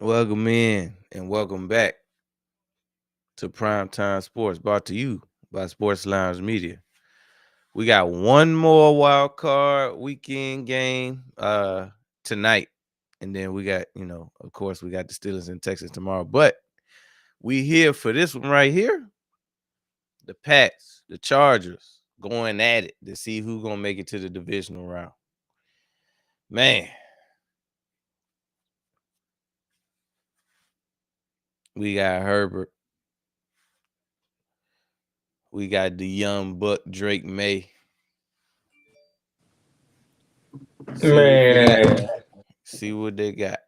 Welcome in and welcome back to Primetime Sports, brought to you by Sports Lounge Media. We got one more wild card weekend game tonight. And then we got, of course, we got the Steelers in Texas tomorrow. But we here for this one right here. The Pats, the Chargers, going at it to see who's going to make it to the divisional round. Man. We got Herbert. We got the young buck Drake May. See what they got.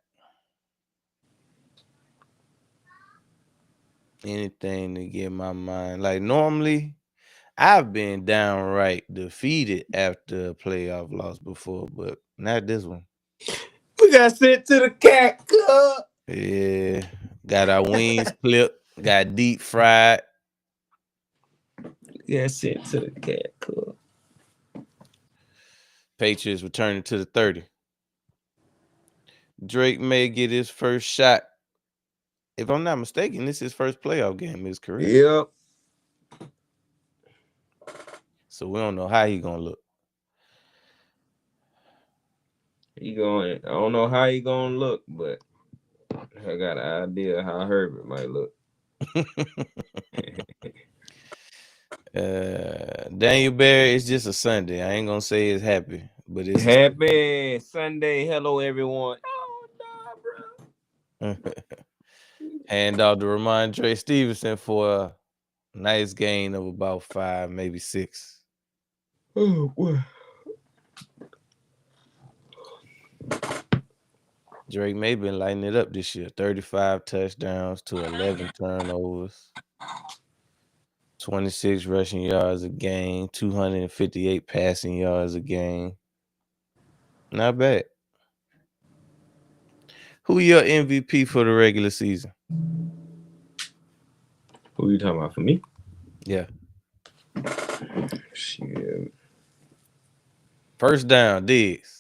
Anything to get my mind. Like normally, I've been downright defeated after a playoff loss before, but not this one. We got sent to the cat club. Yeah. Got our wings clipped, got deep fried. Yeah, sent to the cat club. Patriots returning to the 30. Drake may get his first shot. If I'm not mistaken, this is his first playoff game in his career. Yep. So we don't know how he gonna look. I don't know how he gonna look, but I got an idea how Herbert might look. Daniel Barry, it's just a Sunday. I ain't gonna say it's happy, but it's happy Sunday. Hello, everyone. Oh no, bro. Hand off to Ramondre Stevenson for a nice gain of about 5, maybe 6. Oh boy. Drake May been lighting it up this year. 35 touchdowns to 11 turnovers. 26 rushing yards a game, 258 passing yards a game. Not bad. Who your MVP for the regular season? Who are you talking about, for me? Yeah. Shit. First down, Diggs.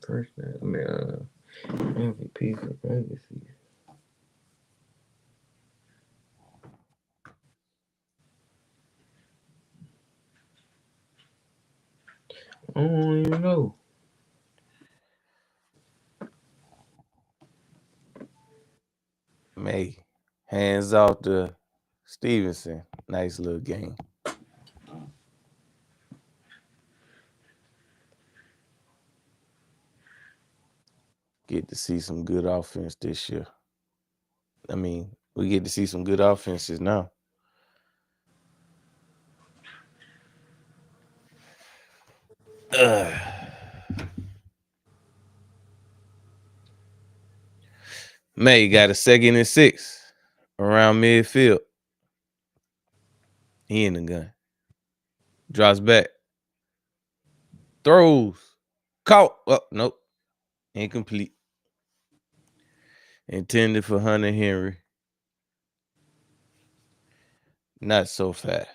First down, MVP for regular season. I don't even know. May. Hands off to Stevenson. Nice little game. Get to see some good offense this year. I mean, we get to see some good offenses now. May got a 2nd and 6 around midfield. He in the gun. Drops back. Throws. Caught. Oh, nope. Incomplete. Intended for Hunter Henry. Not so fast.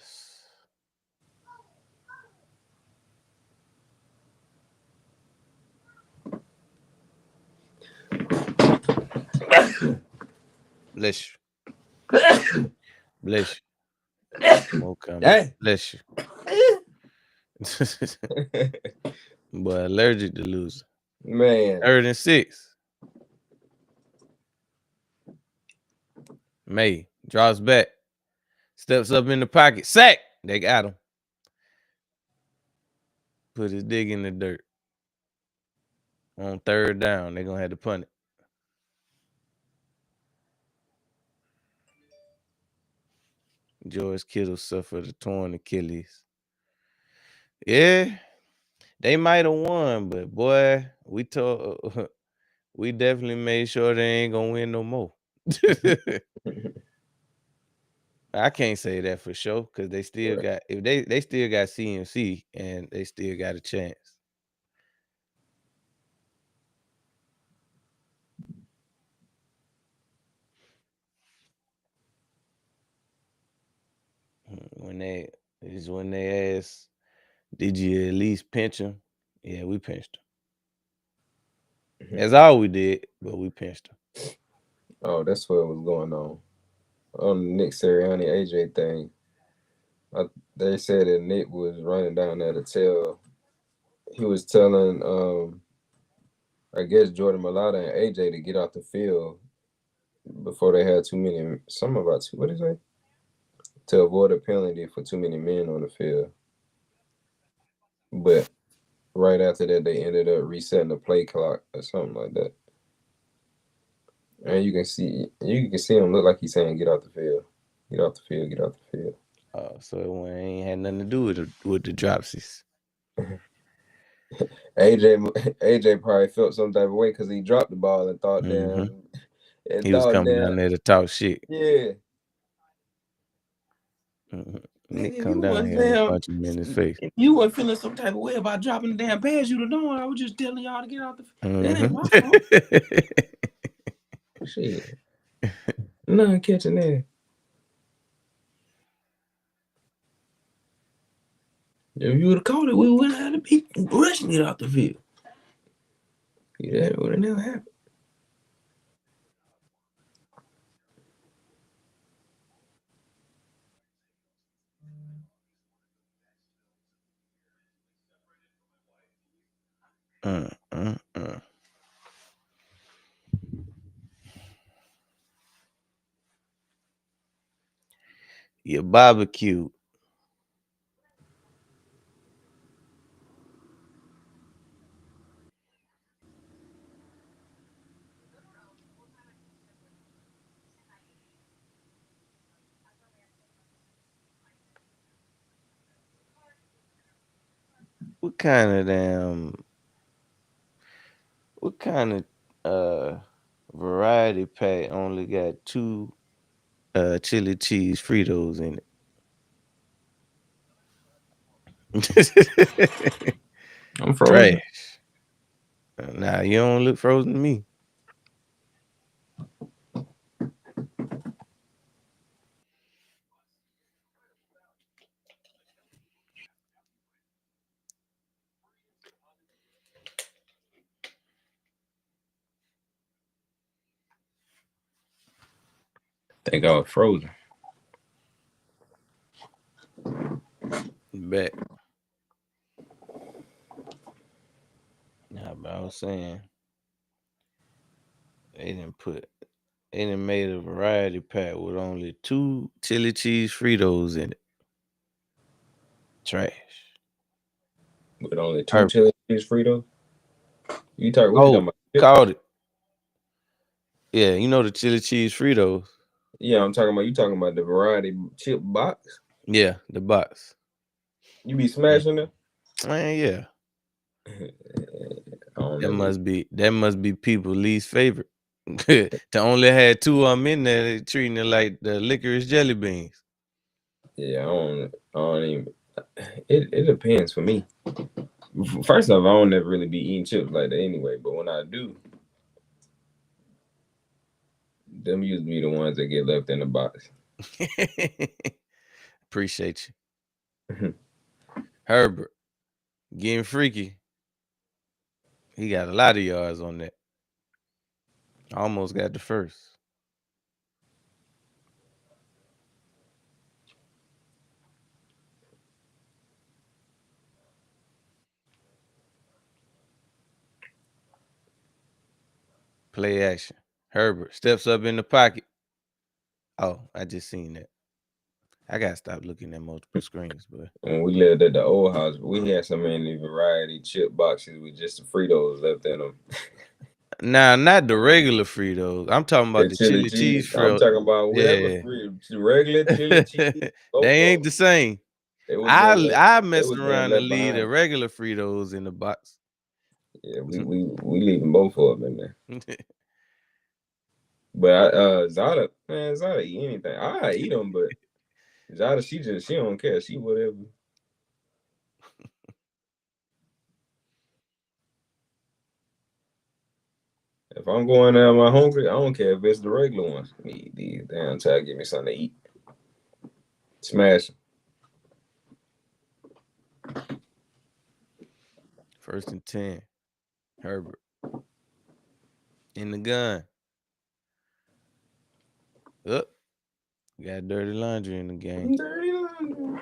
Bless you. Bless you. Okay. Bless you. But allergic to losing. Man. 3rd and 6. May drops back. Steps up in the pocket. Sack. They got him. Put his dig in the dirt. On 3rd down, they're going to have to punt it. George Kittle suffered a torn Achilles. Yeah, they might have won, but boy, we definitely made sure they ain't gonna win no more. I can't say that for sure because they still got they still got CMC and they still got a chance. when they ask, did you at least pinch him? Yeah, we pinched him. That's all we did, but we pinched him. Oh, that's what was going on the Nick Sirianni AJ thing. I, they said that Nick was running down there to tell. He was telling, I guess Jordan Mailata and AJ to get off the field before they had too many. Something about two. What is it? To avoid a penalty for too many men on the field. But right after that, they ended up resetting the play clock or something like that. And you can see him look like he's saying, "Get off the field, get off the field, get off the field." So it ain't had nothing to do with the dropsies. AJ probably felt some type of way because he dropped the ball and thought, Hmm. damn, and He was thought, coming damn, down there to talk shit. yeah. Man, Nick if come you down was here and damn, punch him in his face. if you was feeling some type of way about dropping the damn pass, you'd have known. I was just telling y'all to get out the. That ain't Hmm. my fault. Shit, none catching that. If you would have caught it, we wouldn't have to be rushing it off the field. Yeah, that would have never happened. Mm, mm, mm. You barbecue. What kind of what kind of uh variety pack only got two chili cheese Fritos in it? I'm frozen. Trash. Nah, you don't look frozen to me. Think I was frozen. Bet. Nah, but I was saying they didn't put they done made a variety pack with only two chili cheese Fritos in it. Trash. With only two Herbert. chili cheese Fritos. What you talking Oh, about? Chips? called it. Yeah, you know the chili cheese Fritos. Yeah, I'm talking about you talking about the variety chip box. Yeah, the box. You be Mm. smashing it. Man, yeah. I don't never. That must be people least favorite. To only had two of them in there, they treating it like the licorice jelly beans. Yeah, I don't even. It depends for me. First off, I don't never really be eating chips like that anyway. But when I do, them usually be the ones that get left in the box. Appreciate you. Herbert, getting freaky. He got a lot of yards on that. Almost got the first. Play action. Herbert steps up in the pocket. Oh, I just seen that. I gotta stop looking at multiple screens, but When we lived at the old house, we had so many variety chip boxes with just the Fritos left in them. nah, not the regular Fritos. I'm talking about The the chili chili cheese. cheese I'm Frito. talking about whatever Yeah, regular chili cheese. they Both of ain't them. the same. They was being I left. I They messed was being around and left leave the behind. regular Fritos in the box. Yeah, we leaving both of them in there. But Zada eat anything. I eat them, but Zada she don't care. She whatever. If I'm going out, my hungry, I don't care if it's the regular ones. These damn try to give me something to eat. Smash 'em. First and 10. Herbert. In the gun. Up. Got dirty laundry in the game. Dirty laundry.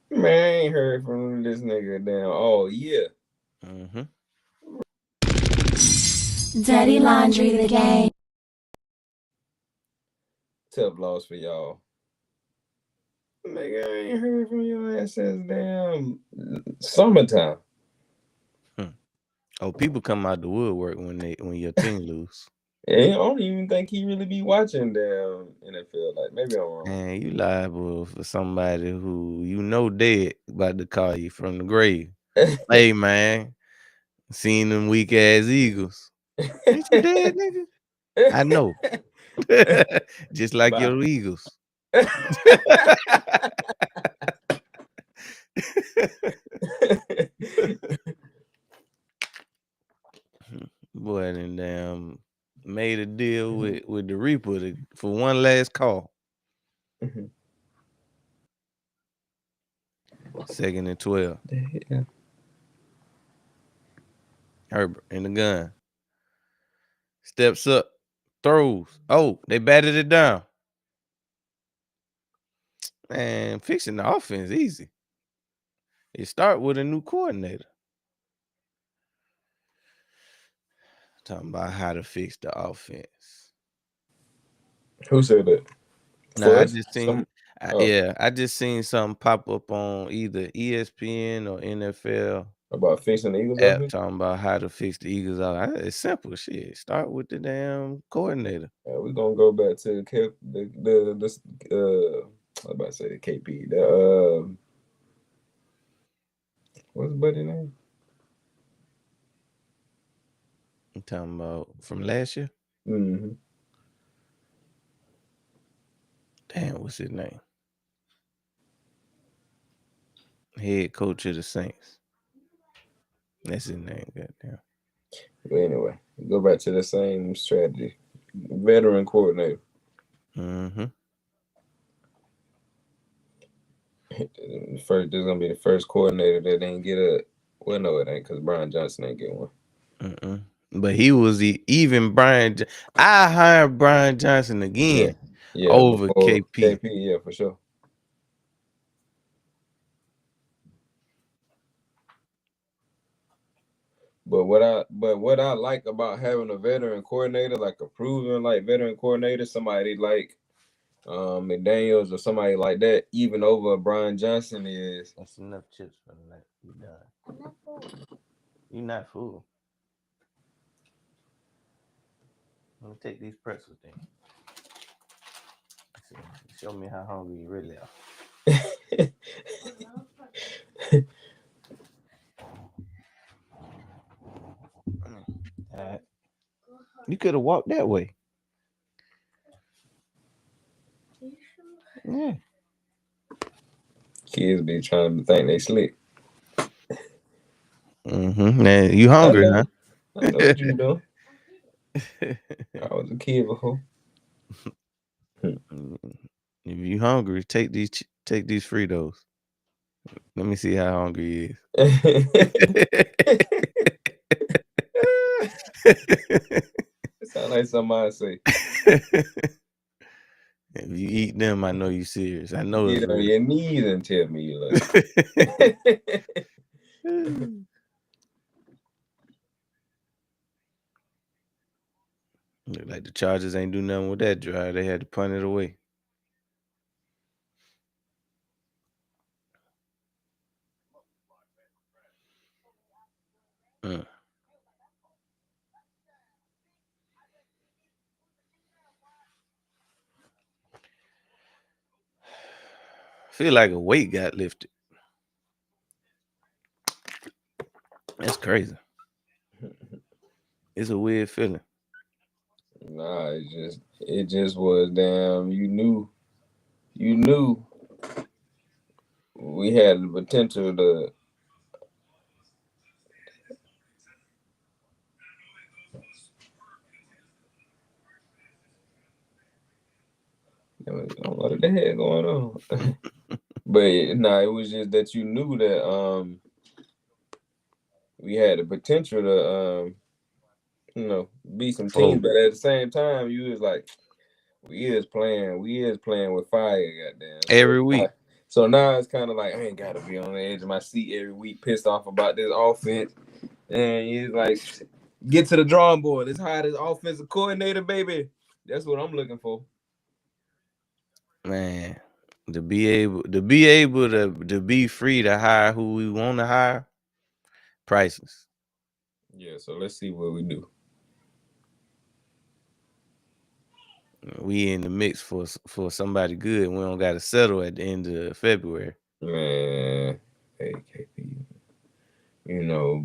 Man, I ain't heard from this nigga damn all year. Mm-hmm. Dirty Laundry the game. Tough loss for y'all. Nigga, I ain't heard from your ass since damn summertime. Oh, people come out the woodwork when your team lose. And I don't even think he really be watching damn NFL. Like, maybe I'm wrong. Man, you liable for somebody who you know dead about to call you from the grave. Hey, man, seen them weak ass Eagles. Ain't you dead, nigga? I know. Just like Bye. your Eagles. Boy, and damn made a deal with the Reaper for one last call. 2nd and 12. Yeah. Herbert in the gun. Steps up. Throws. Oh, they batted it down. Man, fixing the offense easy. You start with a new coordinator. Talking about how to fix the offense. Who said that? Nah, I Fuss? just seen I just seen something pop up on either ESPN or NFL About fixing the Eagles app offense? talking about how to fix the Eagles out. It's simple shit. Start with the damn coordinator. We're gonna go back to I was about to say the KP. The what's the buddy name? I'm talking about from last year. Mm-hmm. Damn, what's his name? Head coach of the Saints. That's his name, goddamn. But anyway, go back to the same strategy. Veteran coordinator. Mm-hmm. There's gonna be the first coordinator that didn't get a. Well, no, it ain't because Brian Johnson ain't get one. Mm-mm. But he was even Brian. I hired Brian Johnson again Yeah, over before KP. KP, yeah, for sure. But what I like about having a veteran coordinator, like a proven like veteran coordinator, somebody like McDaniels or somebody like that, even over Brian Johnson is. That's enough chips for the night. You done. You not full. Let me take these pretzels then. Show me how hungry you really are. You could have walked that way. Yeah. Kids be trying to think they slick. Mm-hmm. Man, you hungry, huh? I know what you doing. I was a kid before. If you hungry, take these Fritos. Let me see how hungry he is. It sounds like something I say. If you eat them, I know you serious. I know it's Get on real. your knees and tell me you love it. Look like the Chargers ain't do nothing with that drive. They had to punt it away. Mm. Feel like a weight got lifted. That's crazy. It's a weird feeling. Nah, it just was damn. You knew we had the potential to. I don't know what the hell going on. But nah, it was just that you knew that we had the potential to beat some teams, but at the same time you was like, we is playing with fire, goddamn. Every week. So now it's kind of like I ain't gotta be on the edge of my seat every week, pissed off about this offense. And he's like, get to the drawing board. Let's hire this offensive coordinator, baby. That's what I'm looking for. Man, to be able to be free to hire who we want to hire, priceless. Yeah, so let's see what we do. We in the mix for somebody good. We don't got to settle at the end of February. Man, hey KP,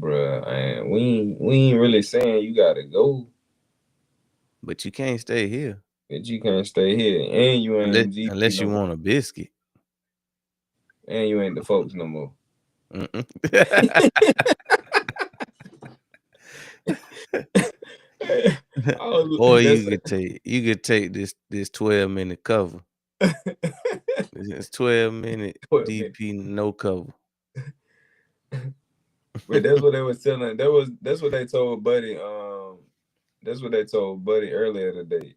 bruh, we ain't really saying you gotta go, but you can't stay here. But you can't stay here, and you ain't unless you want a biscuit, and you ain't the folks no more. Or you could take this 12-minute cover. It's 12-minute DP no cover. But that's what they was telling. That's what they told Buddy. That's what they told Buddy earlier today.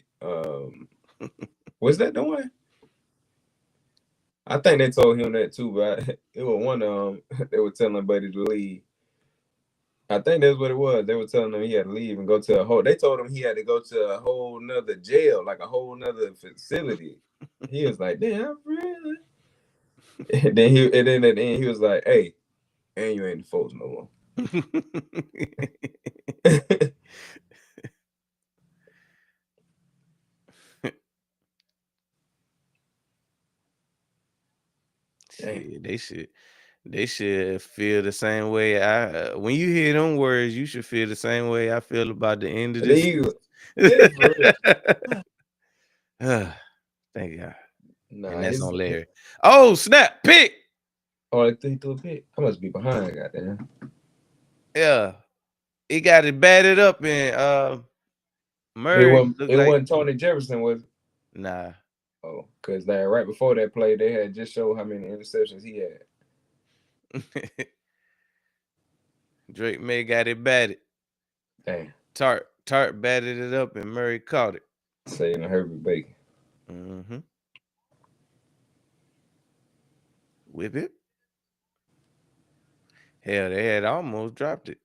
Was that the one? I think they told him that too, but it was one they were telling Buddy to leave. I think that's what it was. They were telling him he had to leave and go to a whole. They told him he had to go to a whole nother jail, like a whole nother facility. He was like, "Damn, really?" And then at the end he was like, "Hey, and you ain't the folks no more." Shit, they should feel the same way. When you hear them words, you should feel the same way I feel about the end of this season. Yeah, for real. Thank God. Nah, and that's on Larry. Oh, snap, pick. Oh, I think he threw a pick. I must be behind, goddamn. Yeah. He got it batted up and Murray. It wasn't Tony Jefferson, was it? Nah. Oh, because right before that play, they had just showed how many interceptions he had. Drake May got it batted. Damn. Tart batted it up and Murray caught it. Saying Herbert Bacon. Mm-hmm. Whip it. Hell, they had almost dropped it.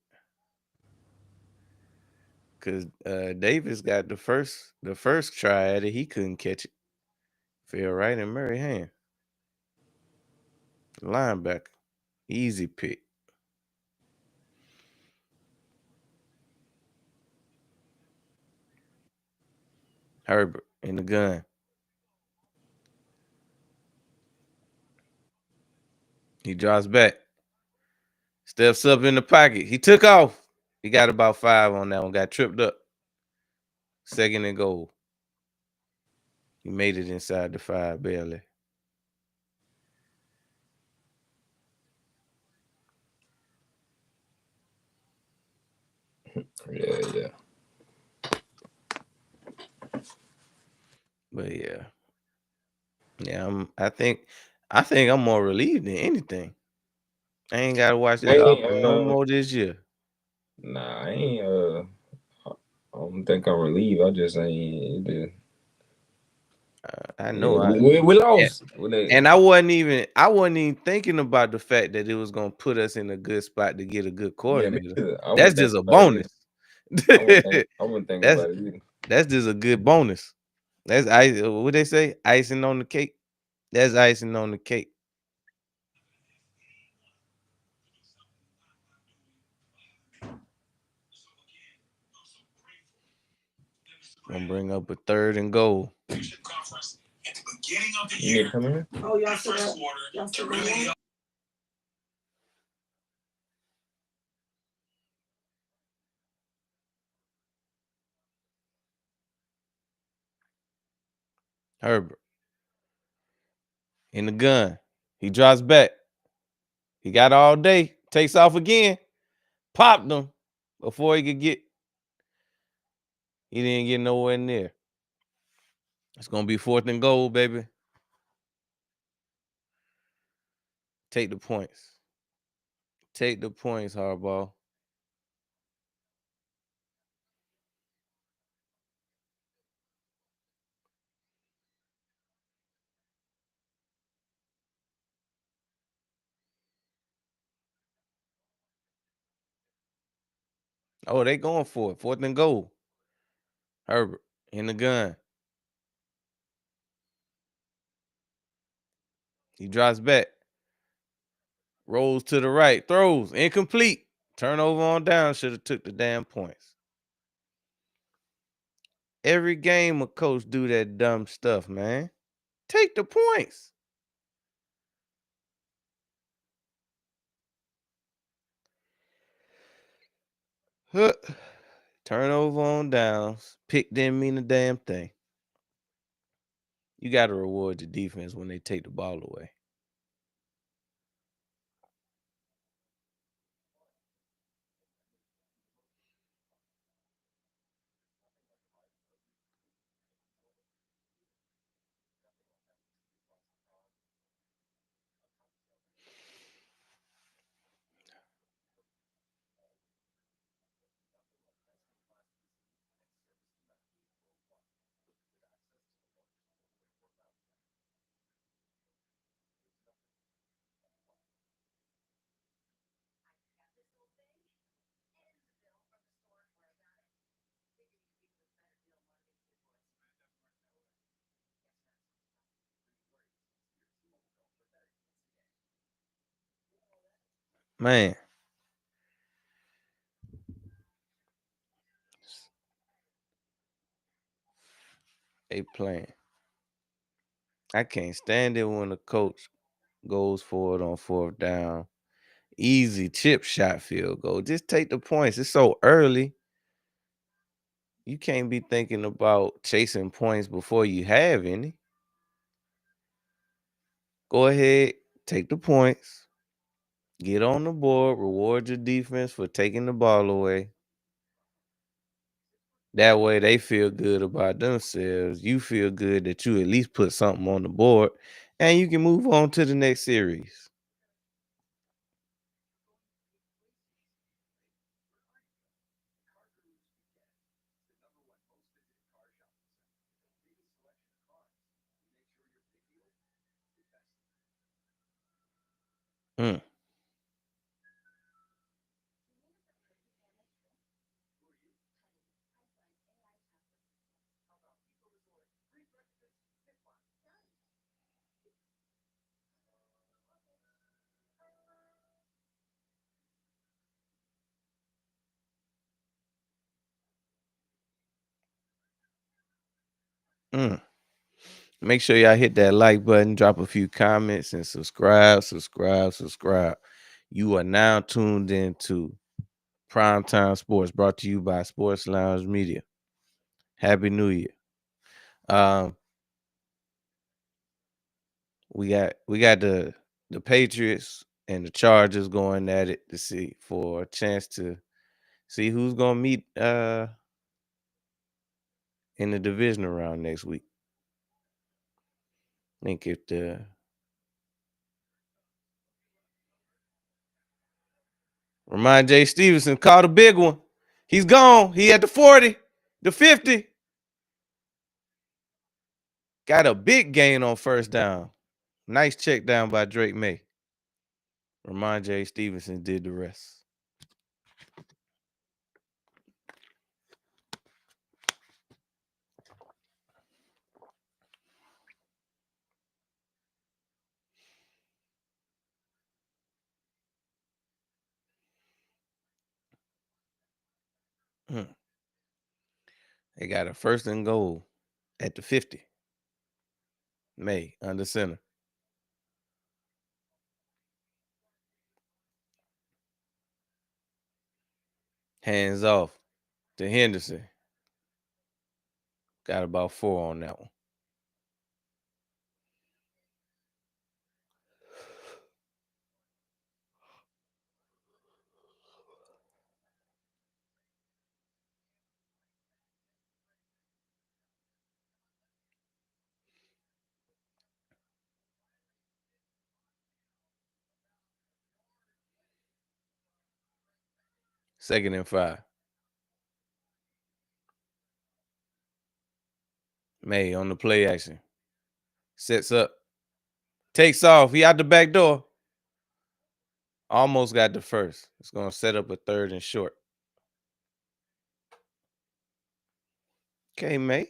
Cause Davis got the first try at it, he couldn't catch it. Fell right in Murray's hand. Linebacker, easy pick. Herbert in the gun. He drops back. Steps up in the pocket. He took off. He got about 5 on that one. Got tripped up. 2nd and goal. He made it inside the 5 barely. Yeah. But yeah. I think I'm more relieved than anything. I ain't gotta watch this no more this year. Nah, I don't think I'm relieved. I just ain't. I know we lost, and I wasn't even thinking about the fact that it was gonna put us in a good spot to get a good coordinator. That's just a bonus. I wouldn't think about it either. That's just a good bonus. That's what they say, icing on the cake. That's icing on the cake. Gonna bring up a 3rd and goal. You come here? Oh, y'all still got Herbert in the gun. He drops back. He got all day. Takes off again. Popped him before he could get. He didn't get nowhere near. It's gonna be 4th and goal, baby. Take the points. Take the points, Harbaugh. Oh, they going for it. 4th and goal. Herbert in the gun. He drops back. Rolls to the right. Throws. Incomplete. Turnover on down. Should have took the damn points. Every game a coach do that dumb stuff, man. Take the points. Huh. Turnover on downs. Pick didn't mean a damn thing. You got to reward your defense when they take the ball away. Man. They playing. I can't stand it when the coach goes for it on 4th down. Easy chip shot field goal. Just take the points. It's so early. You can't be thinking about chasing points before you have any. Go ahead, take the points. Get on the board. Reward your defense for taking the ball away. That way they feel good about themselves. You feel good that you at least put something on the board. And you can move on to the next series. Mm. Mm. Make sure y'all hit that like button, drop a few comments, and subscribe. You are now tuned into Primetime Sports, brought to you by Sports Lounge Media. Happy New Year. We got the Patriots and the Chargers going at it to see for a chance to see who's gonna meet in the division round next week. I think if the Remind J. Stevenson caught a big one. He's gone. He at the 40, the 50. Got a big gain on 1st down. Nice check down by Drake May. Remind J. Stevenson did the rest. They got a 1st and goal at the 50. May under center. Hands off to Henderson. Got about 4 on that one. 2nd and 5. May on the play action. Sets up. Takes off. He out the back door. Almost got the first. It's going to set up a 3rd and short. Okay, May.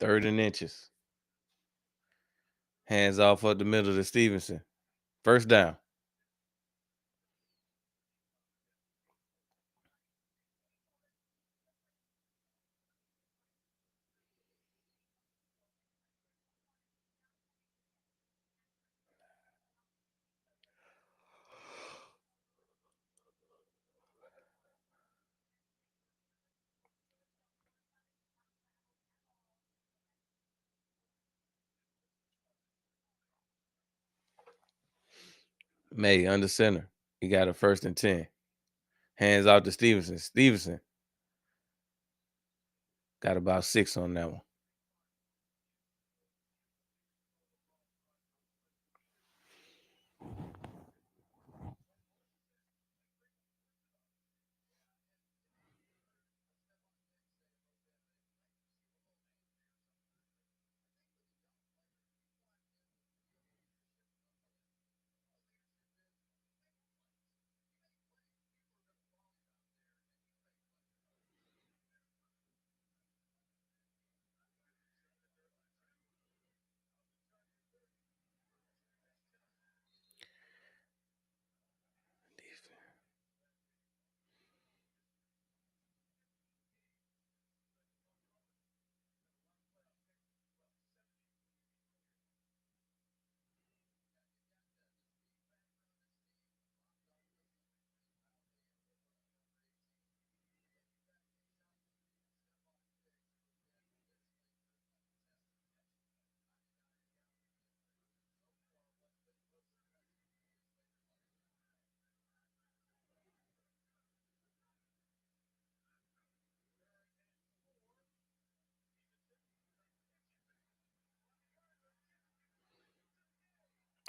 Third and inches. Hands off up the middle to Stevenson. First down. May under center. He got a 1st and 10. Hands off to Stevenson. Stevenson got about 6 on that one.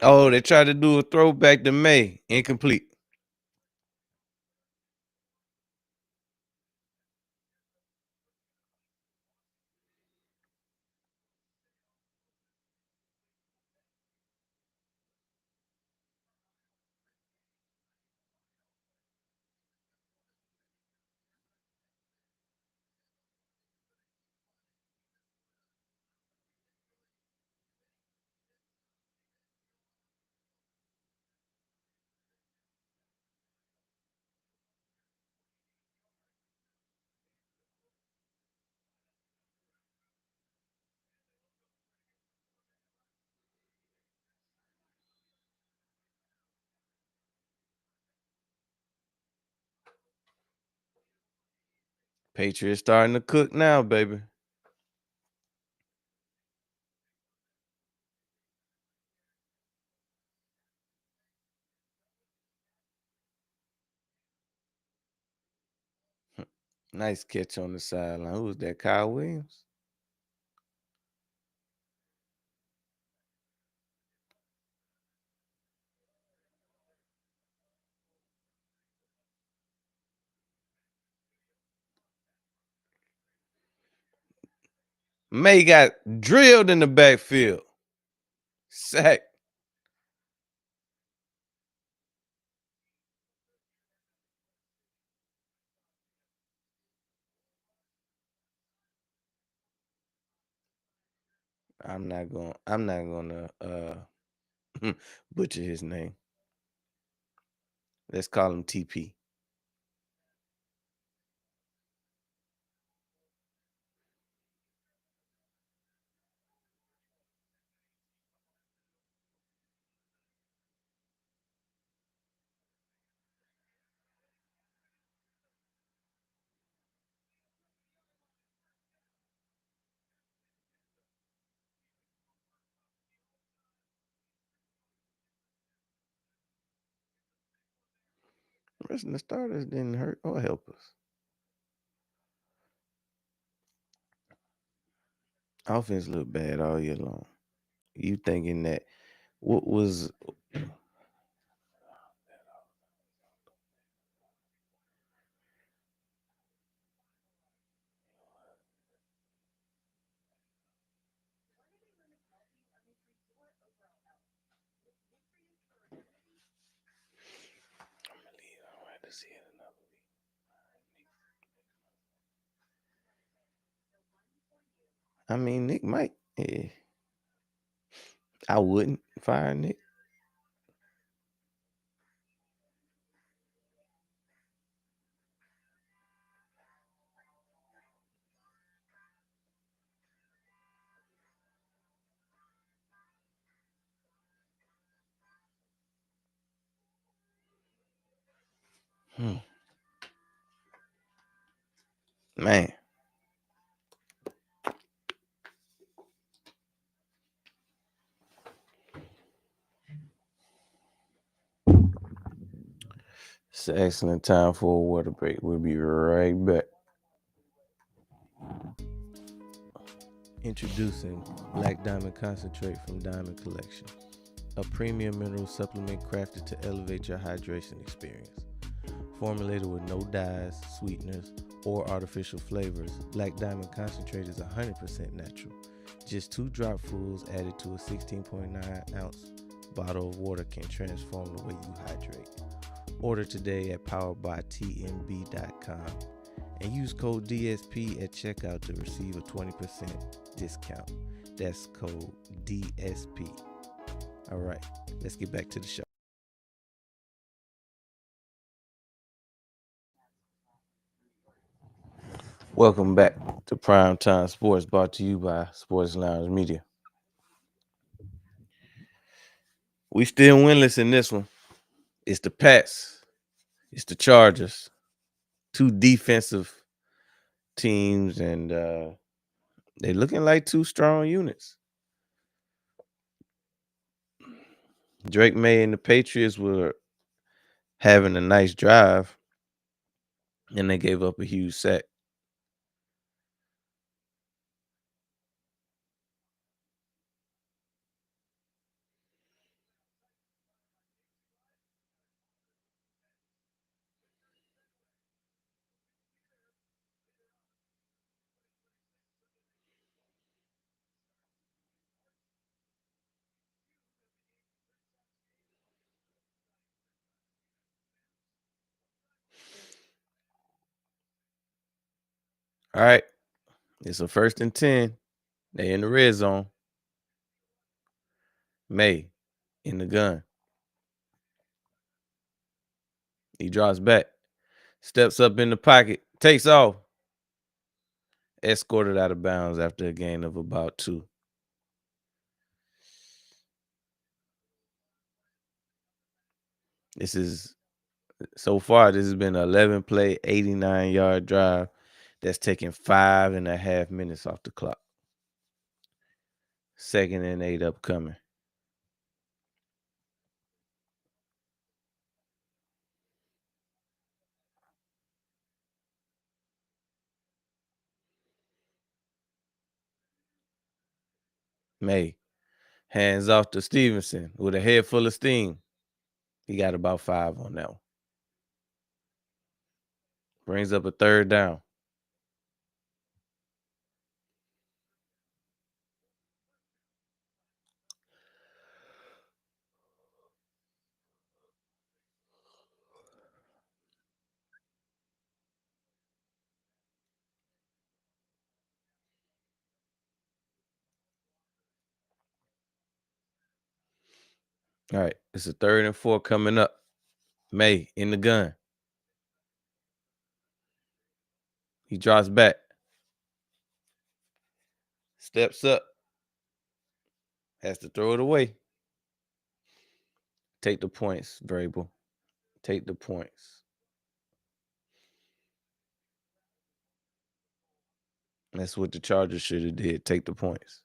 Oh, they tried to do a throwback to May. Incomplete. Patriots starting to cook now, baby. Nice catch on the sideline. Who was that? Kyle Williams? May got drilled in the backfield. Sack. I'm not gonna butcher his name. Let's call him TP. Resting the starters didn't hurt or help us. Offense looked bad all year long. You thinking that what was I mean, Nick might. Yeah, I wouldn't fire Nick. Hmm. Man, it's an excellent time for a water break. We'll be right back. Introducing Black Diamond Concentrate from Diamond Collection, a premium mineral supplement crafted to elevate your hydration experience. Formulated with no dyes, sweeteners, or artificial flavors, Black Diamond Concentrate is 100% natural. Just 2 dropfuls added to a 16.9 ounce bottle of water can transform the way you hydrate. Order today at poweredbytnb.com and use code DSP at checkout to receive a 20% discount. That's code DSP. All right, let's get back to the show. Welcome back to Primetime Sports, brought to you by Sports Lounge Media. We still winless in this one. It's the Pats. It's the Chargers. 2 defensive teams, and they're looking like 2 strong units. Drake May and the Patriots were having a nice drive, and they gave up a huge sack. All right, it's a 1st and 10. They in the red zone. May in the gun. He drops back, steps up in the pocket, takes off. Escorted out of bounds after a gain of about 2. This is so far. This has been an 11-play, 89-yard drive that's taken 5.5 minutes off the clock. 2nd and 8 upcoming. May hands off to Stevenson with a head full of steam. He got about 5 on that one. Brings up a 3rd down. All right, it's a 3rd and 4 coming up. May in the gun. He drops back. Steps up. Has to throw it away. Take the points, Vrabel. Take the points. That's what the Chargers should have did. Take the points.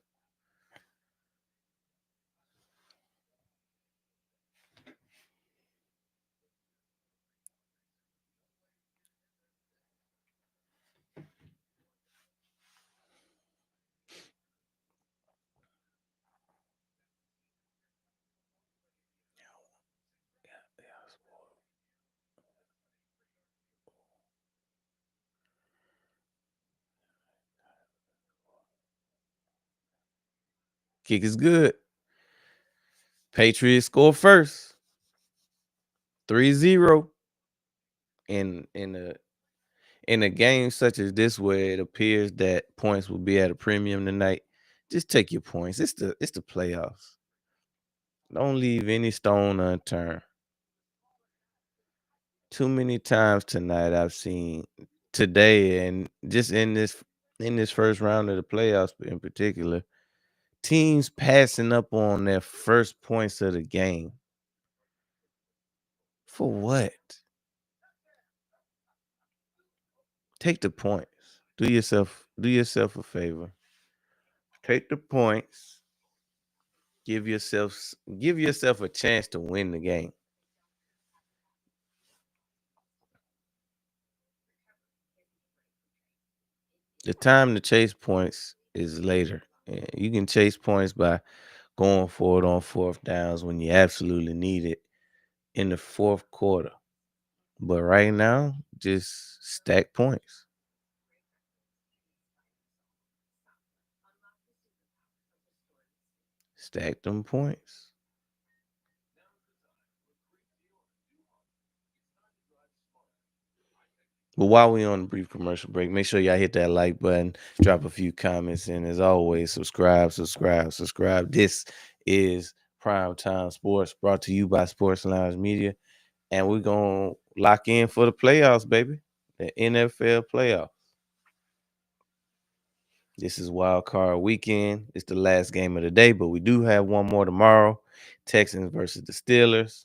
Kick is good. Patriots score first. 3-0. In a game such as this where it appears that points will be at a premium tonight, just take your points. It's the playoffs. Don't leave any stone unturned. Too many times tonight I've seen today and just in this first round of the playoffs in particular, teams passing up on their first points of the game. For what? Take the points. Do yourself a favor. Take the points. Give yourself a chance to win the game. The time to chase points is later. You can chase points by going for it on fourth downs when you absolutely need it in the fourth quarter. But right now, just stack points. Stack them points. But while we on a brief commercial break, make sure y'all hit that like button, drop a few comments, and as always, subscribe. This is Primetime Sports, brought to you by Sports Lounge Media, and we're gonna lock in for the playoffs, baby. The NFL playoffs. This is Wild Card Weekend. It's the last game of the day, but we do have one more tomorrow. Texans versus the Steelers.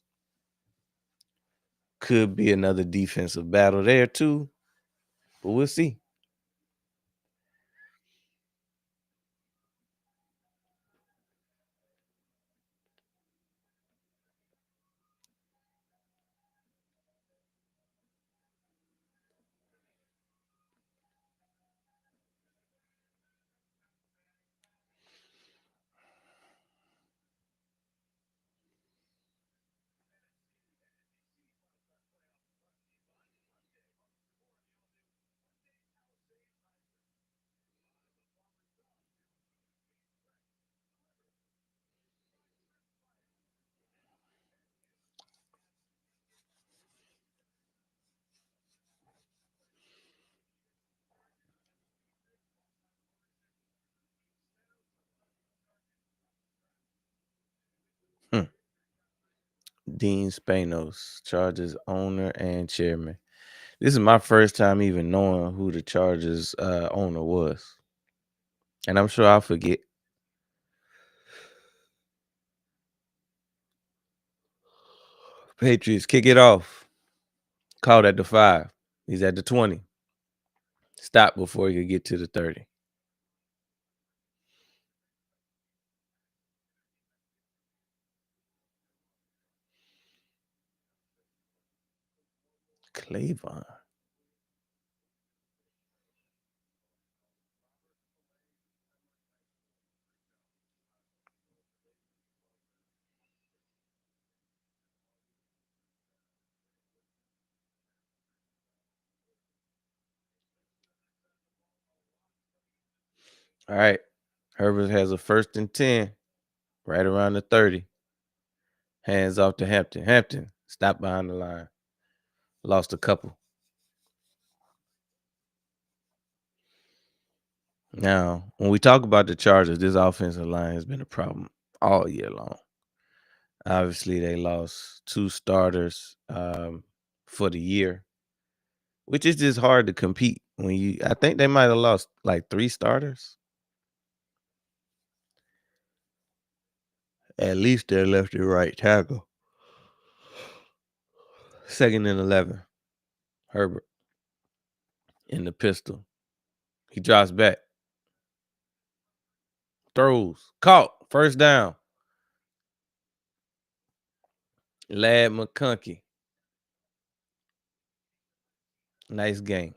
Could be another defensive battle there too, but we'll see. Dean Spanos, Chargers owner and chairman. This is my first time even knowing who the Chargers owner was. And I'm sure I'll forget. Patriots kick it off. Called at the 5. He's at the 20. Stop before he could get to the 30. Clavon. All right. Herbert has a 1st and 10 right around the 30. Hands off to Hampton. Hampton, stop behind the line. Lost a couple. Now, when we talk about the Chargers, this offensive line has been a problem all year long. Obviously, they lost 2 starters for the year, which is just hard to compete when I think they might have lost like 3 starters. At least their left and right tackle. 2nd and 11. Herbert in the pistol. He drops back. Throws. Caught. 1st down. Lad McConkey. Nice game.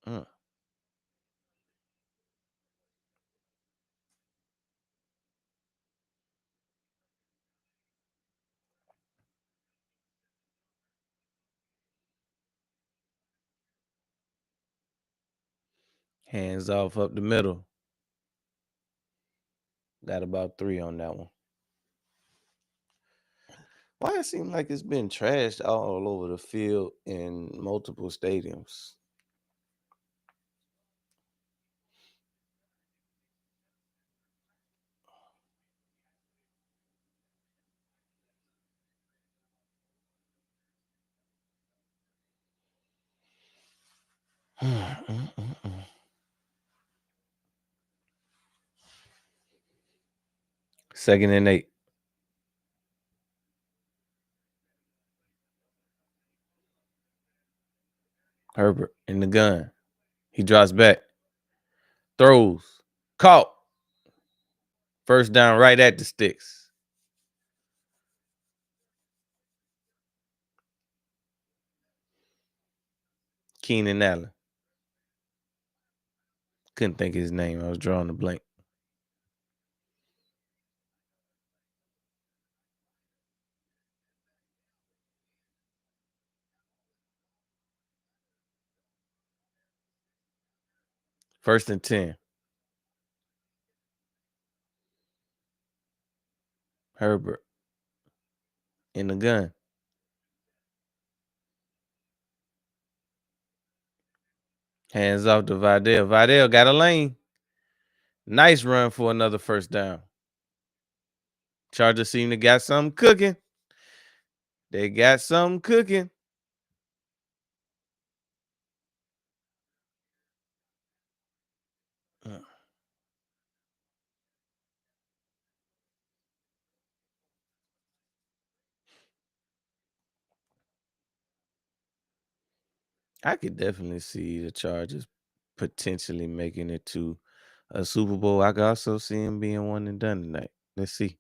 Mm. Hands off up the middle. Got about 3 on that one. Why it seems like it's been trashed all over the field in multiple stadiums? Second and 8. Herbert in the gun. He drops back. Throws. Caught. First down right at the sticks. Keenan Allen. Couldn't think of his name. I was drawing a blank. First and 10. Herbert in the gun. Hands off to Vidal. Vidal got a lane. Nice run for another first down. Chargers seem to got something cooking. They got something cooking. I could definitely see the Chargers potentially making it to a Super Bowl. I could also see him being one and done tonight. Let's see.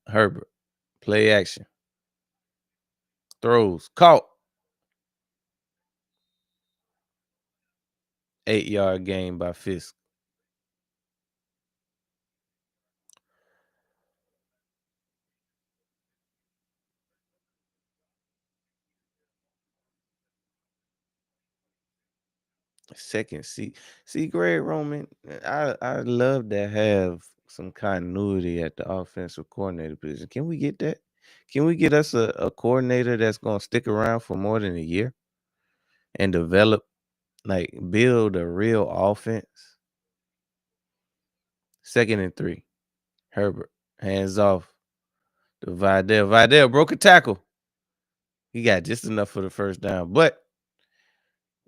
Herbert, play action. Throws, caught. 8-yard gain by Fisk. Second, see, Greg Roman. I love to have some continuity at the offensive coordinator position. Can we get that? Can we get us a coordinator that's gonna stick around for more than a year and develop, like build a real offense? Second and 3. Herbert, hands off to Vidal. Vidal broke a tackle. He got just enough for the first down, but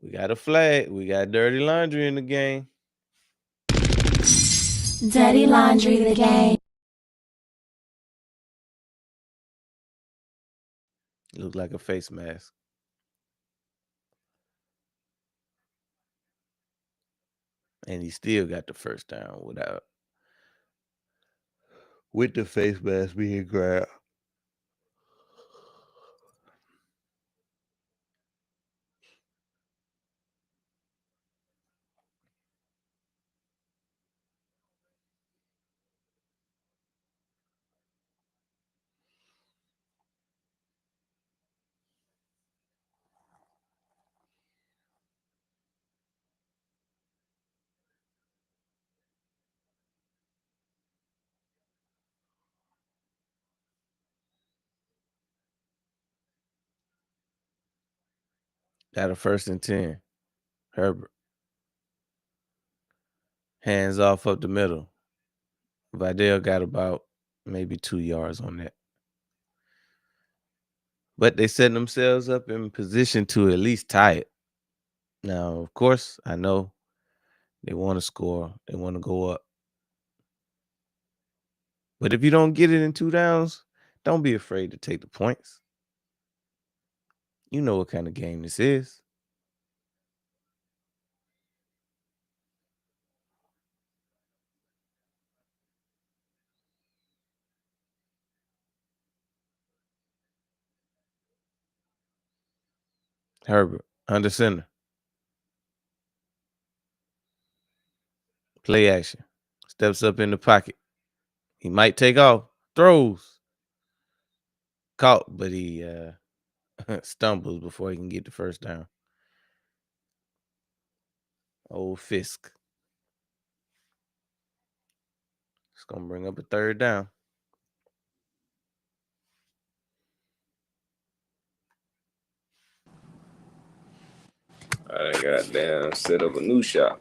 we got a flag. We got dirty laundry in the game. Dirty Laundry the game. Looked like a face mask. And he still got the first down with the face mask being grabbed. Got a first and 10. Herbert. Hands off up the middle. Vidal got about maybe 2 yards on that. But they set themselves up in position to at least tie it. Now, of course, I know they want to score. They want to go up. But if you don't get it in 2 downs, don't be afraid to take the points. You know what kind of game this is. Herbert, under center. Play action. Steps up in the pocket. He might take off. Throws. Caught, but he stumbles before he can get the first down. Old Fisk. It's gonna bring up a third down. I goddamn set up a new shop.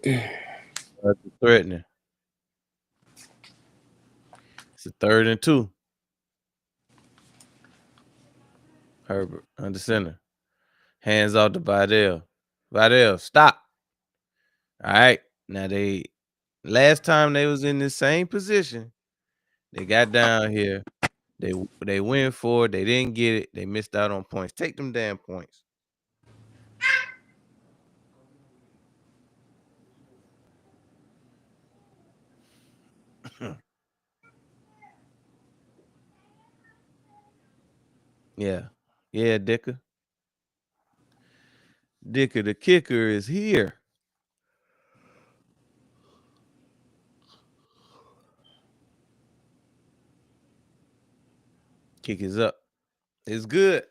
That's threatening. It's a 3rd and 2. Herbert under center. Hands off to Vidal. Vidal, stop. All right. Now last time they was in the same position, they got down here. They went for it. They didn't get it. They missed out on points. Take them damn points. Yeah. Yeah, Dicker. Dicker, the kicker is here. Kick is up. It's good.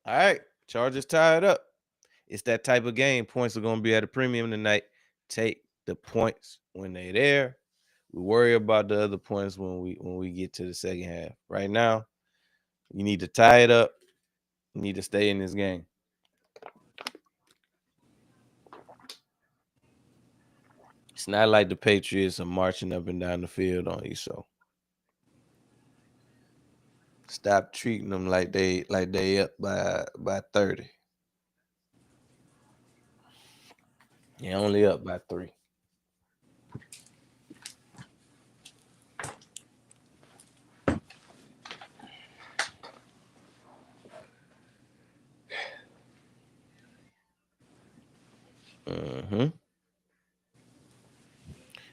All right. Chargers tied up. It's that type of game. Points are going to be at a premium tonight. Take the points when they're there. We worry about the other points when we get to the second half. Right now, you need to tie it up. You need to stay in this game. It's not like the Patriots are marching up and down the field on you, so stop treating them like they up by 30. You're only up by 3. Mm-hmm.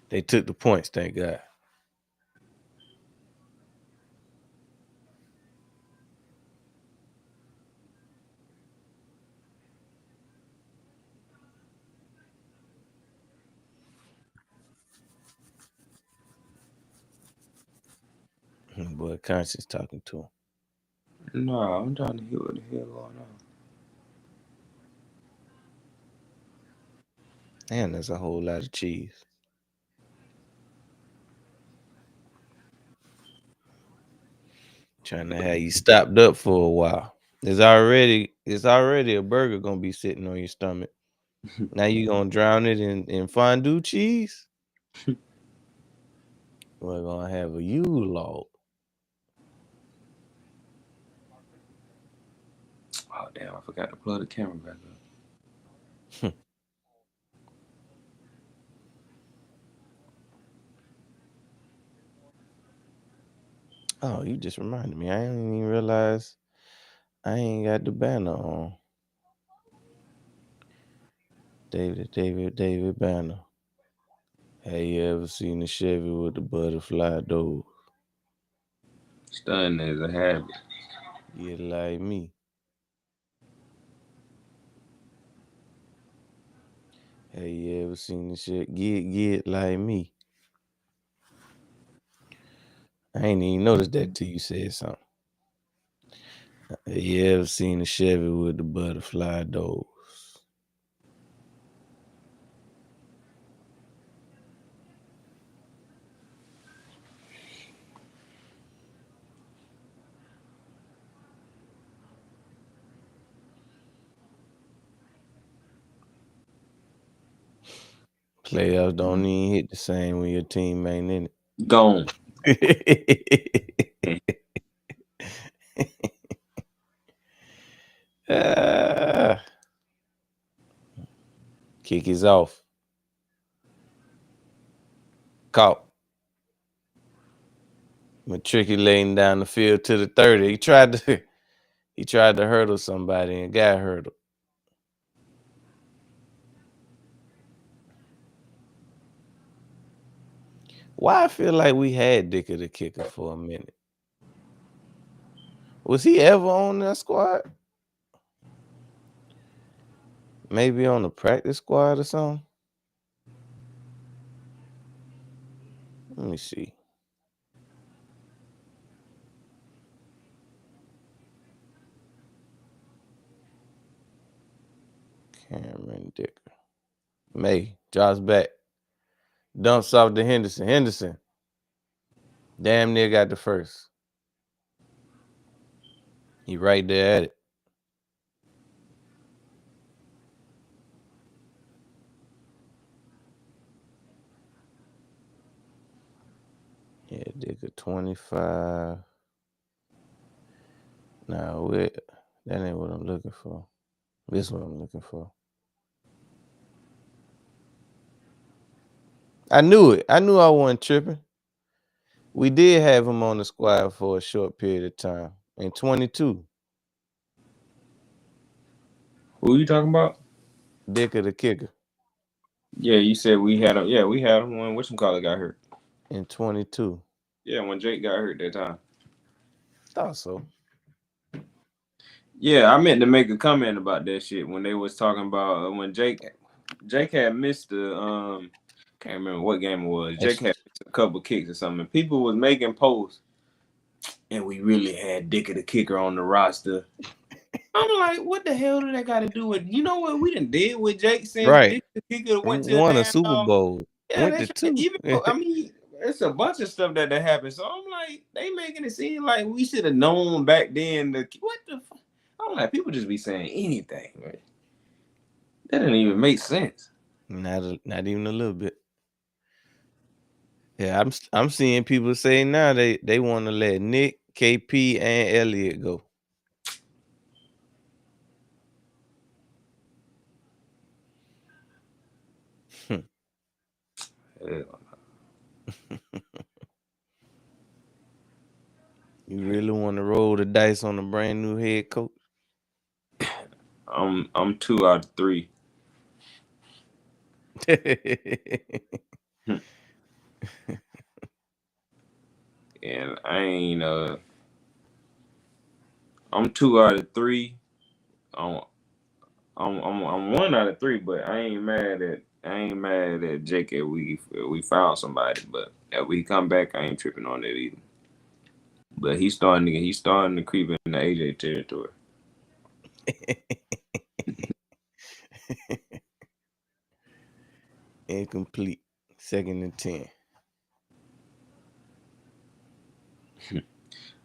They took the points, thank God. Boy, Conscience talking to him. No, I'm trying to hear what the hell going on. Man, that's a whole lot of cheese. Trying to have you stopped up for a while. It's already a burger gonna be sitting on your stomach. Now you gonna drown it in fondue cheese? We're gonna have a Yule log. Oh damn, I forgot to plug the camera back up. Oh, you just reminded me. I didn't even realize I ain't got the banner on. David Banner. Have you ever seen a Chevy with the butterfly doors? Stunning is a habit. Get like me. Have you ever seen the shit? Get like me. I ain't even noticed that till you said something. Have you ever seen a Chevy with the butterfly doors? Playoffs don't even hit the same when your team ain't in Gone. it. Kick is off. Caught. Matriculating down the field to the 30. He tried to hurdle somebody and got hurdled. Why I feel like we had Dicker the kicker for a minute. Was he ever on that squad? Maybe on the practice squad or something? Let me see. Cameron Dicker. May drops back. Dumps off to Henderson. Henderson. Damn near got the first. He right there at it. Yeah, Dicker 25. No, that ain't what I'm looking for. This is what I'm looking for. I knew it. I knew I wasn't tripping. We did have him on the squad for a short period of time. In 22. Who you talking about? Dicker the kicker. Yeah, you said we had him. Yeah, we had him when whatchamacallit got hurt. In 22. Yeah, when Jake got hurt that time. Thought so. Yeah, I meant to make a comment about that shit when they was talking about when Jake had missed the can't remember what game it was. Jake had missed a couple kicks or something. People was making posts, and we really had Dicker the kicker on the roster. I'm like, what the hell do that got to do with? You know what we done did with Jake since Dicker the kicker went to won a Super Bowl. Yeah, went to two. Even I mean, it's a bunch of stuff that happened. So I'm like, they making it seem like we should have known back then. What the? I'm like, people just be saying anything, right? That didn't even make sense. Not even a little bit. Yeah, I'm seeing people say now they want to let Nick, KP, and Elliott go. You really want to roll the dice on a brand new head coach? I'm 2 out of 3. And I ain't I'm 2 out of 3. I'm 1 out of 3, but I ain't mad at Jake if we found somebody, but if we come back, I ain't tripping on that either. But he's starting to creep in the AJ territory. Incomplete. 2nd and 10.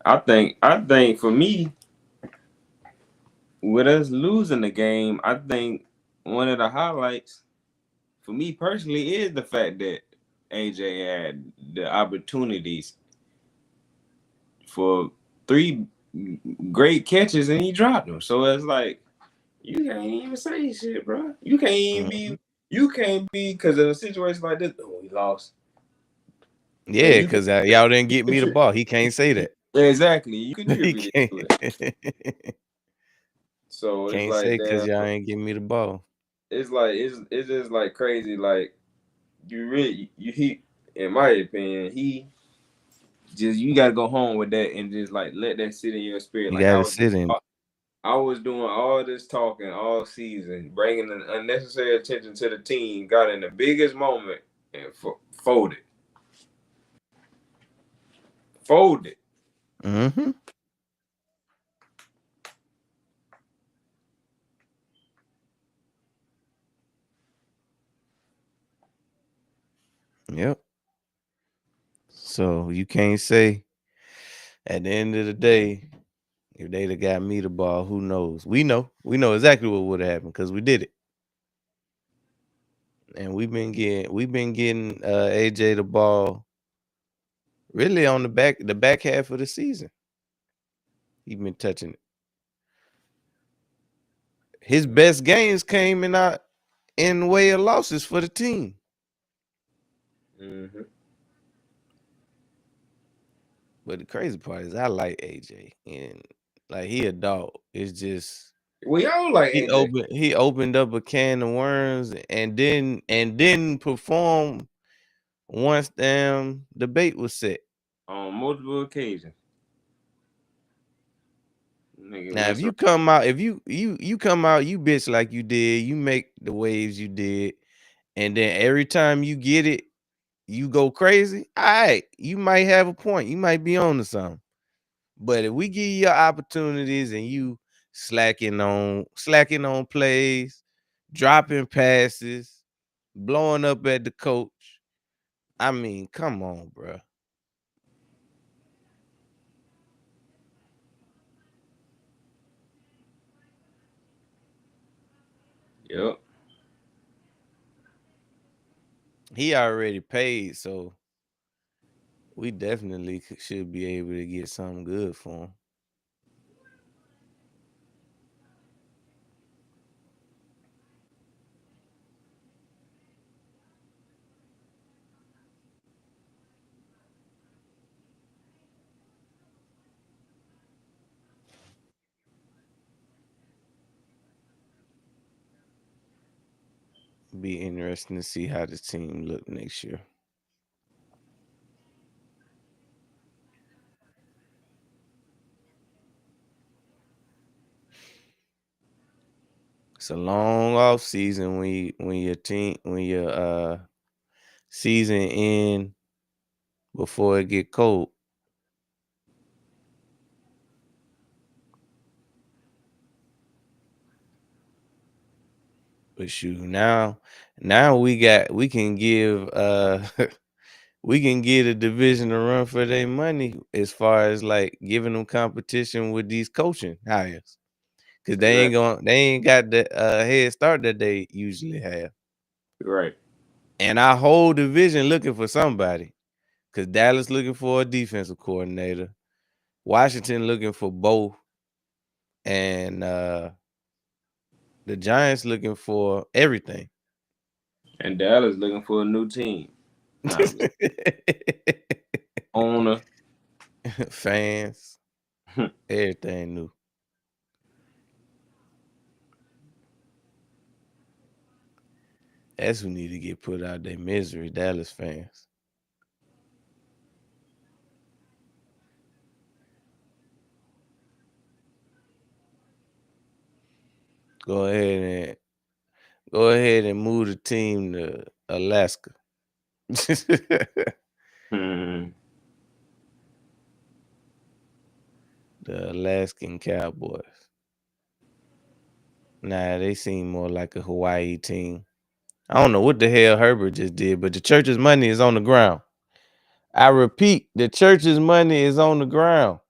I think for me, with us losing the game, I think one of the highlights for me personally is the fact that AJ had the opportunities for 3 great catches and he dropped them. So it's like you can't even say shit, bro. You can't even be. You can't be because of a situation like this. Oh, we lost. Yeah, because y'all didn't get me the ball. He can't say that. Exactly. You contributed to it. So can't it's like say because y'all ain't give me the ball. It's like it's just like crazy. Like he in my opinion, you gotta go home with that and just like let that sit in your spirit. You like gotta sit in. I was doing all this talking all season, bringing an unnecessary attention to the team, got in the biggest moment and folded. Folded. Mm-hmm. Yep. So you can't say at the end of the day, if they'd have got me the ball, who knows? We know exactly what would have happened because we did it. And we've been getting AJ the ball really on the back half of the season. He's been touching it. His best games came in the way of losses for the team. Mm-hmm. But the crazy part is I like AJ and like he a dog. It's just we all like AJ. He opened up a can of worms and didn't perform once the bait was set. On multiple occasions. Now, if you come out, you come out, you bitch like you did, you make the waves you did, and then every time you get it, you go crazy. All right, you might have a point. You might be on to something. But if we give you your opportunities and you slacking on plays, dropping passes, blowing up at the coach. I mean, come on, bro. Yep. He already paid, so we definitely should be able to get something good for him. Be interesting to see how the team look next year. It's a long off season when your season end before it get cold. But shoot, now we can give we can give a division a run for their money as far as like giving them competition with these coaching hires. Cause they ain't got the head start that they usually have. Right. And our whole division looking for somebody. Cause Dallas looking for a defensive coordinator. Washington looking for both. And the Giants looking for everything. And Dallas looking for a new team. Owner. Fans. Everything new. That's who need to get put out their misery, Dallas fans. Go ahead and move the team to Alaska. The Alaskan Cowboys. Nah, they seem more like a Hawaii team. I don't know what the hell Herbert just did, but the church's money is on the ground. I repeat, the church's money is on the ground.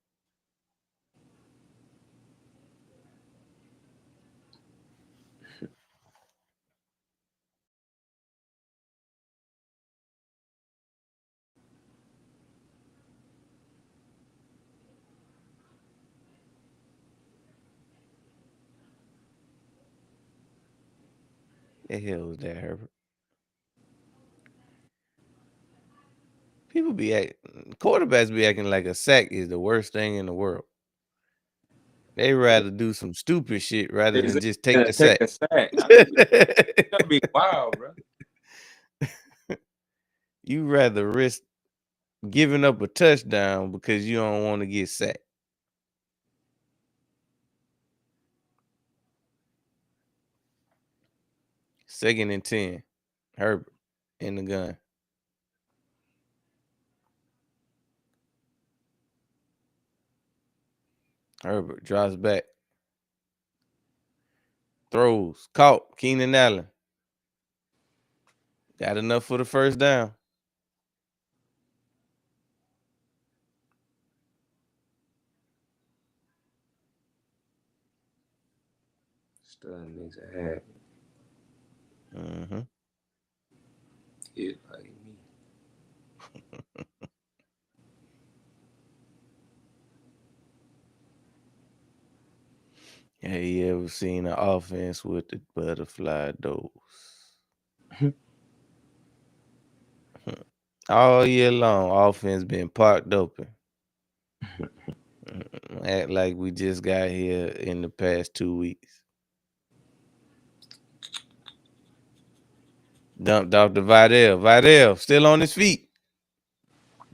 The hell was that, Herbert? Quarterbacks be acting like a sack is the worst thing in the world. They rather do some stupid shit rather than just take the sack. That'd be wild, bro. You rather risk giving up a touchdown because you don't want to get sacked. Second and 10. Herbert in the gun. Herbert drops back. Throws. Caught. Keenan Allen. Got enough for the first down. Still needs a hat. Mm-hmm. Hit like me. Have you ever seen an offense with the butterfly doors? All year long, offense been parked open. Act like we just got here in the past 2 weeks. Dumped off to Vidal. Vidal still on his feet.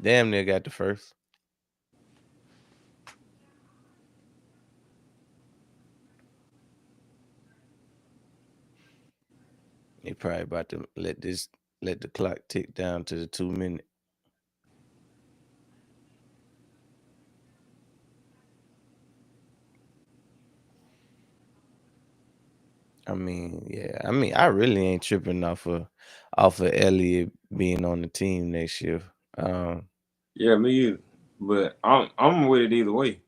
Damn near got the first. They probably about to let the clock tick down to the 2 minute. I mean, yeah. I mean, I really ain't tripping off of Elliott being on the team next year. Yeah, me either. But I'm with it either way.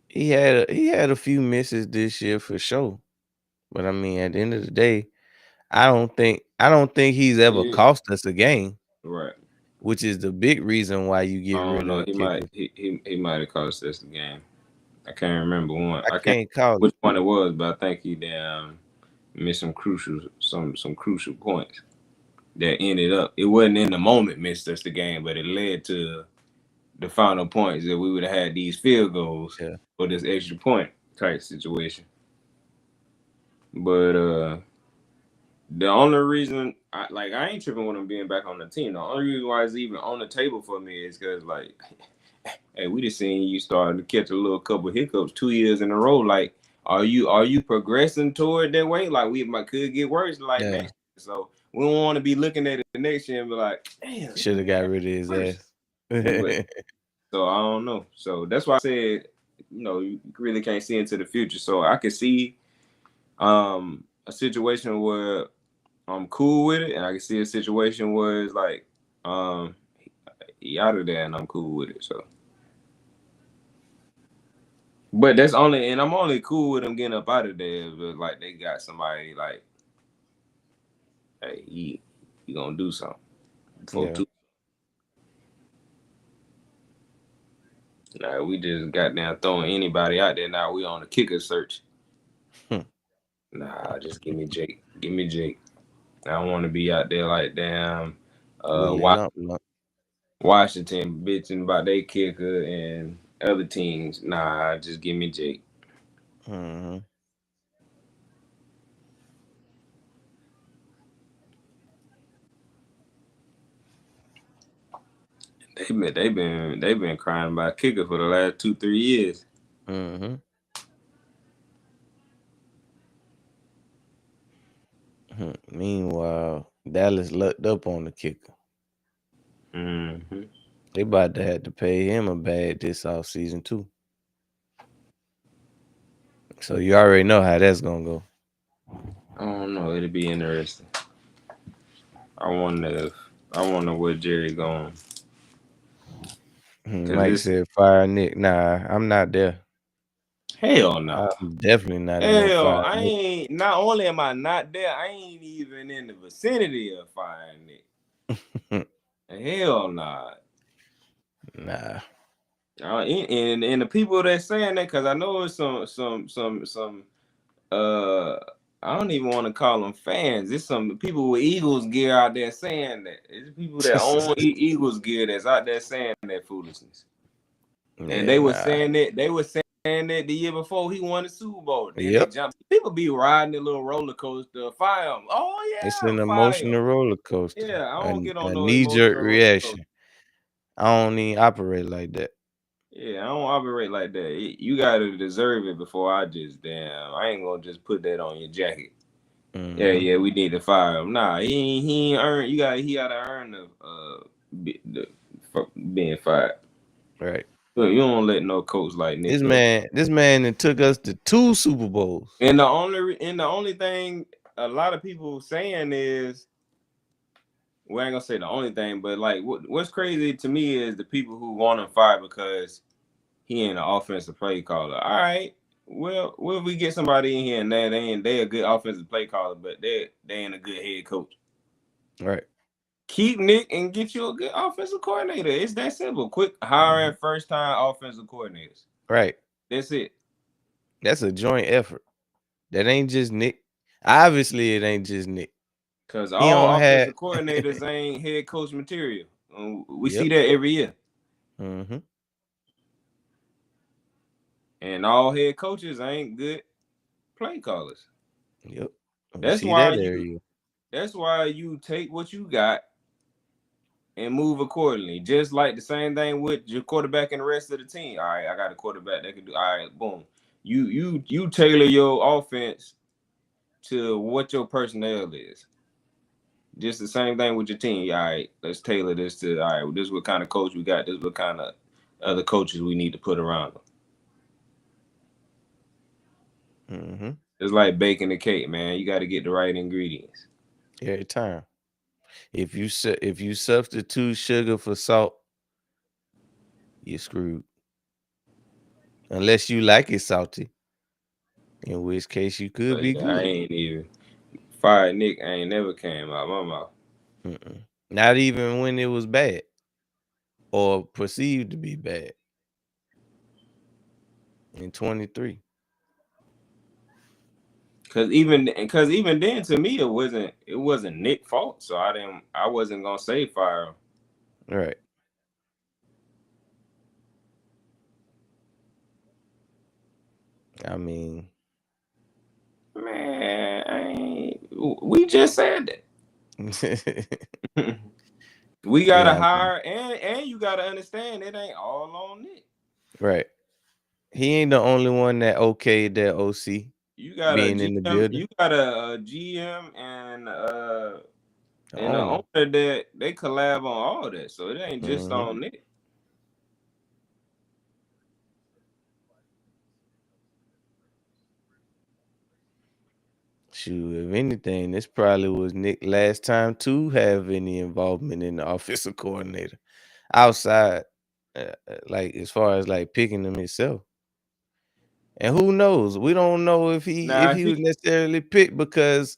He had a few misses this year for sure. But I mean, at the end of the day, I don't think he's ever Yeah. cost us a game, Right. which is the big reason why you I get don't rid know. of kickers. He might have cost us the game. I can't remember one. I I can't can't call which it. one it was, but I think he missed some crucial points that ended up. It wasn't in the moment missed us the game, but it led to the final points that we would have had these field goals Yeah, for this extra point type situation. But the only reason I ain't tripping with him being back on the team. The only reason why it's even on the table for me is because like, hey, we just seen you starting to catch a little couple hiccups 2 years in a row. Like, are you progressing toward that way? Like we might could get worse like yeah. next year. So we don't want to be looking at it next year and be like, damn, Should have got rid of his worse. ass. But so I don't know. So that's why I said, you really can't see into the future. So I could see a situation where I'm cool with it, and I can see a situation where it's like he out of there and I'm cool with it. So, but and I'm only cool with him getting up out of there. But like they got somebody like, hey, he gonna do something for Yeah. two. Nah, we just got down throwing anybody out there. Now we on the kicker search. Hmm. Nah, just give me Jake. Give me Jake. I don't want to be out there like damn Willie Lump. Washington bitching about their kicker and other teams. Nah, just give me Jake. Hmm. They've been crying about kicker for the last 2-3 years. Hmm. Meanwhile, Dallas lucked up on the kicker. Mm-hmm. They about to have to pay him a bag this offseason too. So you already know how that's gonna go. I don't know. It'll be interesting. I wonder if I wonder where Jerry going because Mike this said, "Fire Nick." Nah, I'm not there. hell no. I'm definitely not in no Hell, fire I Nick. ain't. Not only am I not there, I ain't even in the vicinity of firing it. Hell nah. Nah. And the people that saying that, because I know it's some uh I don't even want to call them fans. It's some people with Eagles gear out there saying that. It's people that own Eagles gear that's out there saying that foolishness. And Yeah, they were nah. saying that the year before he won the Super Bowl. Then they Yep. jumped. People be riding the little roller coaster, fire them. Oh It's yeah, an fire 'em. emotional roller coaster. Yeah, I A, don't get on a no knee jerk emotional roller coaster. reaction. I don't even operate like that. Yeah, I don't operate like that. You gotta deserve it before I just damn. I ain't gonna just put that on your jacket. Yeah, Hmm. yeah, we need to fire him. Nah, he ain't earn. He gotta earn being fired. Right. Look, you don't let no coach like Nick. This man that took us to 2 Super Bowls. And the only thing a lot of people saying is, well, I ain't gonna say the only thing, but like what's crazy to me is the people who want him fired because he ain't an offensive play caller. All right. Well, if we get somebody in here and they a good offensive play caller, but they ain't a good head coach. Right. Keep Nick and get you a good offensive coordinator. It's that simple. Quick hiring first time offensive coordinators. Right. That's it. That's a joint effort. That ain't just Nick. Obviously, it ain't just Nick. Because He all don't have. offensive coordinators ain't head coach material. We see Yep. that every year. Mm-hmm. And all head coaches ain't good play callers. Yep. We That's see why that you area. that's why you take what you got and move accordingly. Just like the same thing with your quarterback and the rest of the team. All right, I got a quarterback that can do. All right, boom. You tailor your offense to what your personnel is. Just the same thing with your team. All right, let's tailor this to. All right, this is what kind of coach we got. This is what kind of other coaches we need to put around them. Mm-hmm. It's like baking a cake, man. You got to get the right ingredients. Every time. If you substitute sugar for salt, you're screwed. Unless you like it salty, in which case you could But be yeah, I good. ain't even fired Nick. I ain't never came out my mouth. Mm-mm. Not even when it was bad or perceived to be bad in 23. Cause even then, to me, it wasn't Nick's fault. So I wasn't gonna say fire him. Right. I mean, Man, we just said that. We gotta yeah, I mean, hire and you gotta understand it ain't all on Nick. right. He ain't the only one that okayed that OC You got a being in the GM, building. you got a GM The and the owner. owner that they collab on all that, so it ain't just Mm-hmm. on Nick. Shoot, if anything, this probably was Nick last time to have any involvement in the offensive coordinator outside, like as far as like picking him himself. And who knows? We don't know if Now he was necessarily picked because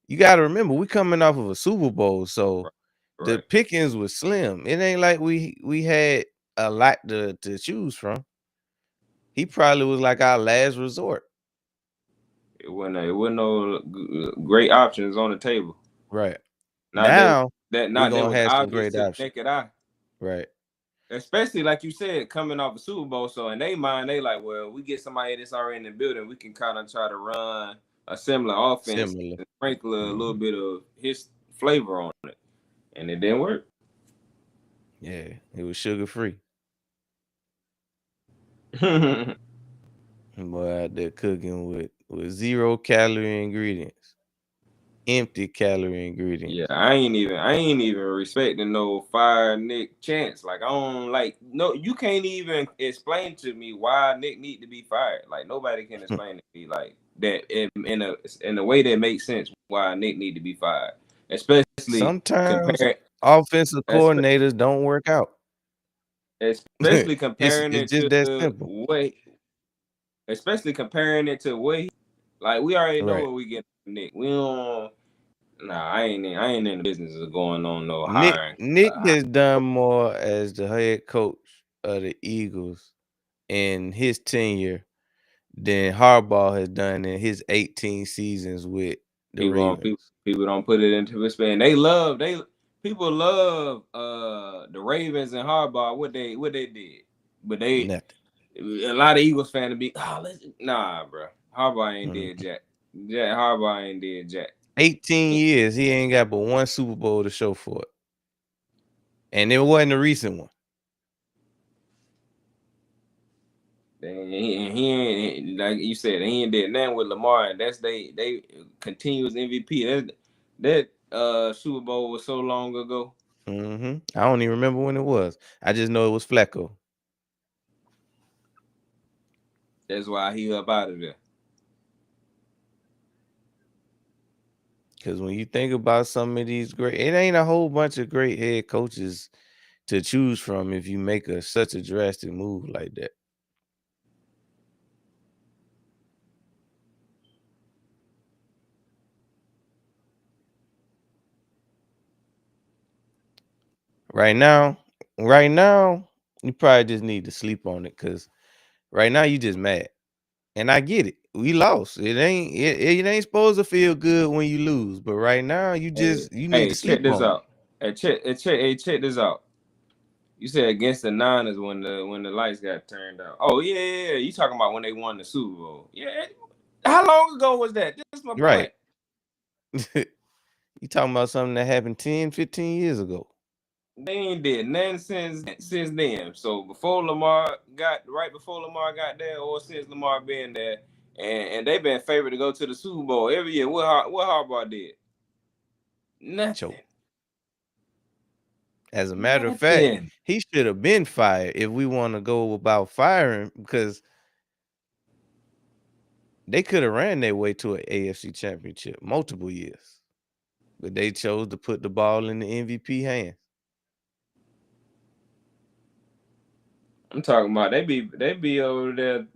you got to remember we coming off of a Super Bowl, so the right, pickings was slim. It ain't like we had a lot to choose from. He probably was like our last resort. it wasn't no great options on the table. Right. Not that Now we not that gonna was have some obvious great to the options. naked eye. Right. Especially like you said, coming off a Super Bowl. So in their mind, they like, well, we get somebody that's already in the building, we can kind of try to run a similar offense Similar. and sprinkle a little Mhm. bit of his flavor on it. And it didn't work. Yeah, it was sugar free. Boy out there cooking with 0 calorie ingredients, empty calorie Yeah, ingredients. I ain't even respecting no fire Nick chance. Like I don't like no you can't even explain to me why Nick need to be fired. Like nobody can explain to me like that in a way that makes sense why Nick need to be fired. Especially Sometimes comparing offensive coordinators don't work out. especially comparing It's it just to that simple. what especially comparing it to what like we already know Right. what we get from Nick. We don't nah, I ain't in the business of going on no Nick hiring. Nick has done more as the head coach of the Eagles in his tenure than Harbaugh has done in his 18 seasons with the People don't people, Ravens. people don't put it into perspective. They people love the Ravens and Harbaugh what they did, but Nothing. a lot of Eagles fans to be nah, bro. Harbaugh ain't did Mhm. jack. Jack Harbaugh ain't did jack. 18 years, he ain't got but one Super Bowl to show for it. And it wasn't a recent one. He ain't like you said. He ain't did nothing with Lamar, and that's they continuous MVP. That Super Bowl was so long ago. I don't even remember when it was. I just know it was Flacco. That's why he up out of there. Because when you think about some of these great, it ain't a whole bunch of great head coaches to choose from if you make such a drastic move like that. Right now, right now, you probably just need to sleep on it because right now you just mad. And I get it. We lost. It ain't supposed to feel good when you lose. But right now, you need Hey, to check sleep this on it. out. Check this out. You said against the Niners when the lights got turned out. Oh yeah. You talking about when they won the Super Bowl? Yeah. How long ago was that? That's my Right. point. You talking about something that happened 10, 15 years ago. They ain't did nothing since then. So right before Lamar got there, or since Lamar been there, and they been favored to go to the Super Bowl every year. What Harbaugh did? Choke. Nothing. As a matter of fact, Nothing. he should have been fired if we want to go about firing because They could have ran their way to an AFC championship multiple years, but they chose to put the ball in the MVP hands. I'm talking about they be over there.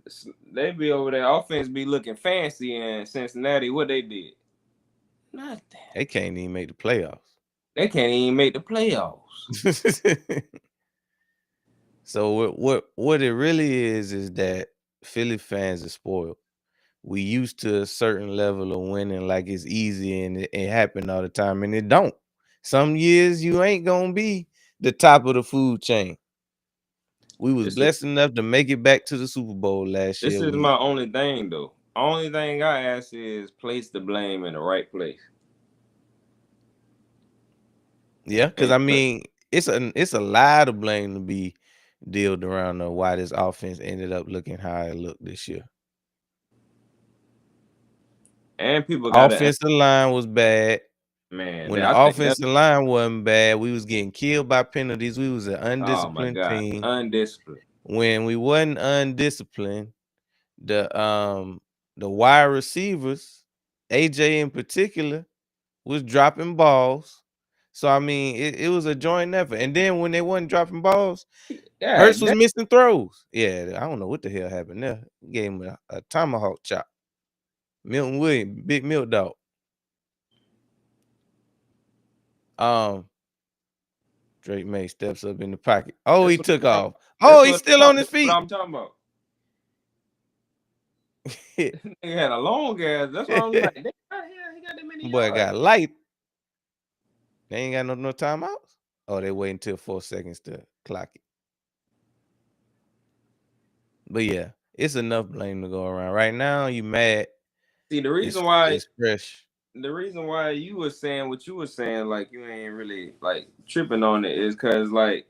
They be over there. Offense be looking fancy in Cincinnati. What they did? Nothing. They can't even make the playoffs. They can't even make the playoffs. So what it really is that Philly fans are spoiled. We used to a certain level of winning like it's easy and it happen all the time, and it don't. Some years you ain't gonna be the top of the food chain. We was blessed enough to make it back to the Super Bowl last year. This is my only thing though. Only thing I ask is place the blame in the right place. Yeah, because I mean it's a lot of blame to be dealt around of why this offense ended up looking how it looked this year. And people got offensive line was bad. Man, when the offensive line wasn't bad, we was getting killed by penalties. We was an undisciplined team. Undisciplined. When we wasn't undisciplined, the wide receivers, AJ in particular, was dropping balls. So I mean, it was a joint effort. And then when they wasn't dropping balls, Hurts was missing throws. Yeah, I don't know what the hell happened there. Gave him a tomahawk chop. Milton Williams, big milk dog. Drake May steps up in the pocket. Oh, he took off. Oh, he's still on his feet. What I'm talking about. He had a long ass. That's what I'm like. He got that many Boy yards. got light. They ain't got no timeouts. Oh, they wait until 4 seconds to clock it. But yeah, it's enough blame to go around. Right now, you mad. See, the reason why it's fresh. The reason why you were saying what you were saying, like you ain't really like tripping on it, is because like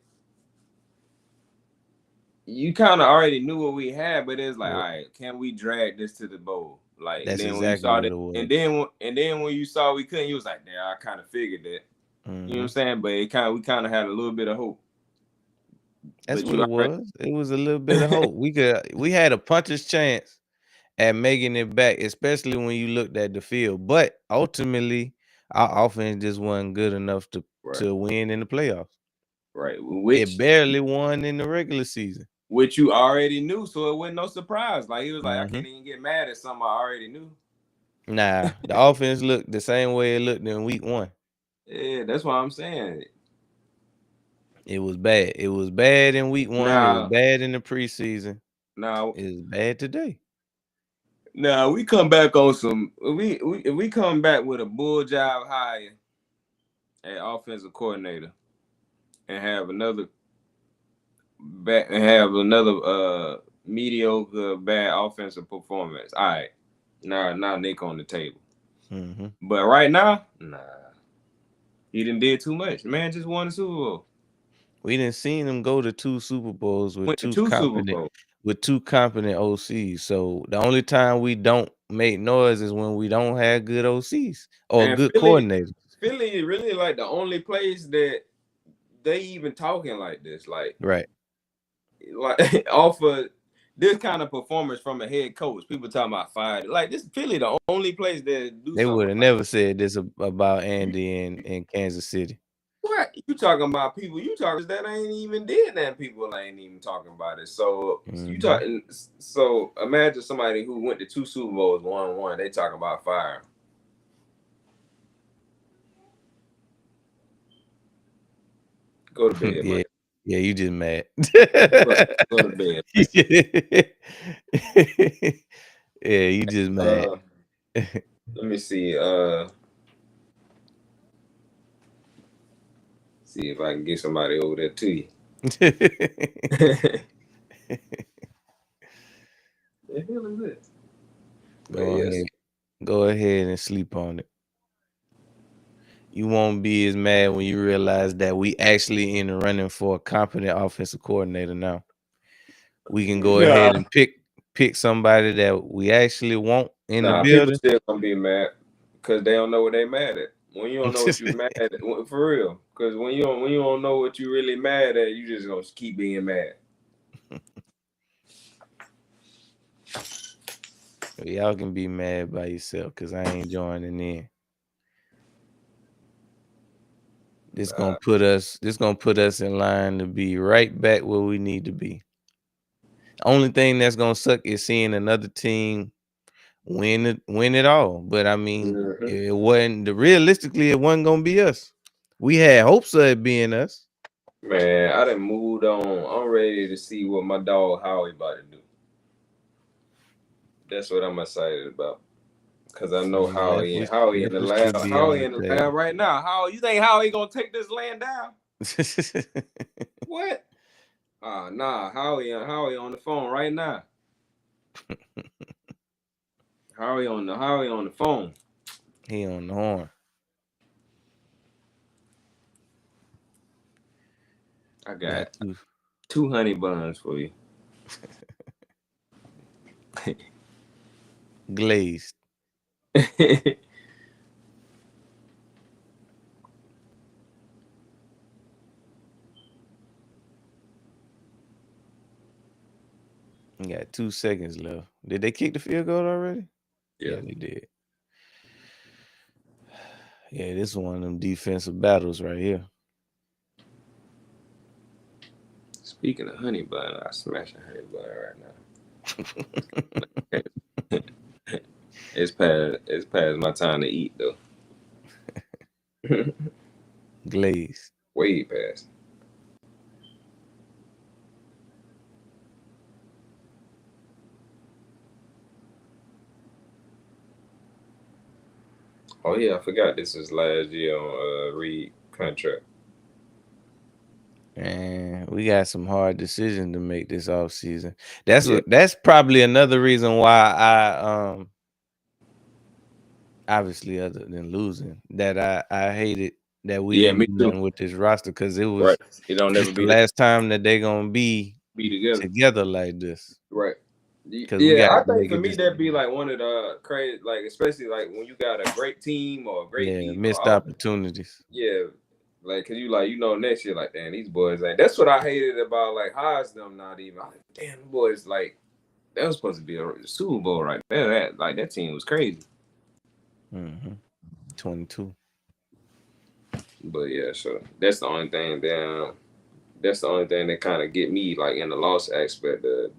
you kind of already knew what we had, but it's like, all right, can we drag this to the bowl? Like, that's then exactly when you saw what that, it was. and then when you saw we couldn't, you was like, yeah, I kind of figured that. Mm-hmm. You know what I'm saying? But we kind of had a little bit of hope. That's what it was. It was a little bit of hope. We had a puncher's chance at making it back, especially when you looked at the field. But ultimately, our offense just wasn't good enough to win in the playoffs. Right. It barely won in the regular season. Which you already knew, so it wasn't no surprise. Like, he was like, I can't even get mad at something I already knew. Nah, the offense looked the same way it looked in week 1. Yeah, that's what I'm saying. It was bad. It was bad in week 1. It was bad in the preseason. Now it's bad today. Now we come back on some. We come back with a bull job hire at offensive coordinator, and have another mediocre bad offensive performance. All right, now Nick on the table. Mm-hmm. But right now, nah, he didn't did too much. The man just won the Super Bowl. We didn't see him go to 2 Super Bowls with two competent OCs. So the only time we don't make noise is when we don't have good OCs or good coordinators. Philly really like the only place that they even talking like this, like off of this kind of performance from a head coach. People talking about fired. Like, this Philly the only place that do. They would have never said this about Andy in Kansas City. What you talking about? People you talking that ain't even did that. People ain't even talking about it. So you talking. So imagine somebody who went to 2 Super Bowls, 1-1. They talking about fire. Go to bed, man. Yeah, you just mad. Go to bed. Yeah, you just mad. Let me see. See if I can get somebody over there to you. The hell is this? Go ahead and sleep on it. You won't be as mad when you realize that we actually in the running for a competent offensive coordinator now. We can go ahead and pick somebody that we actually want in the building. People still gonna be mad because they don't know what they mad at. When you don't know what you're mad at, for real. Because when you don't know what you really mad at, you just gonna keep being mad. Y'all can be mad by yourself because I ain't joining in. This gonna put us in line to be right back where we need to be. Only thing that's gonna suck is seeing another team win it all. But I mean, it wasn't realistically it wasn't gonna be us. We had hopes of it being us. Man, I done moved on. I'm ready to see what my dog Howie about to do. That's what I'm excited about. Cause I know Howie in the lab. Howie in the lab right now. How you think Howie gonna take this land down? What? Nah, Howie on the phone right now. Howie on the phone. He on the horn. I got two honey buns for you. Glazed. You got 2 seconds left. Did they kick the field goal already? Yeah, they did. Yeah, this is one of them defensive battles right here. Speaking of honey bun, I smash a honey bun right now. It's past my time to eat though. Glazed. Way past. Oh yeah, I forgot this is last year on Reed contract. And we got some hard decisions to make this offseason. That's probably another reason why I obviously other than losing that I hated that we didn't do nothing with this roster because it was it don't never be the last time that they gonna be together like this. Right. Yeah, I think for me that'd be like one of the crazy, like especially like when you got a great team or a great team. Missed opportunities. Yeah, like cause next year like damn these boys ain't. That's what I hated about like Haas them not even. Like, damn boys like that was supposed to be a Super Bowl right there. That team was crazy. 22. But yeah, so that's the only thing down. That's the only thing that kind of get me like in the loss aspect of it.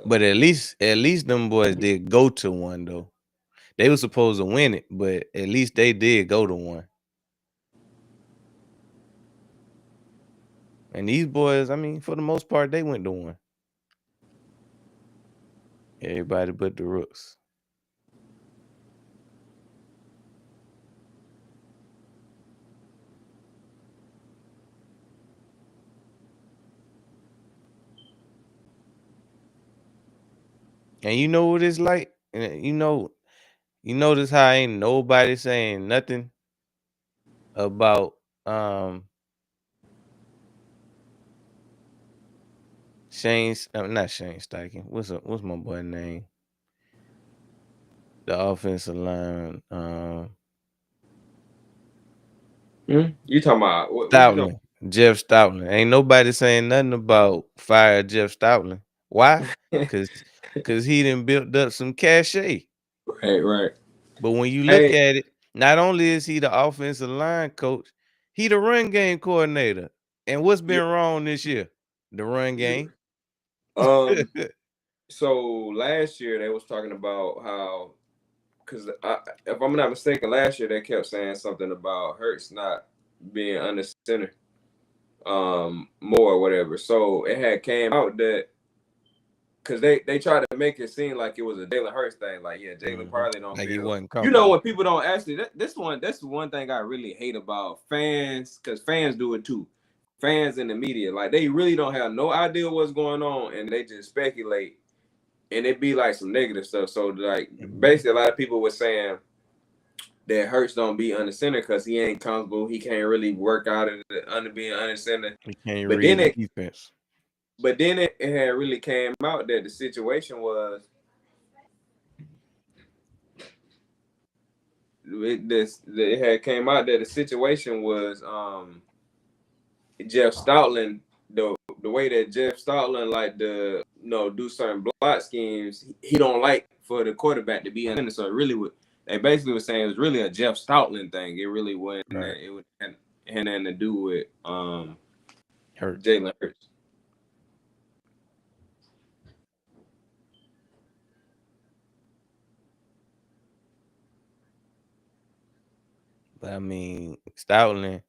But at least them boys did go to one though. They were supposed to win it, but at least they did go to one. And these boys, I mean, for the most part, they went to one. Everybody but the Rooks. And you know what it's like? And you notice how ain't nobody saying nothing about not Shane Steichen. What's my boy name? The offensive line. You talking about Stoutland. Jeff Stoutland. Ain't nobody saying nothing about fire Jeff Stoutland. Why? Because he done built up some cachet. Right. But when you look at it, not only is he the offensive line coach, he the run game coordinator. And what's been wrong this year? The run game. So last year they was talking about how, because if I'm not mistaken, last year they kept saying something about Hurts not being under center, more or whatever. So it had came out that because they tried to make it seem like it was a Jalen Hurts thing, like Jalen probably don't like feel. He wasn't comfortable. When people don't actually that's the one thing I really hate about fans, because fans do it too. Fans in the media, like they really don't have no idea what's going on, and they just speculate, and it be like some negative stuff. So like basically, a lot of people were saying that Hurts don't be under center because he ain't comfortable. He can't really work out under being under center. He can't read the defense. But then it had really came out that the situation was it had came out that the situation was Jeff Stoutland, the way that Jeff Stoutland like to do certain block schemes, he don't like for the quarterback to be in. So it really would. They basically were saying it was really a Jeff Stoutland thing. It really wasn't. Right. It had nothing to do with Hurt. Jalen Hurts. But I mean, Stoutland,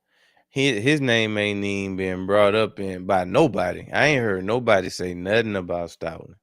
his name ain't even been brought up in by nobody. I ain't heard nobody say nothing about Stoutland.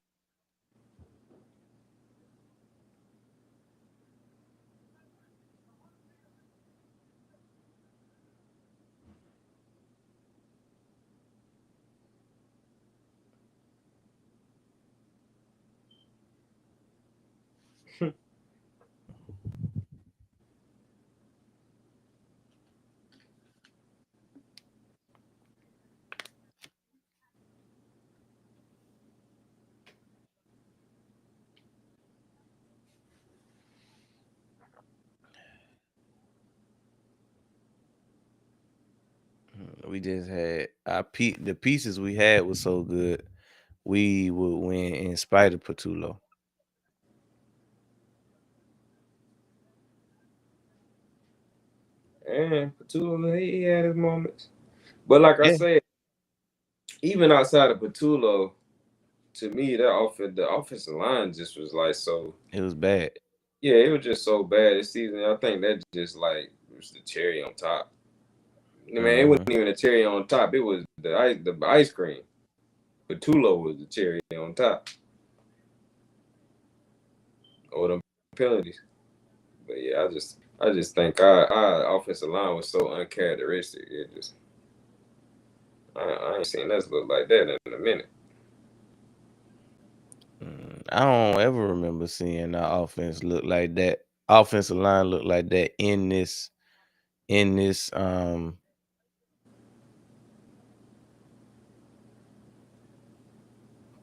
We just had the pieces we had was so good. We would win in spite of Patullo. And Patullo, he had his moments. But like I Yeah. said, even outside of Patullo, to me, the offensive line just was like so. It was bad. Yeah, it was just so bad this season. I think that just like was the cherry on top. Man, it wasn't even a cherry on top. It was the ice cream. Patullo was the cherry on top. Or the penalties. But yeah, I just think our offensive line was so uncharacteristic. It just I ain't seen us look like that in a minute. I don't ever remember seeing our offense look like that. Offensive line look like that in this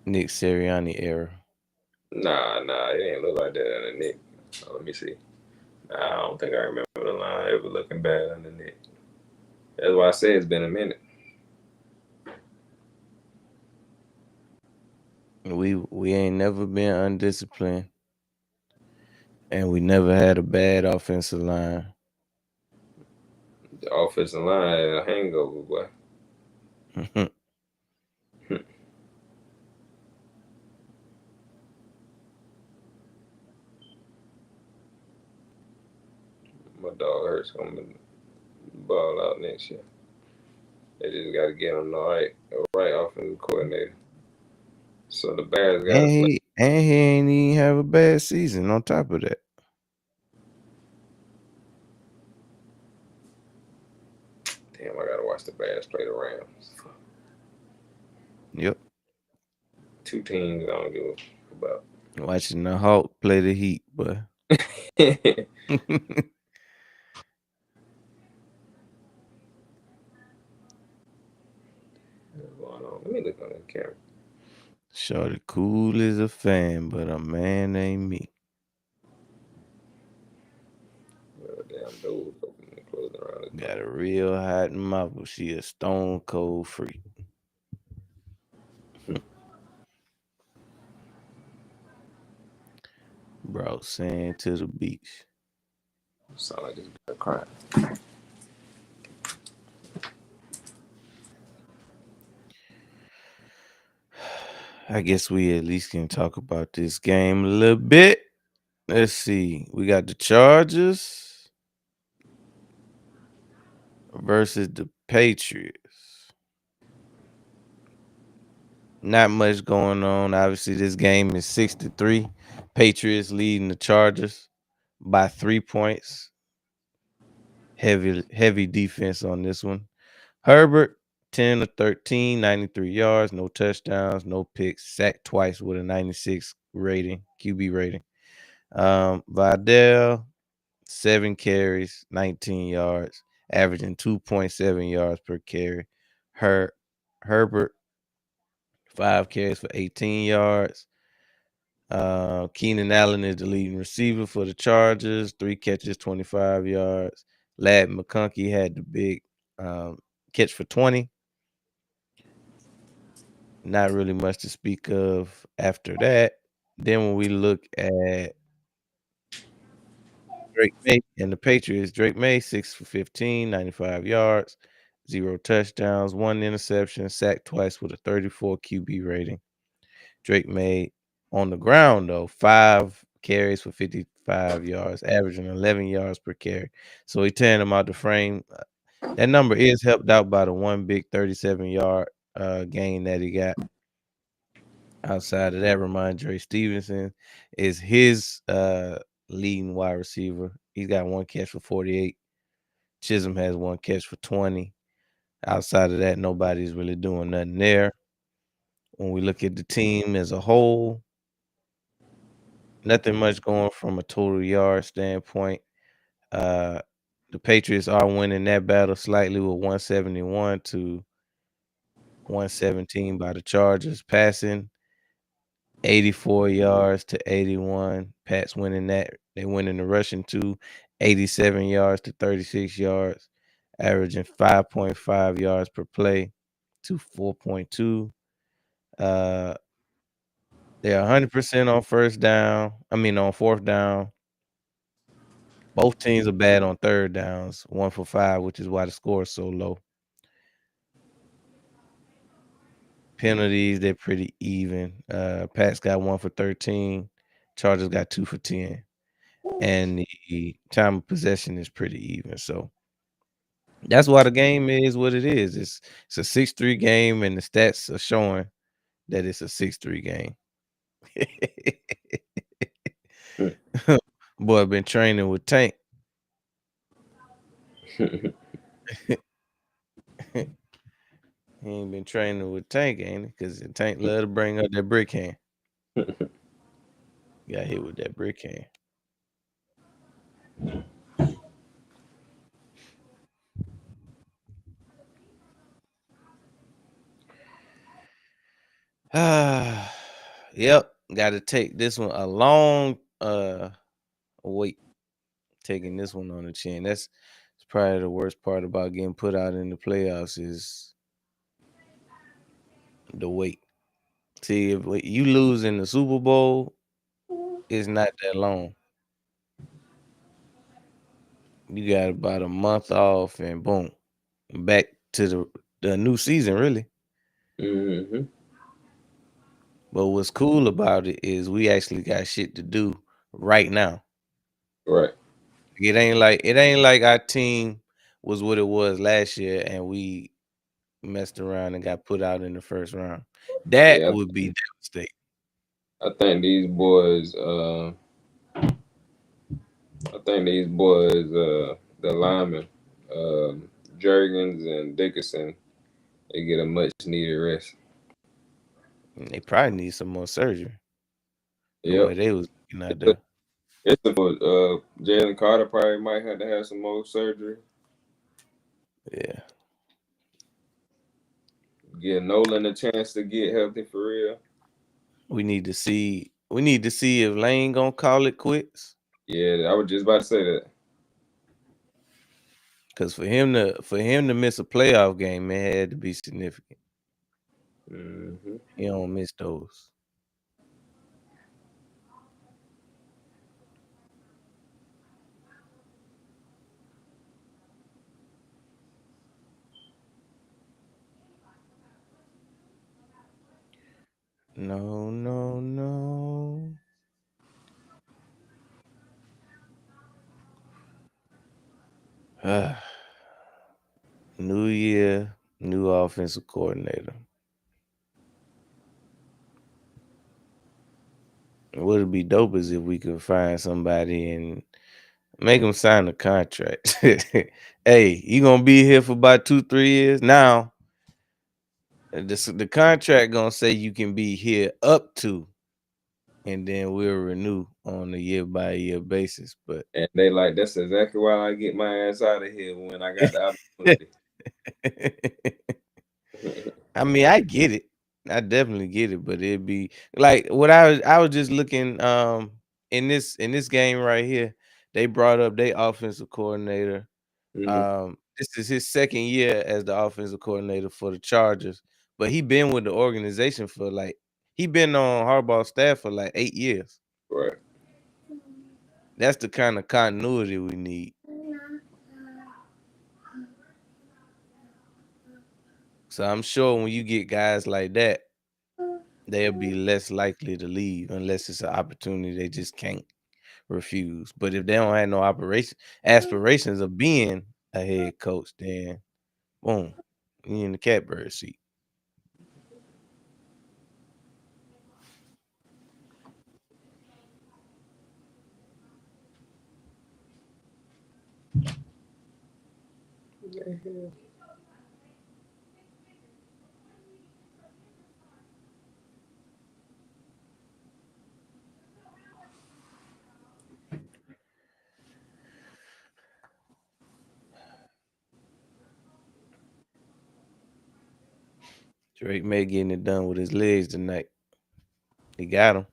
Nick Sirianni era. Nah, it ain't look like that underneath. Let me see. Nah, I don't think I remember the line ever looking bad underneath. That's why I say it's been a minute. We ain't never been undisciplined, and we never had a bad offensive line. The offensive line had a hangover, boy. My dog Hurts gonna ball out next year. They just got to get him the right offensive coordinator. So the Bears got to play. He ain't even have a bad season on top of that. Damn, I gotta watch the Bears play the Rams. Yep. Two teams I don't give a about. Watching the Hawk play the Heat, but What's going on? Let me look on the camera. Shorty cool as a fan, but a man ain't me. Damn doors open and closing around the Got a real hot mouth, but she a stone cold freak. Brought sand to the beach. Sound like this guy crying. I guess we at least can talk about this game a little bit. Let's see. We got the Chargers versus the Patriots. Not much going on. Obviously, this game is 6-3. Patriots leading the Chargers by 3 points. Heavy defense on this one. Herbert, 10 of 13, 93 yards, no touchdowns, no picks, sacked twice with a 96 rating, QB rating. Vidal, 7 carries, 19 yards, averaging 2.7 yards per carry. Herbert, 5 carries for 18 yards. Keenan Allen is the leading receiver for the Chargers, 3 catches, 25 yards. Lad McConkey had the big catch for 20. Not really much to speak of after that. Then when we look at Drake May and the Patriots, Drake May 6 for 15, 95 yards, 0 touchdowns, 1 interception, sacked twice with a 34 QB rating. Drake May on the ground though, 5 carries for 55 yards, averaging 11 yards per carry. So he tearing them out the frame. That number is helped out by the one big 37-yard gain that he got. Outside of that, Ramondre Stevenson is his leading wide receiver. He's got 1 catch for 48. Chisholm has 1 catch for 20. Outside of that, nobody's really doing nothing there. When we look at the team as a whole, nothing much going from a total yard standpoint. Uh, the Patriots are winning that battle slightly with 171 to 117 by the Chargers. Passing 84 yards to 81. Pats winning that. They winning the rushing too. 87 yards to 36 yards, averaging 5.5 yards per play to 4.2. Uh, they're 100% on first down. On fourth down. Both teams are bad on third downs, 1 for 5, which is why the score is so low. Penalties, they're pretty even. Pats got 1 for 13. Chargers got 2 for 10. And the time of possession is pretty even. So that's why the game is what it is. It's a 6-3 game, and the stats are showing that it's a 6-3 game. Boy, been training with Tank. He ain't been training with Tank, ain't it? Because Tank love to bring up that brick hand. Got hit with that brick hand. Yep. Got to take this one a long wait. Taking this one on the chin. That's probably the worst part about getting put out in the playoffs is the wait. See, if you lose in the Super Bowl, it's not that long. You got about a month off, and boom, back to the new season, really. Mm-hmm. But what's cool about it is we actually got shit to do right now. Right. It ain't like our team was what it was last year, and we messed around and got put out in the first round. That Yeah, would be devastating. I think these boys. The linemen, Jurgens and Dickerson, they get a much needed rest. And they probably need some more surgery. The way Yep. they was looking out It's a, there. Jalen Carter probably might have to have some more surgery. Yeah. Give Nolan a chance to get healthy for real. We need to see if Lane gonna call it quits. Yeah, I was just about to say that. Cause for him to miss a playoff game, it had to be significant. Hmm. He don't miss those. No, no, no. New year, new offensive coordinator. What would be dope is if we could find somebody and make them sign a contract. Hey, you gonna be here for about 2-3 years now. The contract gonna say you can be here up to, and then we'll renew on a year by year basis. But And they like, that's exactly why I get my ass out of here when I got the opportunity. I get it. I definitely get it, but it'd be like what I was just looking in this game right here. They brought up their offensive coordinator. Hmm. This is his second year as the offensive coordinator for the Chargers, but he been with the organization for like he been on Harbaugh's staff for like 8 years. Right. That's the kind of continuity we need. So I'm sure when you get guys like that, they'll be less likely to leave unless it's an opportunity they just can't refuse. But if they don't have no aspirations of being a head coach, then boom, you in the catbird seat. Drake May getting it done with his legs tonight. He got him.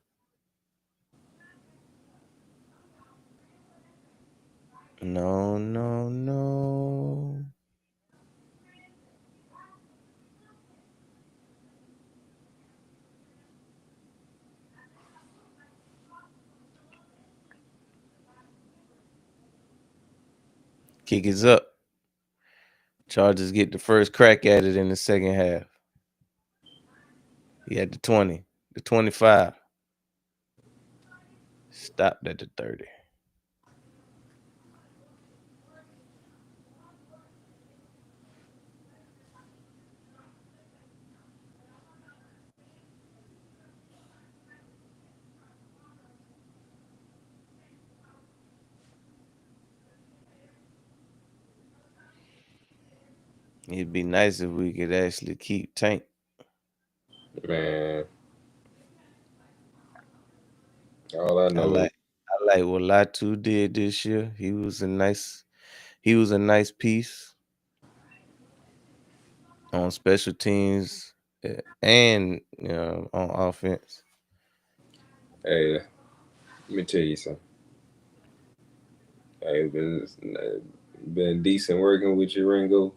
No, no, no. Kick is up. Chargers get the first crack at it in the second half. He had the 20, the 25. Stopped at the 30. It'd be nice if we could actually keep Tank. Man. All I know is I like what Latu did this year. He was a nice piece on special teams and on offense. hey, let me tell you something. Hey, been decent working with you, Ringo.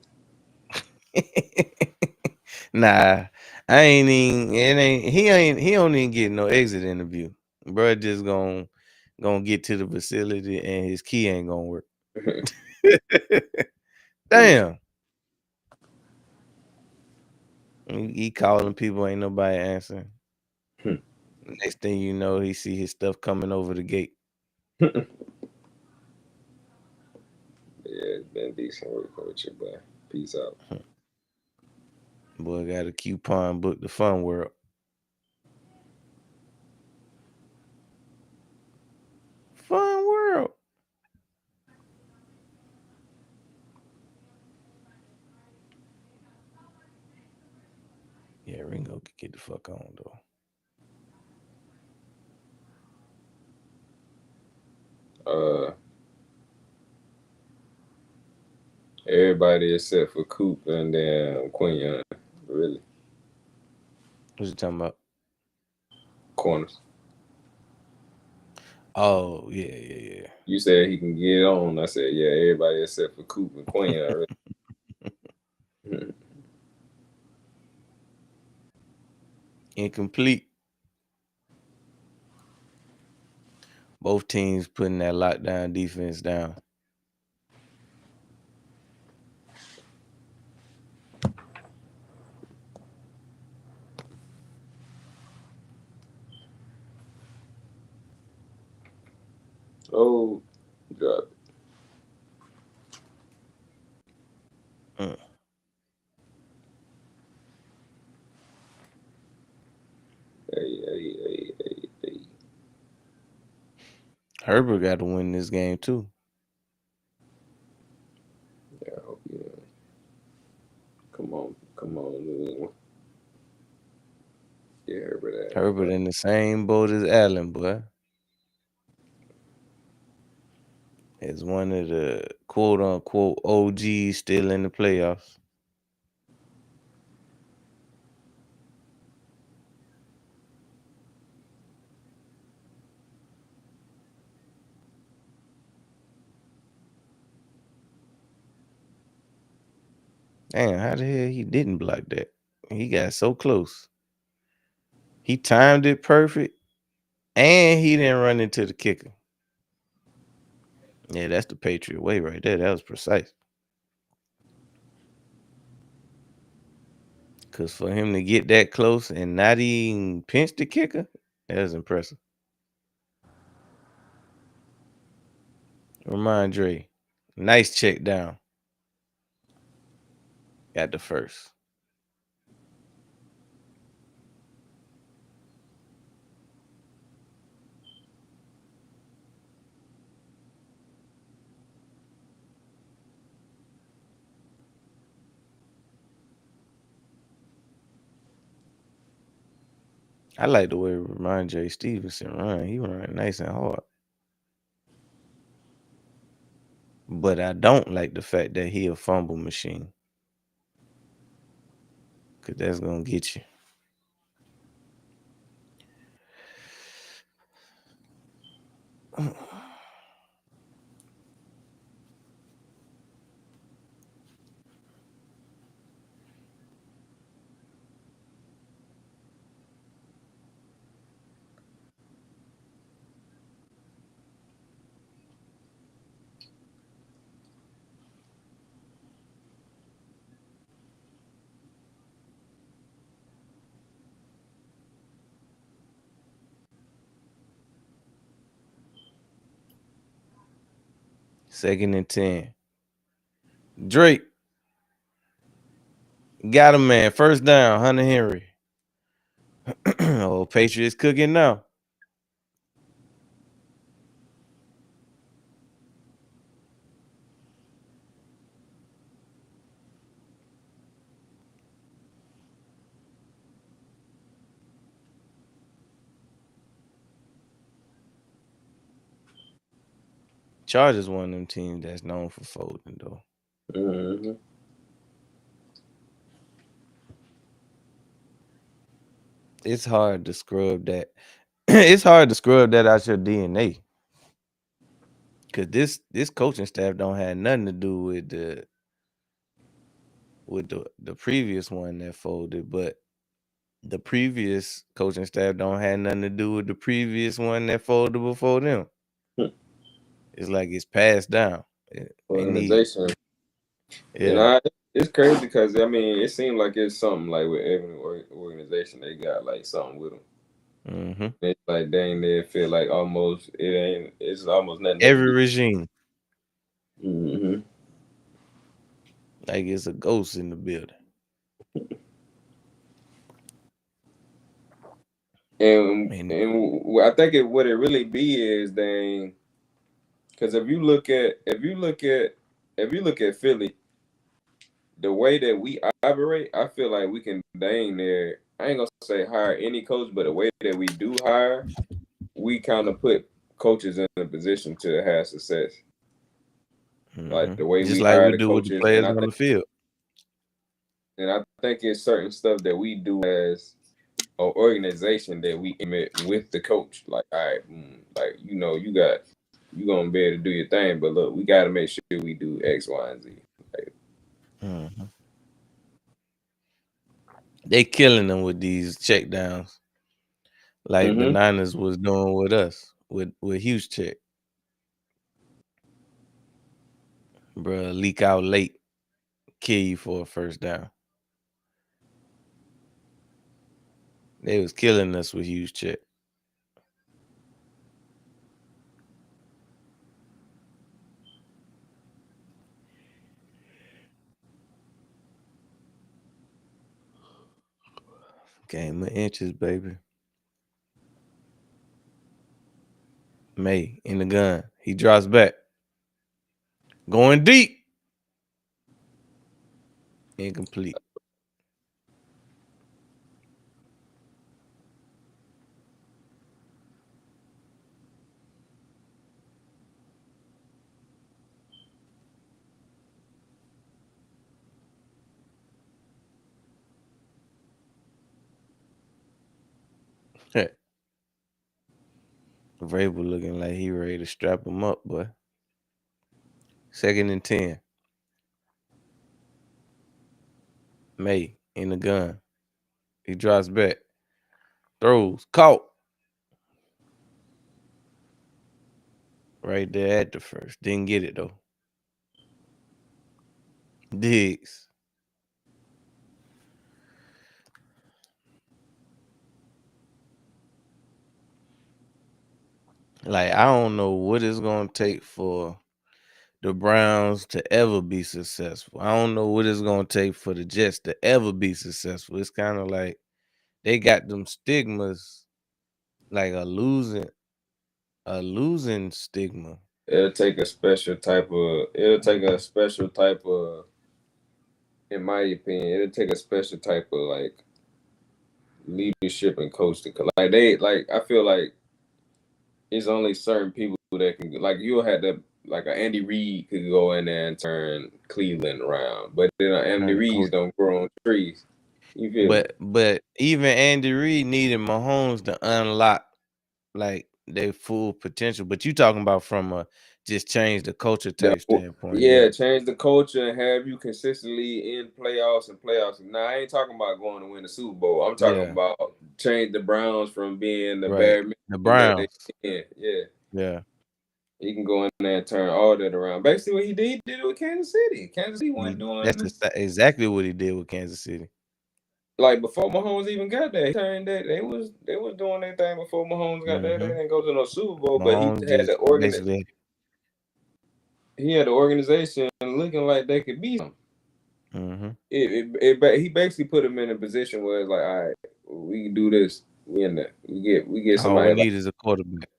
Nah, I ain't even. It ain't. He ain't. He don't even get no exit interview. Bro, just gonna get to the facility and his key ain't gonna work. Damn. He calling people, ain't nobody answering. Next thing you know, he see his stuff coming over the gate. Yeah, it's been decent working with you, boy. Peace out. Boy, got a coupon book the Fun World. Fun World. Yeah, Ringo could get the fuck on though. Everybody except for Coop and then Quinion, really. What you talking about? Corners. Oh, yeah. You said he can get on. I said, yeah, everybody except for Coop and Quinion, really. Incomplete. Both teams putting that lockdown defense down. Oh, drop it. Hey. Herbert got to win this game too. Yeah, I hope you. Come on. Yeah, Herbert in the same boat as Allen, boy. Is one of the quote unquote OGs still in the playoffs. Damn, how the hell he didn't block that? He got so close. He timed it perfect, and he didn't run into the kicker. Yeah, that's the Patriot way right there. That was precise. Because for him to get that close and not even pinch the kicker, that was impressive. Ramondre, nice check down. Got the first. I like the way Ramondre Stevenson run. He run nice and hard. But I don't like the fact that he a fumble machine. Because that's going to get you. Second and 10. Drake. Got him, man. First down, Hunter Henry. Oh, Patriots cooking now. Chargers one of them teams that's known for folding, though. Mm-hmm. It's hard to scrub that. It's hard to scrub that out your DNA. Cause this coaching staff don't have nothing to do with the previous one that folded, but the previous coaching staff don't have nothing to do with the previous one that folded before them. It's like it's passed down. They need, Organization. And yeah. it's crazy because I mean, it seems like it's something like with every organization they got like something with them. Mm-hmm. It's like dang, they feel like almost it ain't. It's almost nothing they can Every do. regime, Mm-hmm. like it's a ghost in the building. And I think what it really be is dang, because if you look at Philly, the way that we operate, I feel like we can dang there. I ain't gonna say hire any coach, but the way that we do hire, we kind of put coaches in a position to have success. Like the way just we like hire we the do with the coaches, players on the field. I think it's certain stuff that we do as an organization that we commit with the coach. Like, all right, like you gonna be able to do your thing, but look, we got to make sure we do X, Y, and Z. Like, Mm-hmm. They killing them with these check downs, like the mm-hmm. Niners was doing with us with huge check. Bruh, leak out late, kill you for a first down. They was killing us with huge check. Game of inches, baby. May in the gun. He drops back. Going deep. Incomplete. Vrabel looking like he ready to strap him up, boy. Second and 10. May in the gun. He drops back. Throws. Caught. Right there at the first. Didn't get it though. Diggs. Like, I don't know what it's gonna take for the Browns to ever be successful. I don't know what it's gonna take for the Jets to ever be successful. It's kind of like they got them stigmas, like a losing stigma. It'll take a special type of. In my opinion, it'll take a special type of like leadership and coaching. Like I feel like it's only certain people that can. Like you'll have to. Like an Andy Reid could go in there and turn Cleveland around, but then Andy Turn the Reid's coach. don't grow on trees. You feel me? But even Andy Reid needed Mahomes to unlock like their full potential. But you talking about from a just change the culture type standpoint, yeah. Yeah, change the culture and have you consistently in playoffs and playoffs. Now I ain't talking about going to win the Super Bowl. I'm talking Yeah, about change the Browns from being the right. bare The minimum that they Browns. in. Yeah, Yeah. he can go in there and turn all that around. Basically, what he did it with Kansas City. Kansas City went That's doing exactly what he did with Kansas City. like before Mahomes even got there. He turned that they was doing their thing before Mahomes got there. They Mm-hmm. didn't go to no Super Bowl, but Mahomes just basically he had the organization looking like they could be something. mm-hmm. He basically put him in a position where it's like, all right, we can do this. We in there. We get All we somebody like need is a quarterback.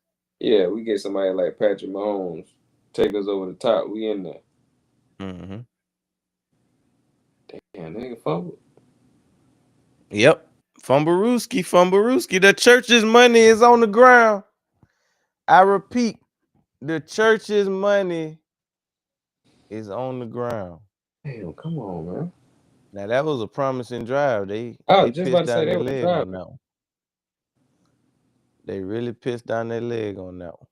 we get somebody like Patrick Mahomes take us over the top. We in there. Mm-hmm. Damn, nigga fumble. Yep. Fumblerooski. The church's money is on the ground. I repeat, the church's money is on the ground. Damn, come on, man. Now that was a promising drive. They I they was just about pissed to say down they their were leg on driving. that one. They really pissed down their leg on that one.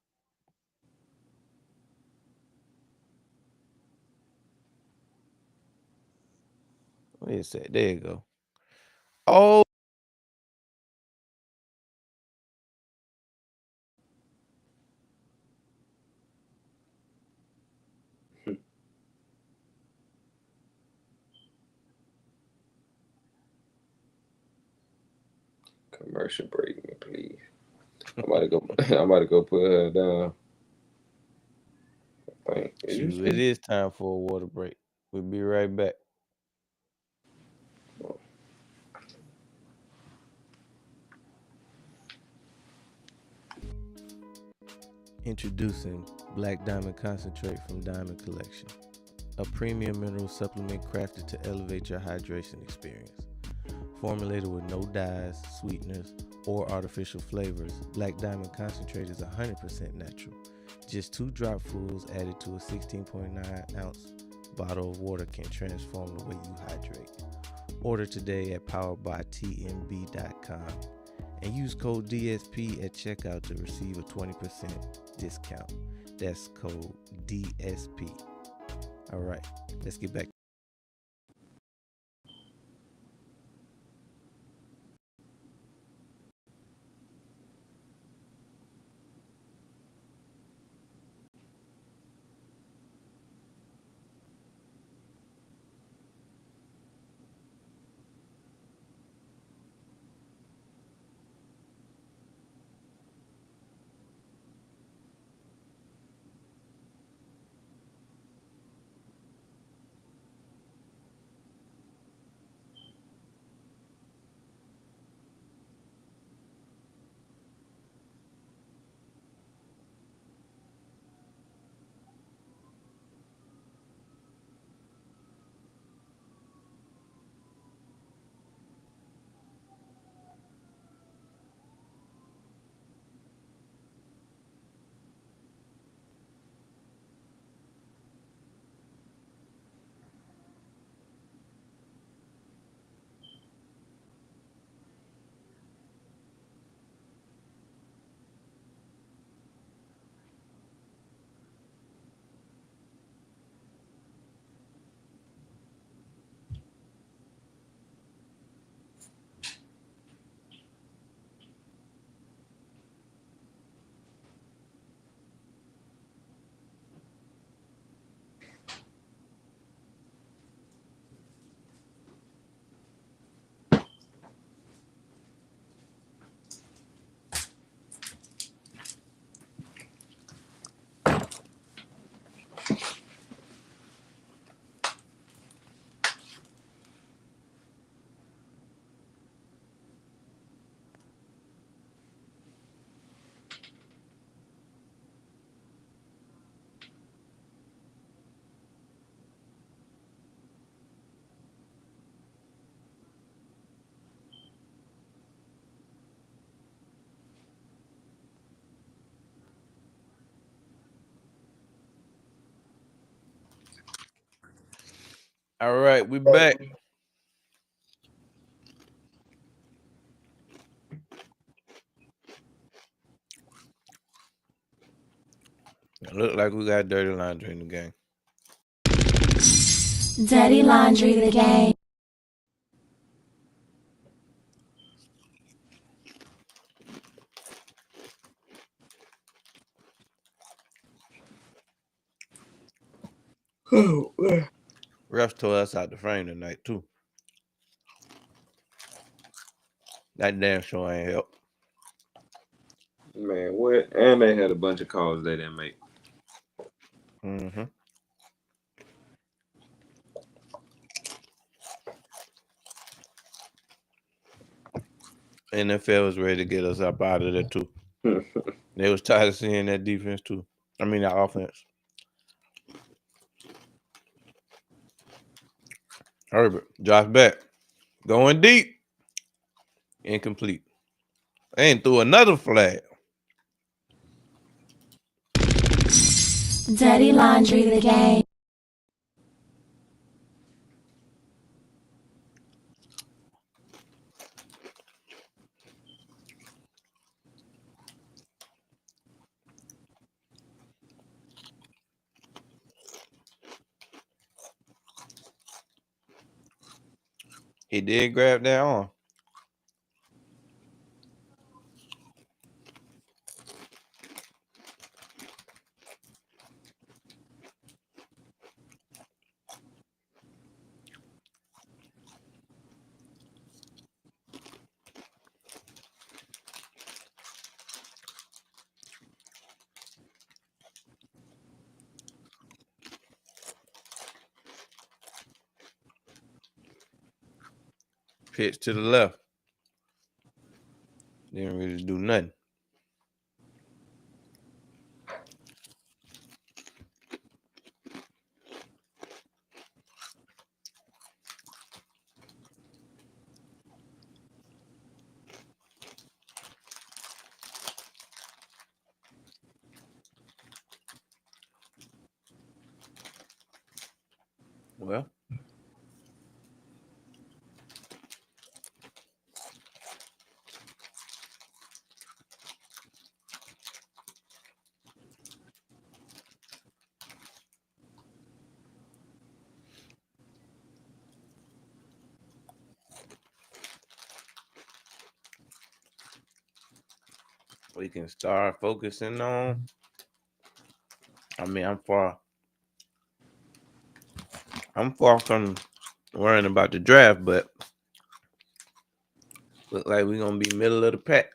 What is that? There you go. Oh, Commercial break, me, please. I'm about to go. I'm about to go put her down. Did you shoot, it see? is time for a water break. We'll be right back. Introducing Black Diamond Concentrate from Diamond Collection, a premium mineral supplement crafted to elevate your hydration experience. Formulated with no dyes, sweeteners, or artificial flavors, Black Diamond Concentrate is 100% natural. Just 2 dropfuls added to a 16.9 ounce bottle of water can transform the way you hydrate. Order today at poweredbytmb.com and use code DSP at checkout to receive a 20% discount. That's code DSP. All right, let's get back. All right, we back. It look like we got dirty laundry in the game. Dirty Laundry the game. Refs tore us out the frame tonight too. That damn sure ain't help. Man, what? And they had a bunch of calls they didn't make. Mm-hmm. NFL was ready to get us up out of there too. They was tired of seeing that defense too. I mean that offense. Herbert, Josh back. Going deep. Incomplete. And threw another flag. Dirty Laundry the game. He did grab that arm. Pitch to the left. Didn't really do nothing. Well, we can start focusing on. I mean, I'm far from worrying about the draft, but look like we're gonna be middle of the pack.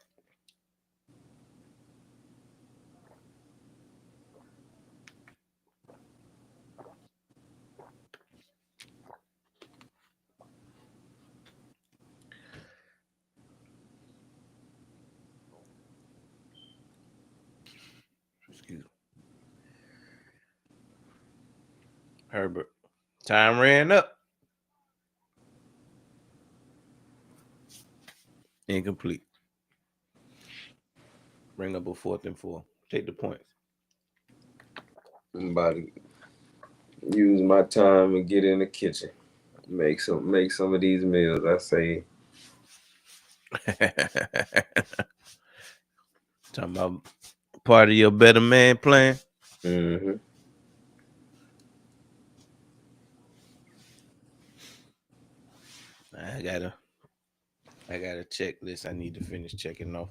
Excuse me. Herbert. Time ran up. Incomplete. Bring up a 4th and 4. Take the points. I'm about to use my time and get in the kitchen. Make some of these meals. I say Talking about part of your better man plan. mm-hmm. I got a checklist I need to finish checking off.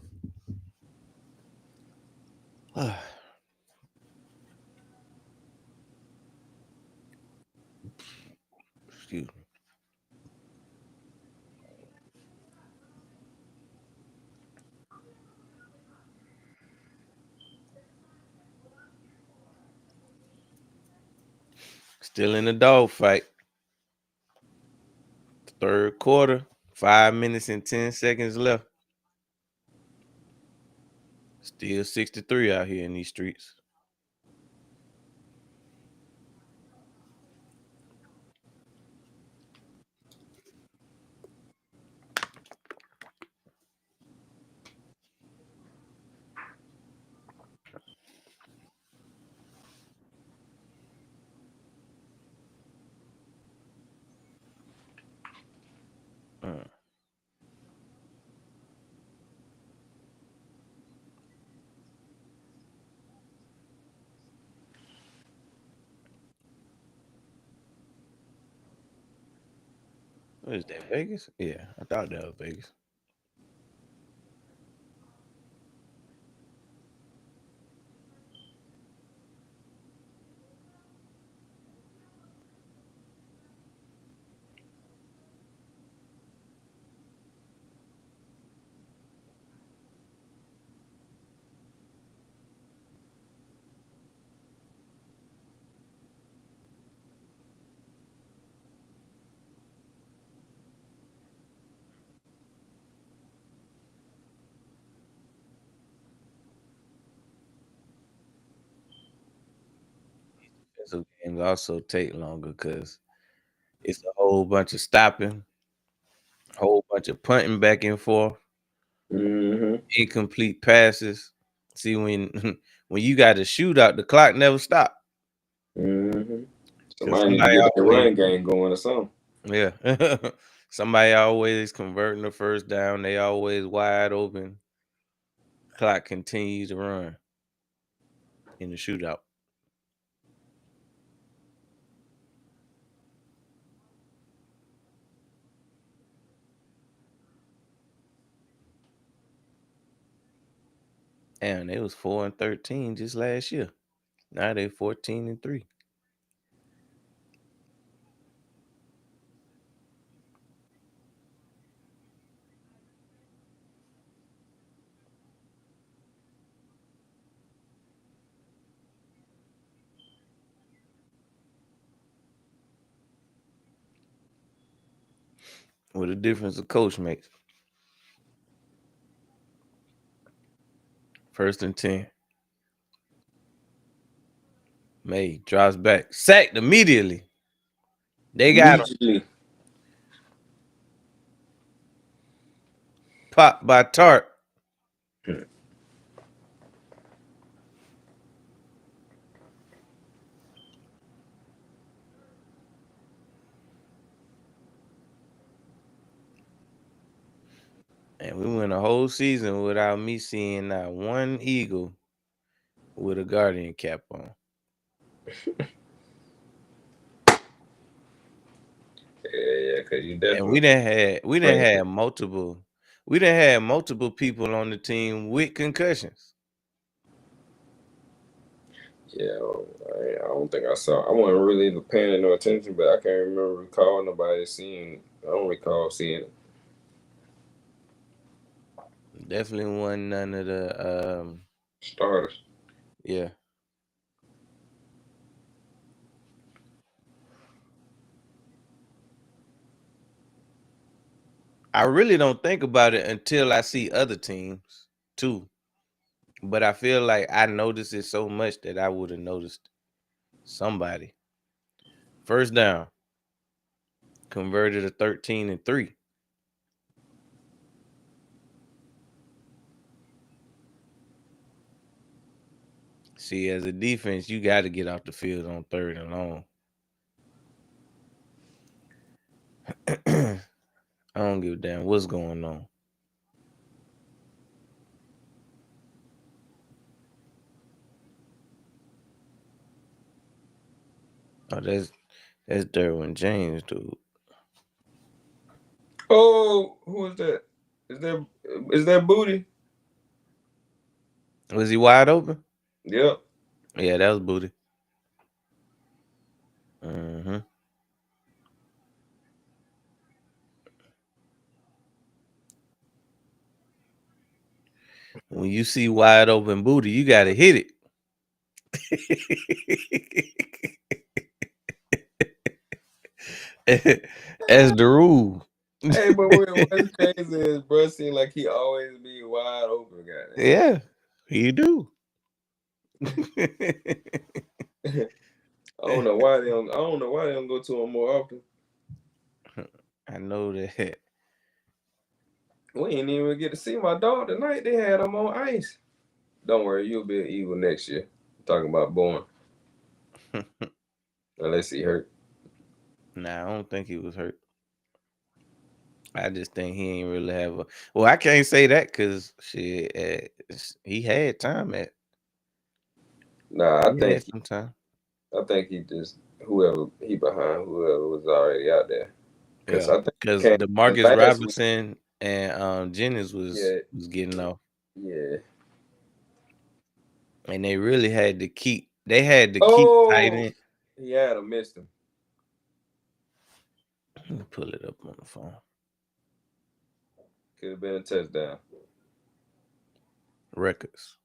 Excuse me. Still in the dogfight. Third quarter, 5 minutes and 10 seconds left. Still 63 out here in these streets. What is that, Vegas? Yeah, I thought that was Vegas. Defensive games also take longer because it's a whole bunch of stopping, whole bunch of punting back and forth, Mm-hmm. incomplete passes. See, when when you got a shootout, the clock never stop Mm-hmm. because Somebody need to somebody get that always, run game going or something. yeah, somebody always converting the first down. They always wide open. Clock continues to run in the shootout. And they was 4-13 just last year. Now they 14-3. What a difference a coach makes. 1st and 10. May drops back, sacked immediately. They got him Immediately. popped by Tart. And we went a whole season without me seeing not one Eagle with a Guardian cap on. Yeah, because you And definitely we didn't playing. have multiple people on the team with concussions. Yeah, I don't think I saw. I wasn't really paying no attention, but I can't remember recall nobody seeing. I don't recall seeing it. Definitely wasn't none of the Starters. yeah. I really don't think about it until I see other teams too. But I feel like I noticed it so much that I would have noticed somebody. First down, converted a 13-3. See, as a defense, you got to get off the field on 3rd and long. I don't give a damn what's going on. Oh, that's Derwin James, dude. Oh, who is that? Is that Booty? Was he wide open? Yep. Yeah, that was Booty. hmm When you see wide open Booty, you got to hit it. That's the rule. Hey, but what's crazy is bro seem like he always be wide open, goddamn. Yeah, you do. I don't know why they don't go to him more often. I know that. We ain't even get to see my dog tonight. They had him on ice. Don't worry, you'll be an Eagle next year. Talking about born. Unless he hurt. Nah, I don't think he was hurt. I just think he ain't really have a. Well, I can't say that because shit, he had time at. Nah, He had some time. I think he just whoever he behind whoever was already out there. Because Yeah, I think it because came the in Marcus last week. Robinson and Jennings was Yeah, getting off, yeah. and they really had to keep. They had to keep tight Oh, end. he had him, missed him. Let me pull it up on the phone. Could have been a touchdown. Records.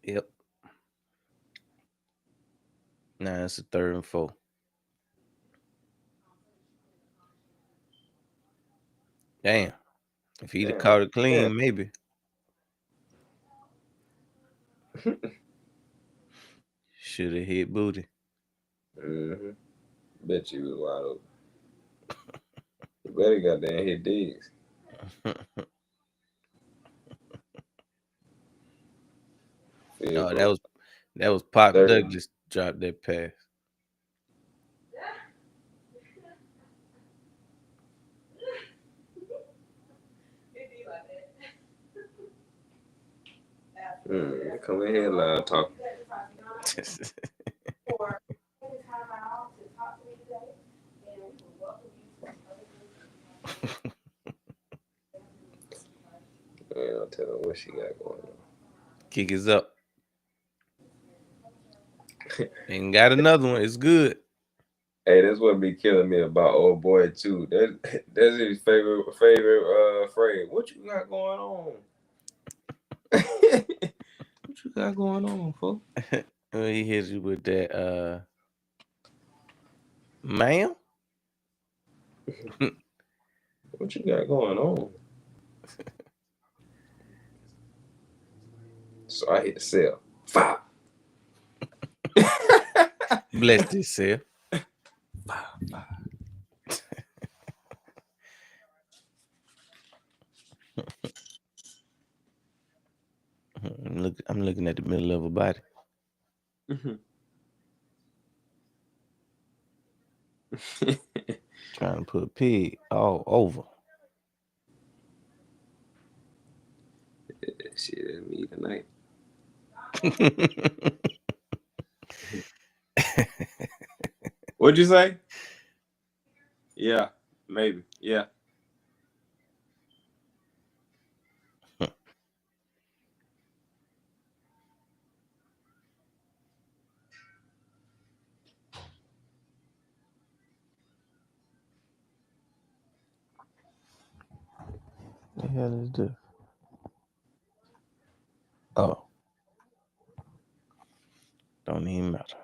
Yep. Now it's a 3rd and 4. Damn. If he'd have Damn, caught it damn. clean, maybe. Should have hit booty. Mm-hmm. Bet you was wide open. You better goddamn hit Diggs. Field No, goal. that was Pop 30. Douglas dropped that pass. Come in here loud talking. I'll tell her what she got going on. Kick is up. And got another one. It's good. Hey, that's what be killing me about old boy too. That's his favorite phrase. What you got going on? What you got going on, folks? When he hits you with that, ma'am. What you got going on? So I hit the cell. Five. Bless yourself. Five. I'm looking at the middle of a body. Trying to put a pig all over. Shit, that's me tonight. What'd you say? Yeah, maybe. Yeah. The hell is this? Oh, don't even matter.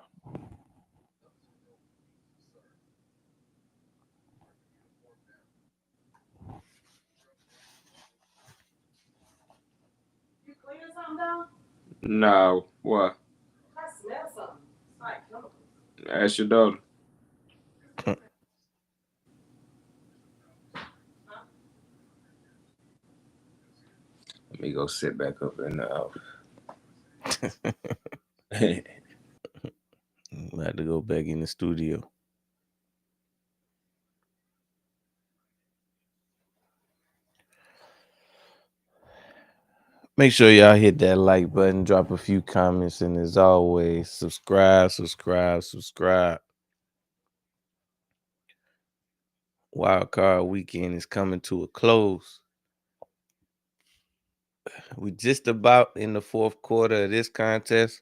No. What? Ask your daughter. Let me go sit back up in the house. I'm about to go back in the studio. Make sure y'all hit that like button, drop a few comments, and as always, subscribe. Wild card weekend is coming to a close. We just about in the 4th quarter of this contest,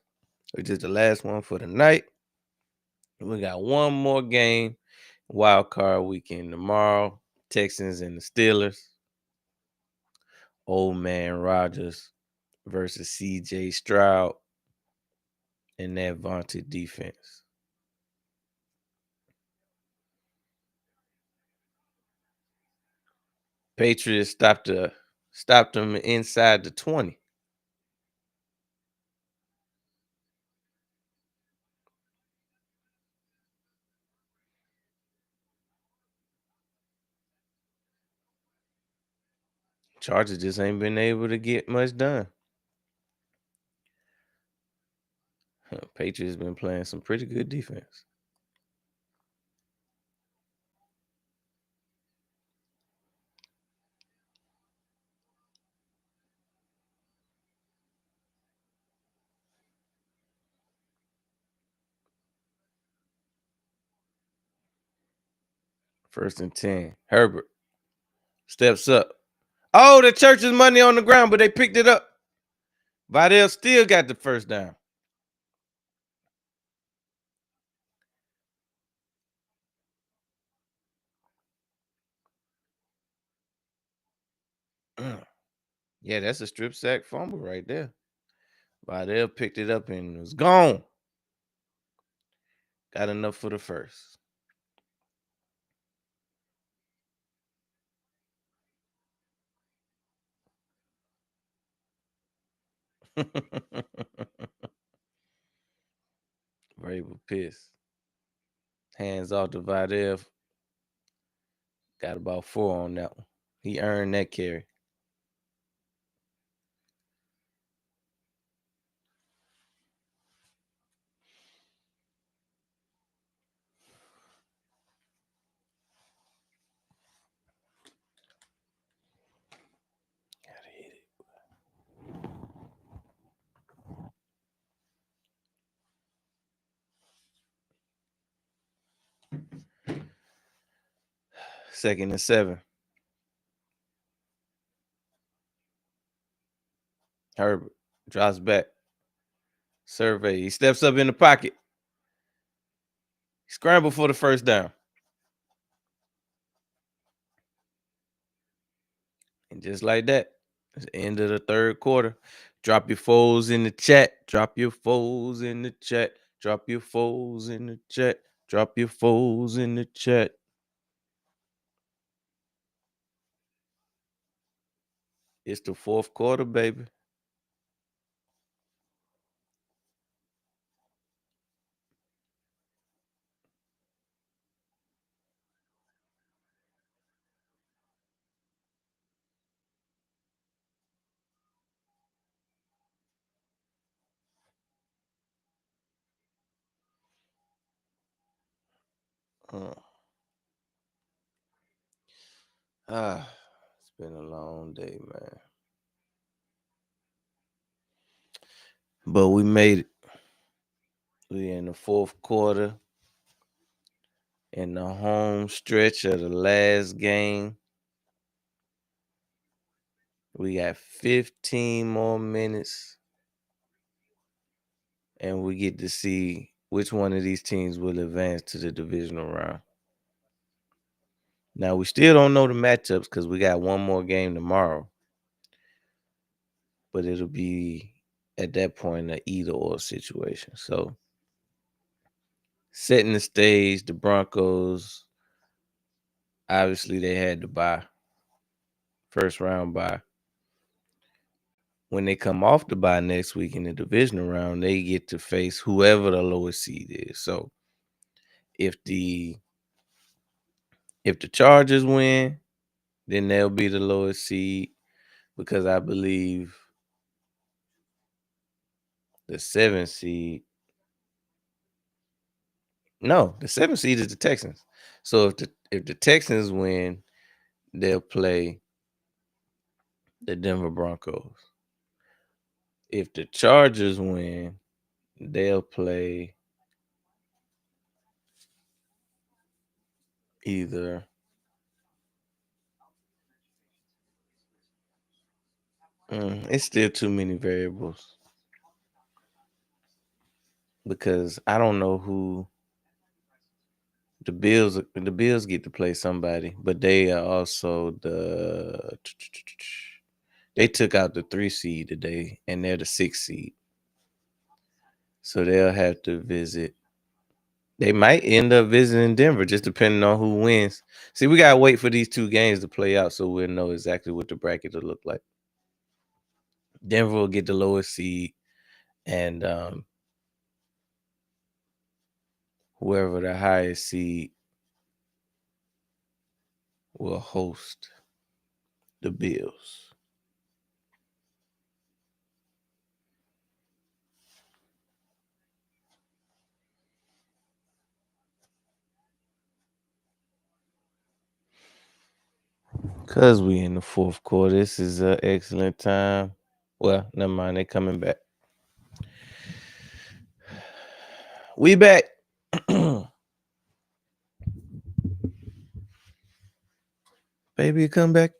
which is the last one for the night. We got one more game, wild card weekend tomorrow. Texans and the Steelers. Old man Rodgers versus CJ Stroud and that vaunted defense. Patriots stopped them inside the 20. Chargers just ain't been able to get much done. Patriots been playing some pretty good defense. 1st and 10. Herbert steps up. Oh, the Church's money on the ground, but they picked it up. Vidal still got the first down. Yeah, that's a strip sack fumble right there. Vidal picked it up and was gone. Got enough for the first. Vrabel pissed. Hands off to Vidal. Got about 4 on that one. He earned that carry. Gotta hit it. Second and 7. Herbert drops back. Survey. He steps up in the pocket. Scramble for the first down. And just like that, it's the end of the third quarter. Drop your foes in the chat. Drop your foes in the chat. Drop your foes in the chat. Drop your foes in the chat. It's the fourth quarter, baby. It's been a long day, man. But we made it. We in the fourth quarter. In the home stretch of the last game. We got 15 more minutes. And we get to see which one of these teams will advance to the divisional round. Now, we still don't know the matchups because we got one more game tomorrow. But it'll be, at that point, an either-or situation. So, setting the stage, the Broncos, obviously, they had to bye. First round bye. When they come off the bye next week in the divisional round, they get to face whoever the lowest seed is. So, if the Chargers win, then they'll be the lowest seed because I believe the 7th seed. No, the 7th seed is the Texans. So if the Texans win, they'll play the Denver Broncos. If the Chargers win, they'll play either it's still too many variables because I don't know who the Bills get to play somebody, but they are also they took out the 3 seed today and they're the 6 seed. So they'll have to visit. They might end up visiting Denver, just depending on who wins. See, we gotta wait for these 2 games to play out so we'll know exactly what the bracket will look like. Denver will get the lowest seed, and whoever the highest seed will host the Bills. Because we in the fourth quarter, this is an excellent time. Well, never mind, they coming back. We back. Baby, come back.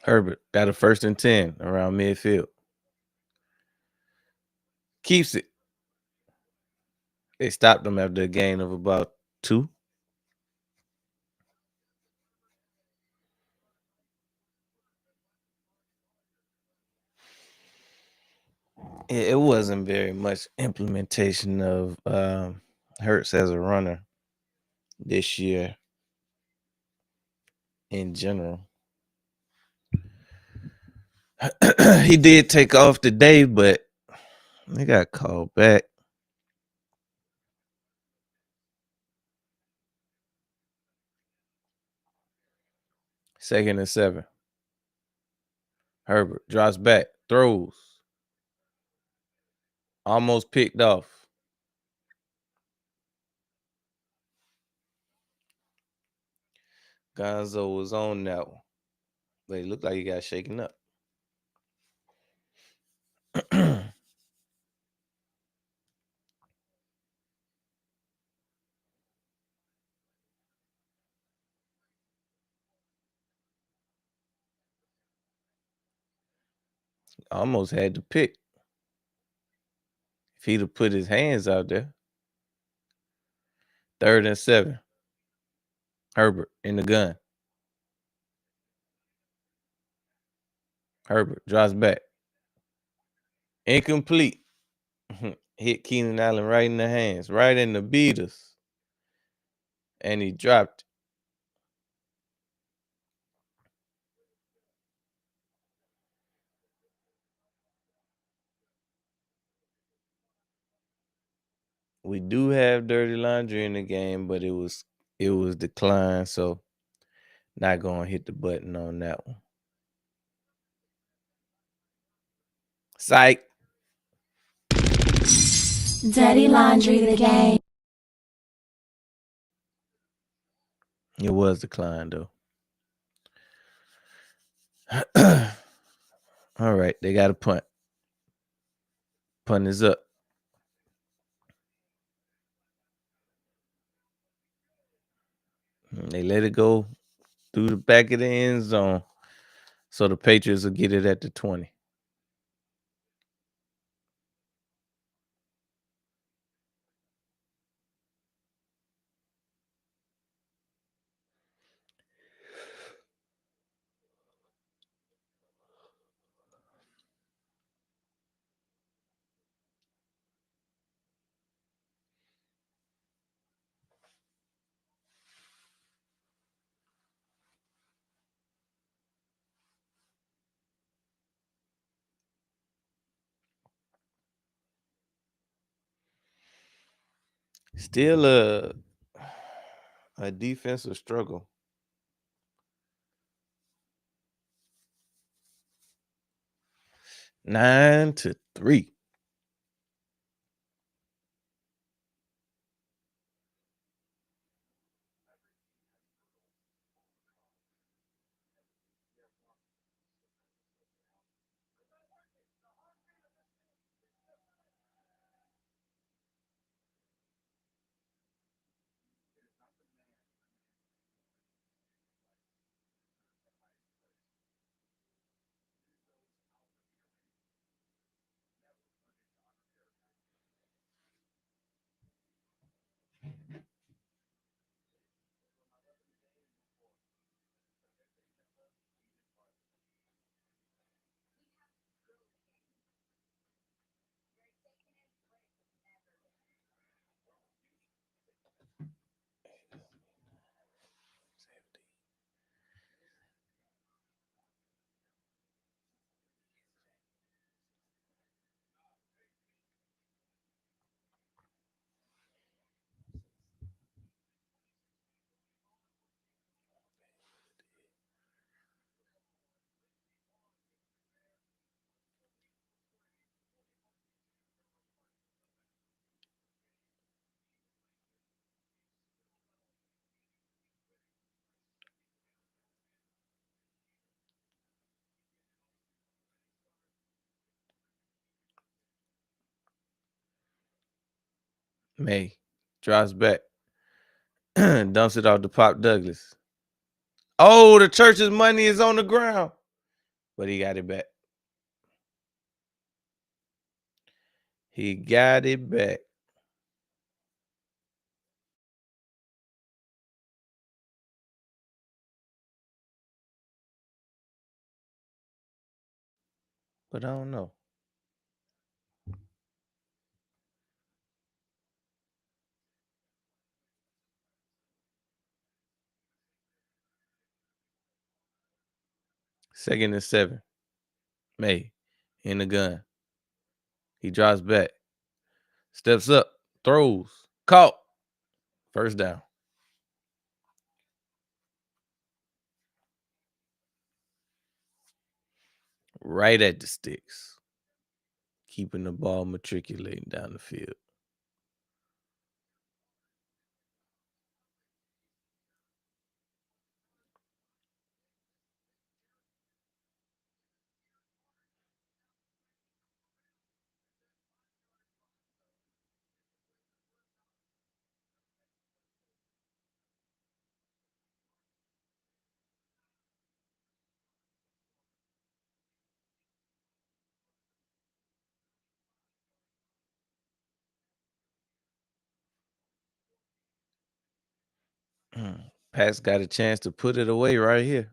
Herbert got a 1st and 10 around midfield. Keeps it. They stopped him after a gain of about 2. It wasn't very much implementation of Hurts as a runner this year in general. He did take off today, but he got called back. Second and 7. Herbert drops back, throws. Almost picked off. Gonzo was on that one, but it looked like he got shaken up. Almost had to pick. If he'd have put his hands out there. 3rd and 7. Herbert in the gun. Herbert drops back. Incomplete. Hit Keenan Allen right in the hands, right in the beaters. And he dropped it. We do have dirty laundry in the game, but it was declined, so not gonna hit the button on that one. Psych. Dirty Laundry the game. It was declined though. All right, they got a punt. Punt is up. They let it go through the back of the end zone, so the Patriots will get it at the 20. Still a defensive struggle. 9-3. May drops back, dumps it off to Pop Douglas. Oh, the church's money is on the ground, but he got it back. He got it back. But I don't know. Second and 7. May in the gun. He drops back. Steps up. Throws. Caught. First down. Right at the sticks. Keeping the ball matriculating down the field. Pat's got a chance to put it away right here.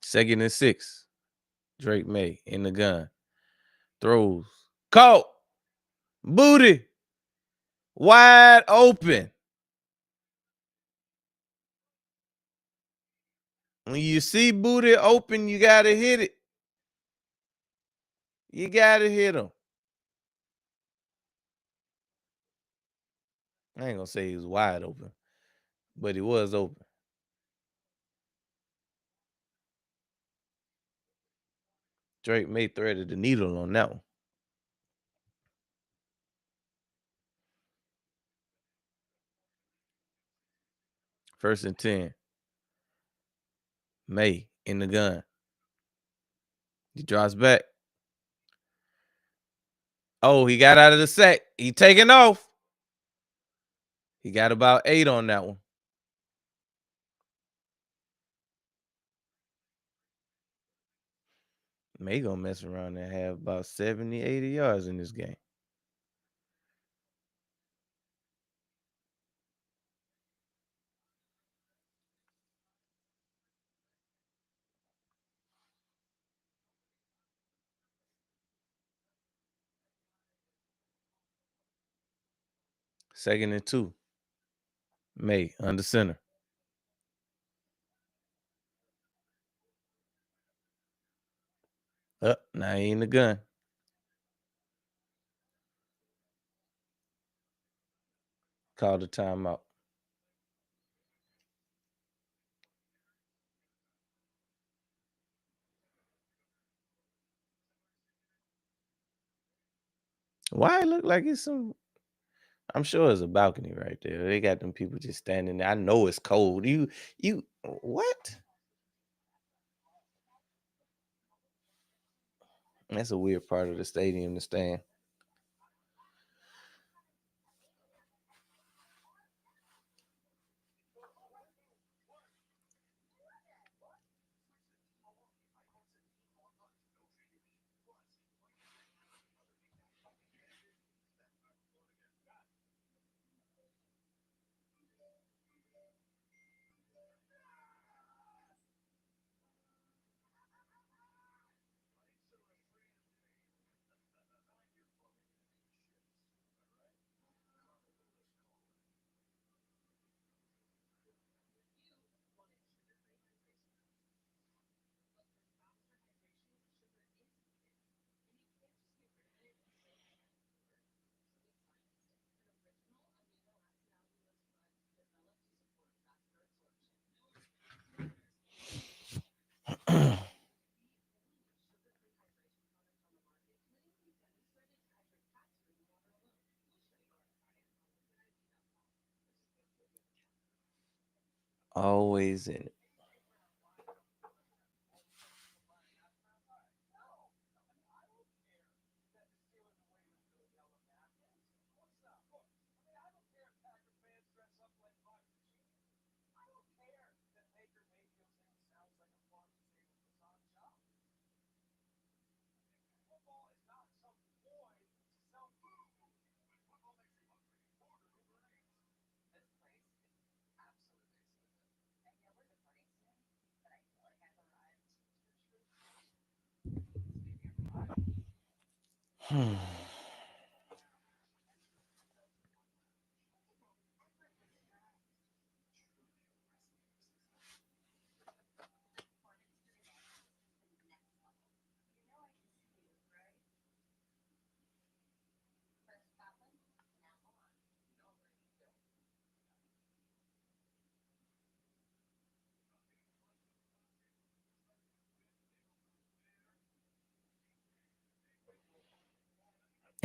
Second and 6. Drake May in the gun. Throws. Caught. Booty. Wide open. When you see Booty open, you got to hit it. You got to hit him. I ain't going to say he was wide open, but he was open. Drake May threaded the needle on that one. First and 10. May in the gun. He drops back. Oh, he got out of the sack. He taking off. He got about 8 on that one. May gonna mess around and have about 70, 80 yards in this game. Second and 2. May under center. Up, now he in the gun. Called the timeout. Why it look like it's some? I'm sure it's a balcony right there. They got them people just standing there. I know it's cold. You what? That's a weird part of the stadium to stand. Always in it.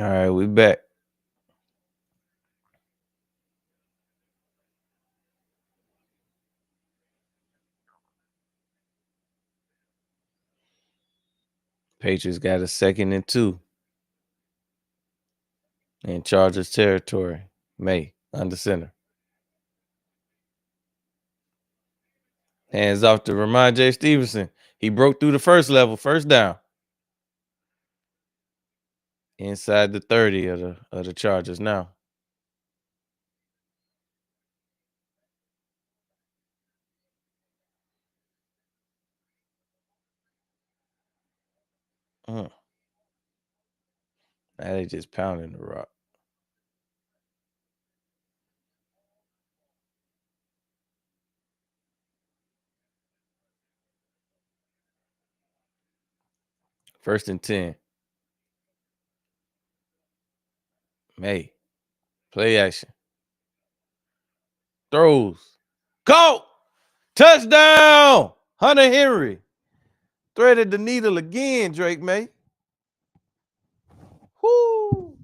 All right, we back. Patriots got a 2nd and 2 in Chargers territory. May under center. Hands off to Ramondre Stevenson. He broke through the first level, first down. Inside the 30 of the Chargers now. Now they just pounding the rock. First and 10. May. Play action. Throws. Go! Touchdown! Hunter Henry. Threaded the needle again, Drake May. Whoo!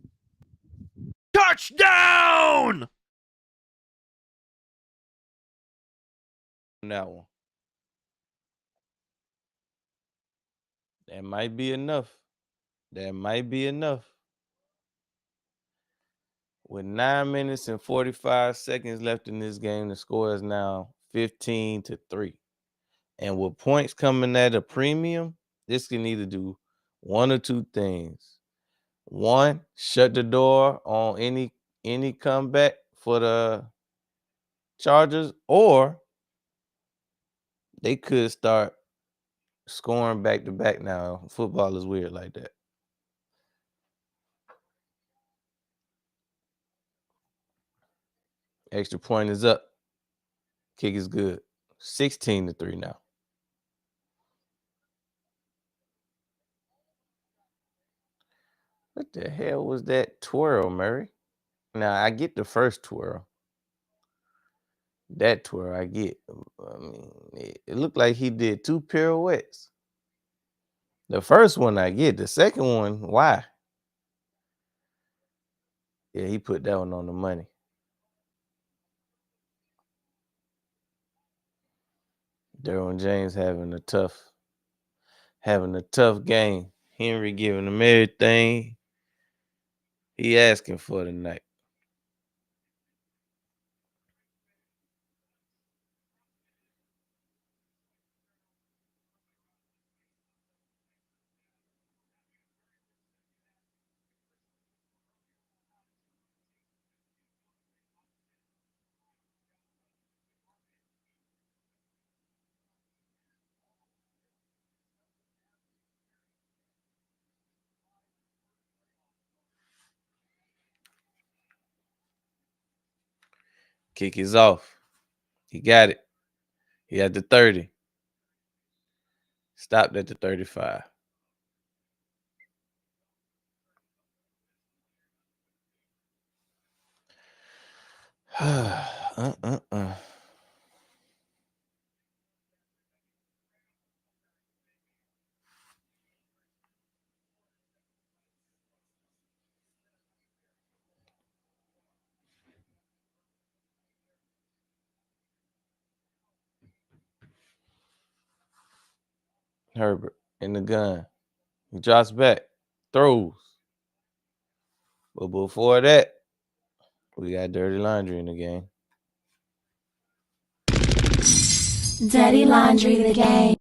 Touchdown! That one. That might be enough. That might be enough. With 9 minutes and 45 seconds left in this game, the score is now 15-3. And with points coming at a premium, this can either do one or two things. One, shut the door on any comeback for the Chargers, or they could start scoring back to back now. Football is weird like that. Extra point is up. Kick is good. 16-3 now. What the hell was that twirl, Murray? Now, I get the first twirl. That twirl I get. I mean, it looked like he did 2 pirouettes. The first one I get. The second one, why? Yeah, he put that one on the money. Derwin James having a tough game. Henry giving him everything he asking for tonight. Kick is off. He got it. He had the 30. Stopped at the 35. Herbert in the gun. He drops back, throws. But before that, we got dirty laundry in the game. Dirty Laundry the game.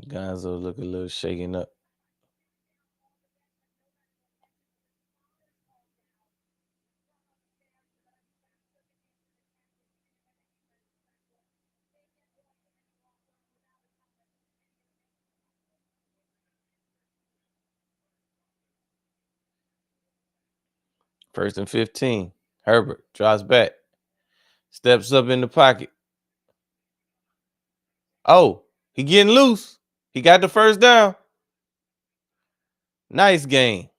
Gonzo look a little shaken up. First and 15. Herbert drops back. Steps up in the pocket. Oh, he getting loose. He got the first down. Nice game.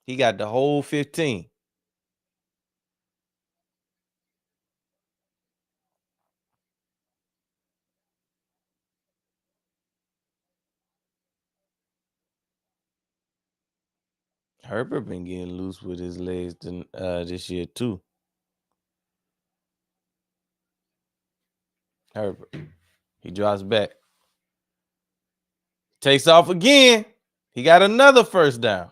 He got the whole 15. Herbert been getting loose with his legs this year too. Herbert. He drops back. Takes off again. He got another first down.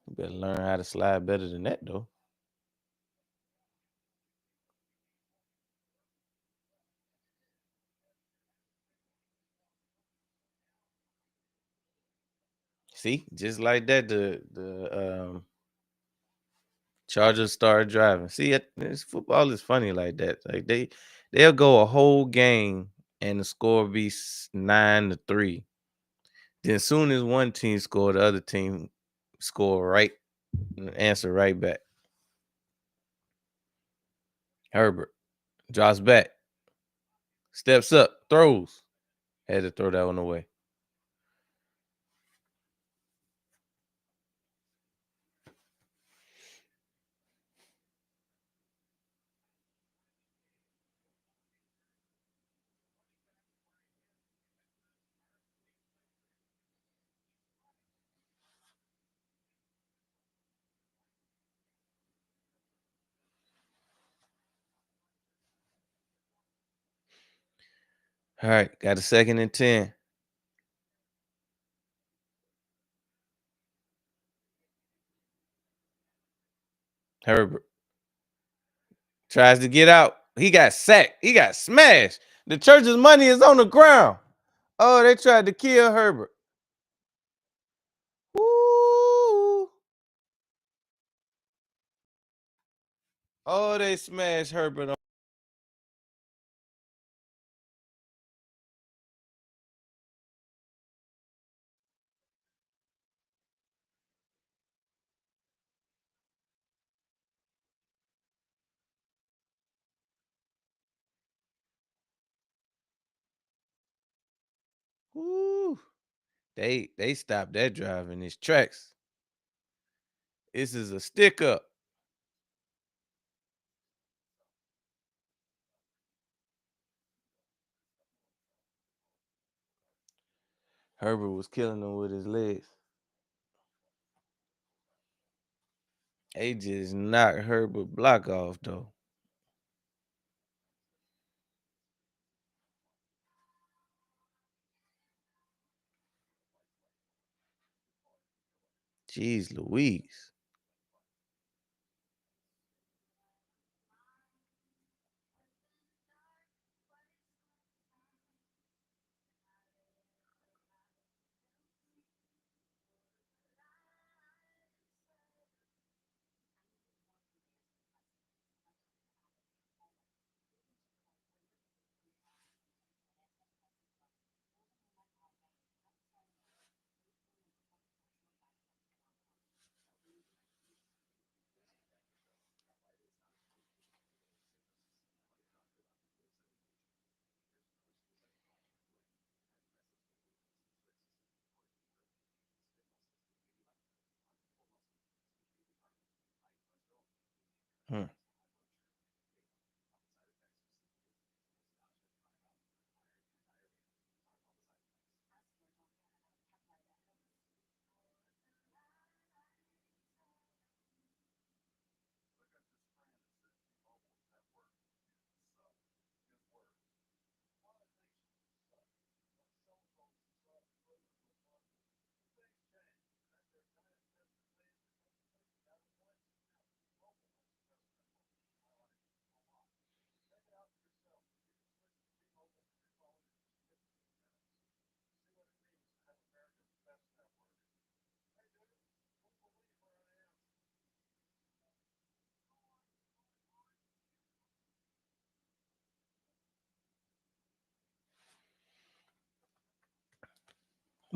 You better learn how to slide better than that, though. See, just like that, the Chargers started driving. See, this football is funny like that. Like they'll go a whole game and the score be 9-3. Then as soon as one team score, the other team score right, answer right back. Herbert drops back, steps up, throws. Had to throw that one away. All right, got a 2nd and 10. Herbert tries to get out. He got sacked. He got smashed. The church's money is on the ground. Oh, they tried to kill Herbert. Woo. Oh, they smashed Herbert. Woo. They stopped that drive in his tracks. This is a stick up. Herbert was killing him with his legs. They just knocked Herbert block off though. Jeez Louise. Hmm.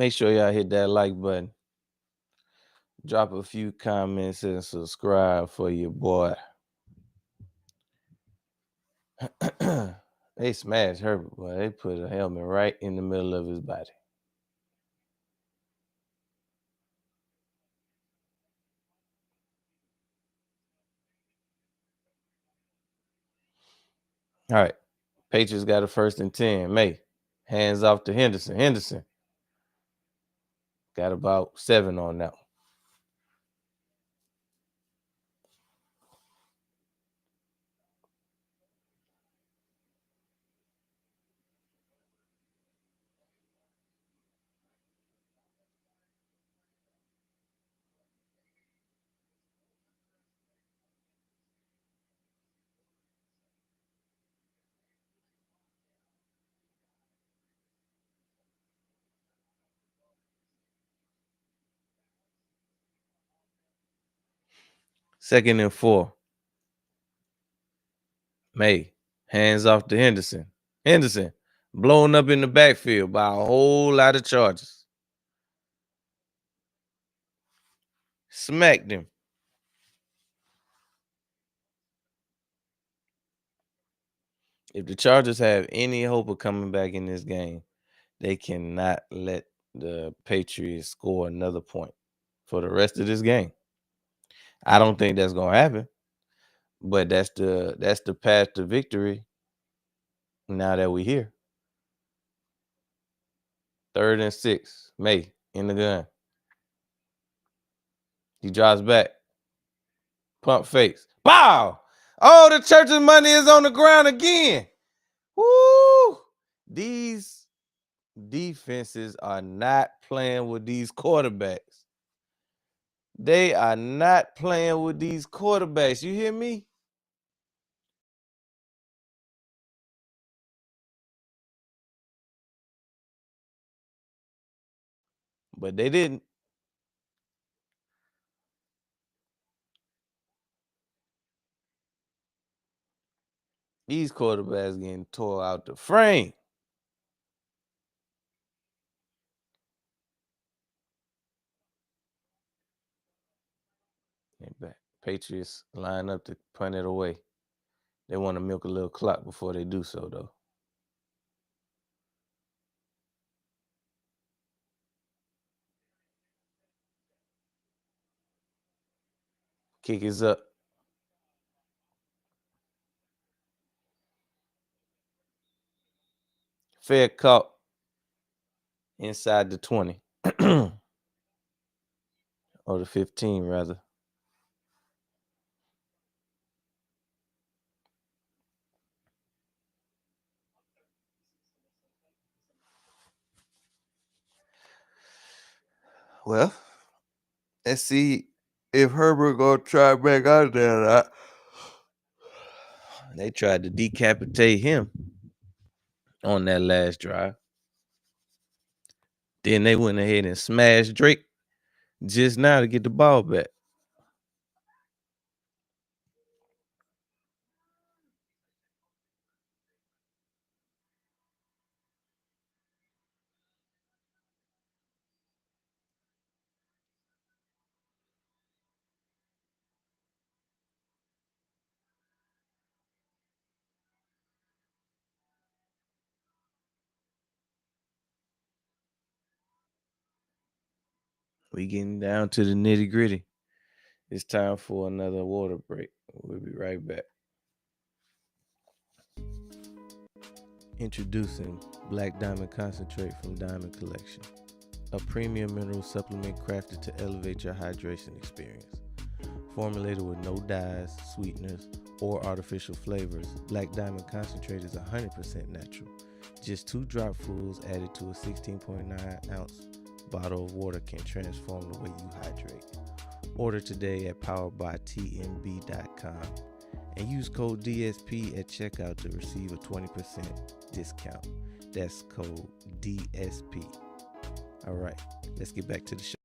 Make sure y'all hit that like button. Drop a few comments and subscribe for your boy. They smashed Herbert, boy. They put a helmet right in the middle of his body. All right. Patriots got a 1st and 10. May. Hands off to Henderson. Henderson got about 7 on that one. Second and 4. May. Hands off to Henderson. Henderson blown up in the backfield by a whole lot of Chargers. Smacked him. If the Chargers have any hope of coming back in this game, they cannot let the Patriots score another point for the rest of this game. I don't think that's gonna happen, but that's the path to victory. Now that we're here, 3rd and 6, May in the gun. He drops back, pump fakes, bow. Oh, the church's money is on the ground again. Woo! These defenses are not playing with these quarterbacks. They are not playing with these quarterbacks. You hear me? But they didn't. These quarterbacks getting tore out the frame. And back. Patriots line up to punt it away. They want to milk a little clock before they do so, though. Kick is up. Fair caught inside the 20. Or the 15, rather. Well, let's see if Herbert gonna try back out there or not. They tried to decapitate him on that last drive. Then they went ahead and smashed Drake just now to get the ball back. We getting down to the nitty gritty. It's time for another water break. We'll be right back. Introducing Black Diamond Concentrate from Diamond Collection, a premium mineral supplement crafted to elevate your hydration experience. Formulated with no dyes, sweeteners, or artificial flavors, Black Diamond Concentrate is 100% natural. Just 2 dropfuls added to a 16.9 ounce bottle of water can transform the way you hydrate. Order today at poweredbytmb.com and use code DSP at checkout to receive a 20% discount. That's code DSP. All right, let's get back to the show.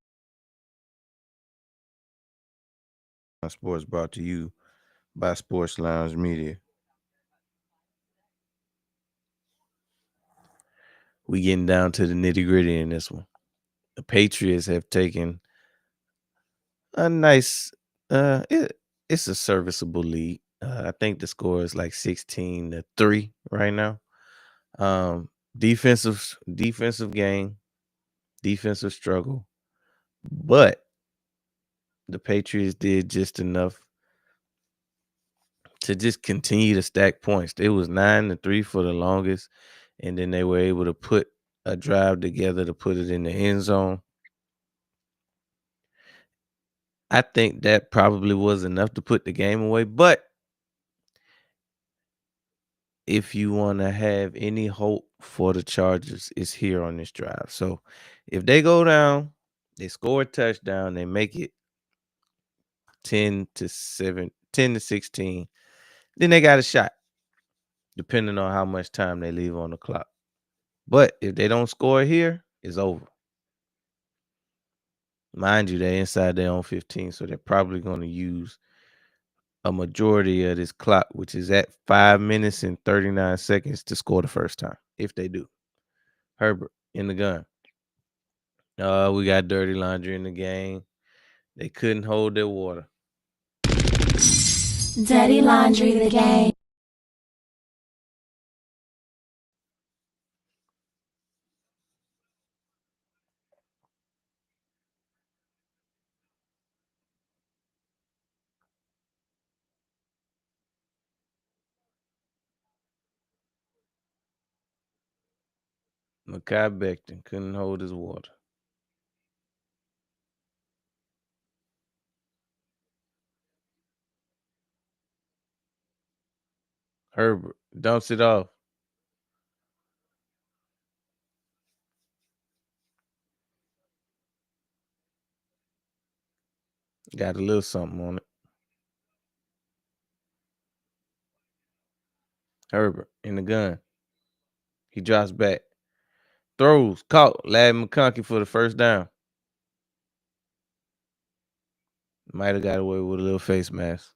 Sports brought to you by Sports Lounge Media. We getting down to the nitty gritty in this one. The Patriots have taken a nice it's a serviceable lead. I think the score is like 16-3 right now. Defensive game, defensive struggle, but the Patriots did just enough to just continue to stack points. It was 9-3 for the longest, and then they were able to put a drive together to put it in the end zone. I think that probably was enough to put the game away, but if you want to have any hope for the Chargers, it's here on this drive. So if they go down, they score a touchdown, they make it 10-7, 10-16, then they got a shot, depending on how much time they leave on the clock. But if they don't score here, it's over. Mind you, they're inside their own 15, so they're probably going to use a majority of this clock, which is at 5 minutes and 39 seconds to score the first time, if they do. Herbert in the gun. We got dirty laundry in the game. They couldn't hold their water. Dirty Laundry the game. Mekhi Becton couldn't hold his water. Herbert dumps it off. Got a little something on it. Herbert in the gun. He drops back. Throws. Caught. Ladd McConkey for the first down. Might have got away with a little face mask.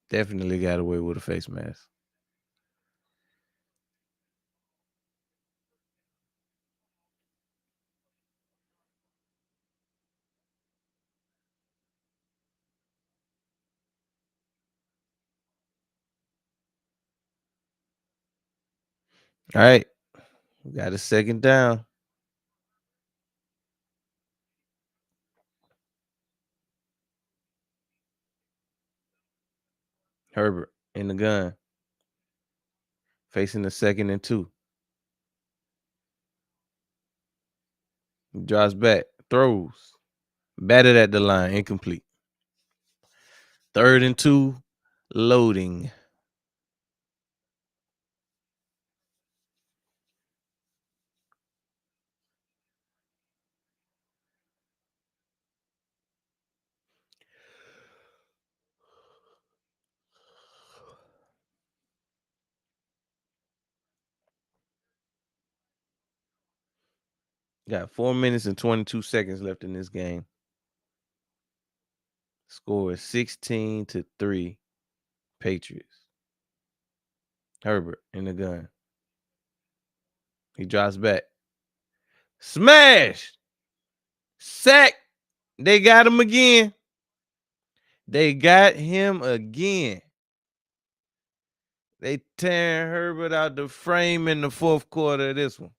Definitely got away with a face mask. All right. We got a second down. Herbert in the gun. Facing the 2nd and 2. He drops back. Throws. Batted at the line. Incomplete. 3rd and 2. Loading. Got 4 minutes and 22 seconds left in this game. Score is 16-3 Patriots. Herbert in the gun. He drops back. Smash! Sack! They got him again. They got him again. They tearing Herbert out the frame in the 4th quarter of this one.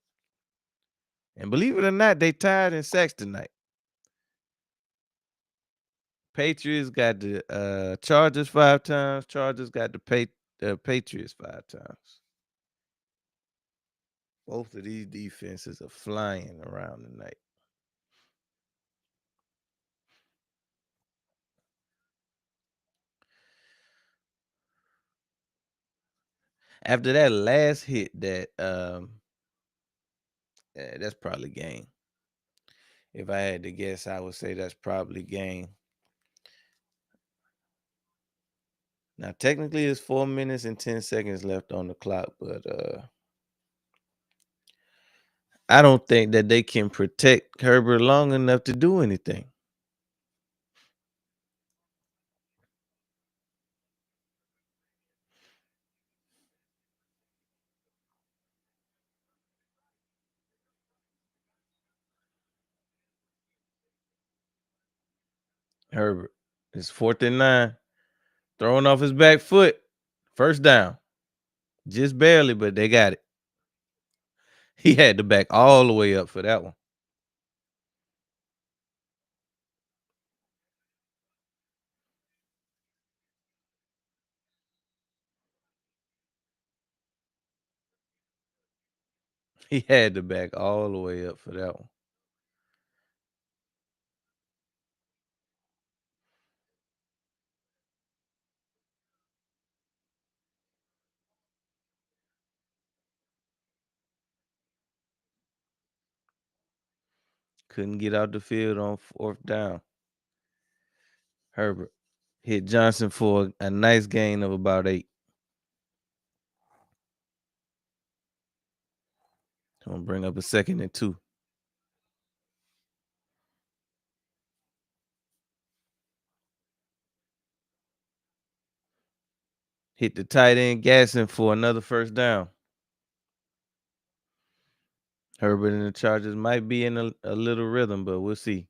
And believe it or not, they tied in sacks tonight. Patriots got the Chargers 5 times. Chargers got the Patriots 5 times. Both of these defenses are flying around tonight. After that last hit, that's probably game. If I had to guess, I would say that's probably game. Now, technically, it's 4 minutes and 10 seconds left on the clock, but I don't think that they can protect Herbert long enough to do anything. Herbert. It's 4th and 9. Throwing off his back foot. First down. Just barely, but they got it. He had to back all the way up for that one. He had to back all the way up for that one. Couldn't get out the field on 4th down. Herbert hit Johnson for a nice gain of about 8. Gonna bring up a 2nd and 2. Hit the tight end Gasson for another first down. Herbert and the Chargers might be in a little rhythm, but we'll see.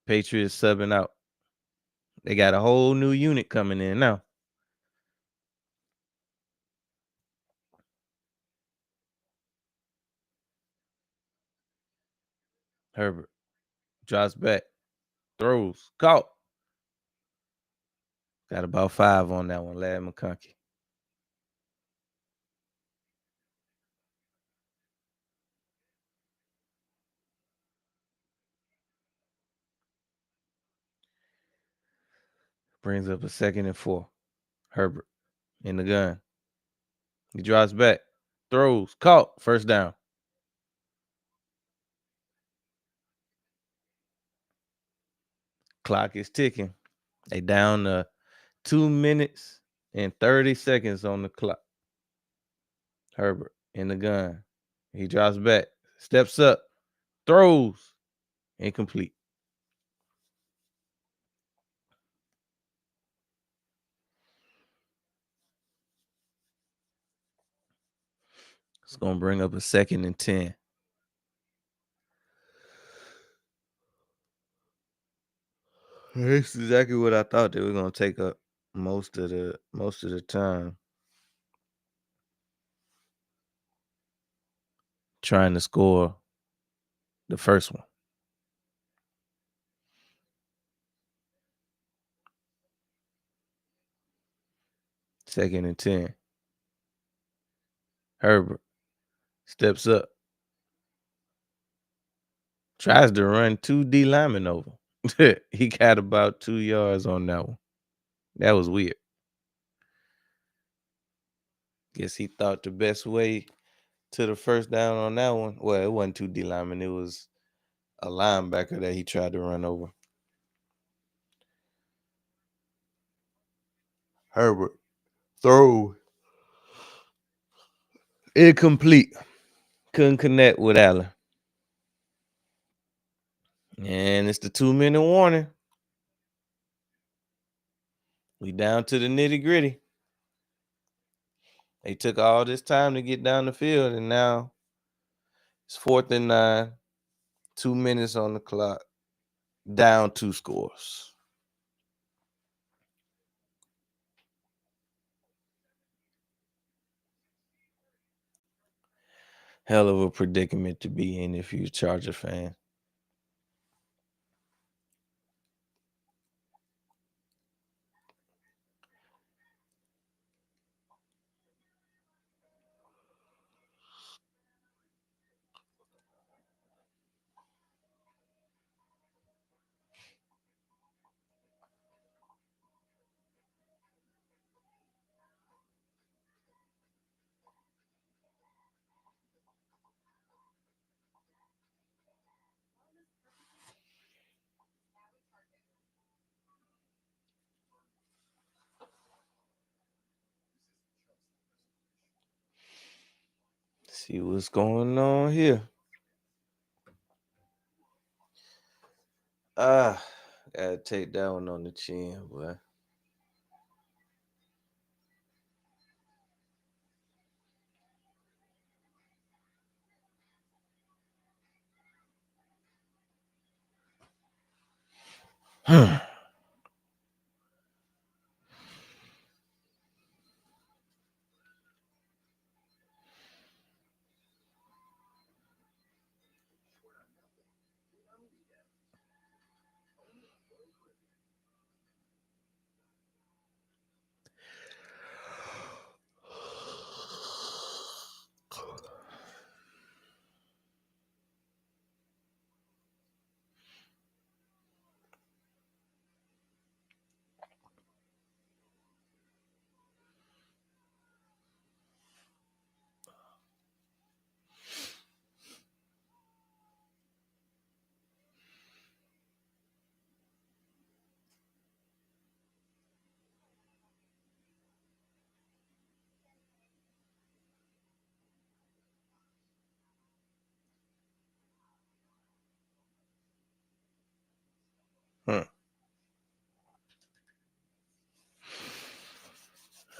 Patriots subbing out. They got a whole new unit coming in now. Herbert drops back, throws, caught. Got about 5 on that one, Lad McConkey. Brings up a 2nd and 4. Herbert in the gun. He drops back, throws, caught, first down. Clock is ticking. They down to 2 minutes and 30 seconds on the clock. Herbert in the gun. He drops back, steps up, throws, incomplete. It's going to bring up a 2nd and 10. That's exactly what I thought they were going to take up most of the time. Trying to score the first one. Second and 10. Herbert steps up. Tries to run 2 D linemen over. He got about 2 yards on that one. That was weird. Guess he thought the best way to the first down on that one. Well, it wasn't 2 D linemen. It was a linebacker that he tried to run over. Herbert throw incomplete. Couldn't connect with Allen. And it's the 2-minute warning. We down to the nitty gritty. They took all this time to get down the field, and now it's 4th and 9, 2 minutes on the clock, down 2 scores. Hell of a predicament to be in if you're a Charger fan. See what's going on here. Gotta take that one on the chin, boy.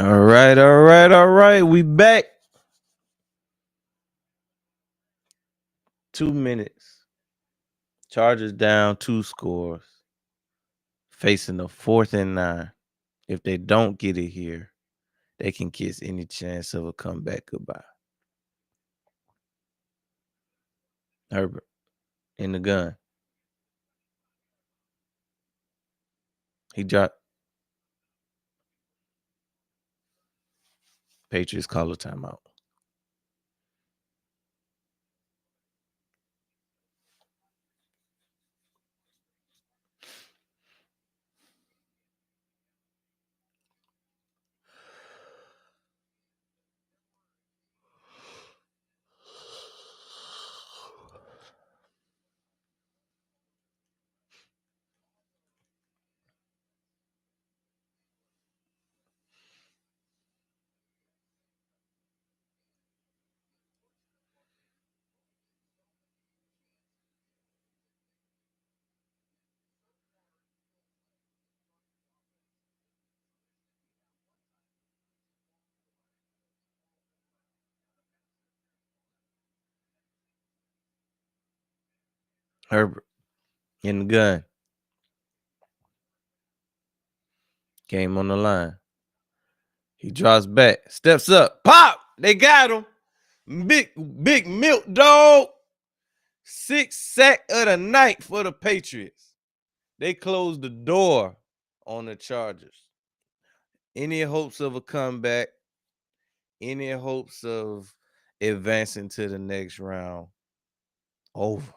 All right. We back. 2 minutes. Chargers down 2 scores. Facing a 4th and 9. If they don't get it here, they can kiss any chance of a comeback goodbye. Herbert in the gun. He dropped. Patriots call a timeout. Herbert in the gun. Game on the line. He drops back, steps up, pop. They got him. Big milk dog. 6th sack of the night for the Patriots. They closed the door on the Chargers. Any hopes of a comeback? Any hopes of advancing to the next round? Over.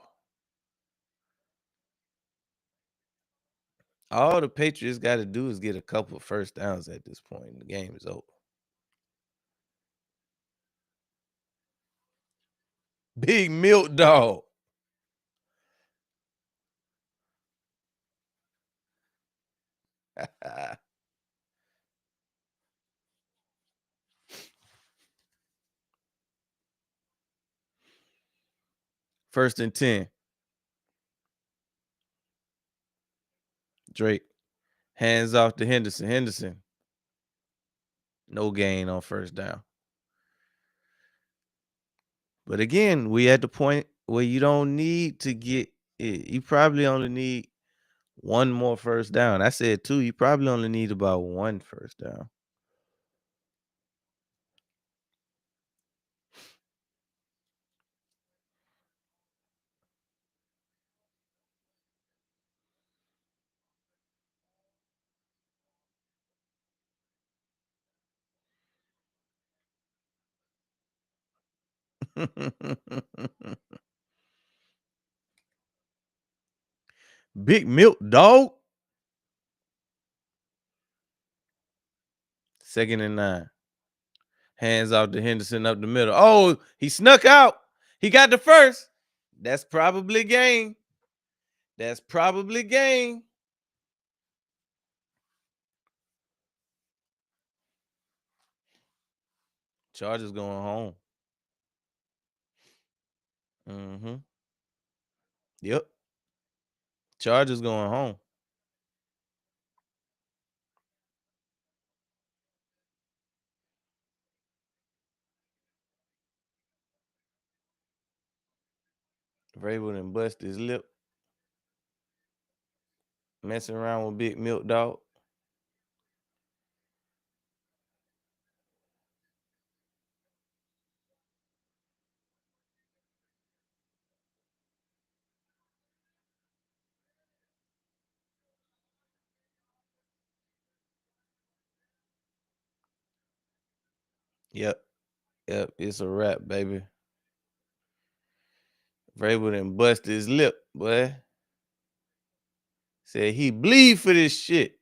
All the Patriots got to do is get a couple of first downs at this point. The game is over. Big milk dog. First and 10. Drake. Hands off to Henderson. Henderson. No gain on first down. But again, we at the point where you don't need to get it. You probably only need one more first down. I said 2. You probably only need about 1 first down. Big milk dog. 2nd and 9. Hands off to Henderson up the middle. Oh, he snuck out. He got the first. That's probably game. That's probably game. Chargers going home. Mm-hmm. Yep. Chargers going home. Vrabel done bust his lip. messing around with Big Milk Dog. Yep. It's a wrap, baby. Vrabel done busted his lip, boy. Said he bleed for this shit.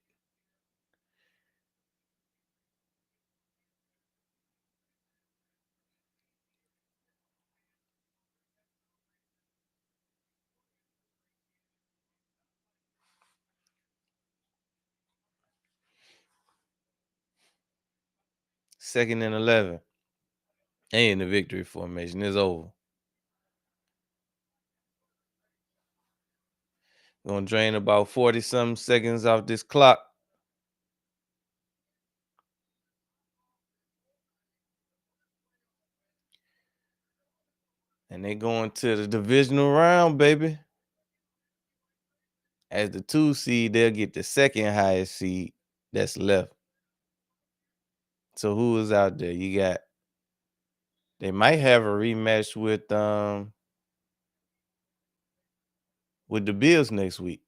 Second and 11. Ain't in the victory formation. It's over. Gonna drain about 40-something seconds off this clock. And they going to the divisional round, baby. As the 2 seed, they'll get the second highest seed that's left. So who is out there? You got, they might have a rematch with the Bills next week.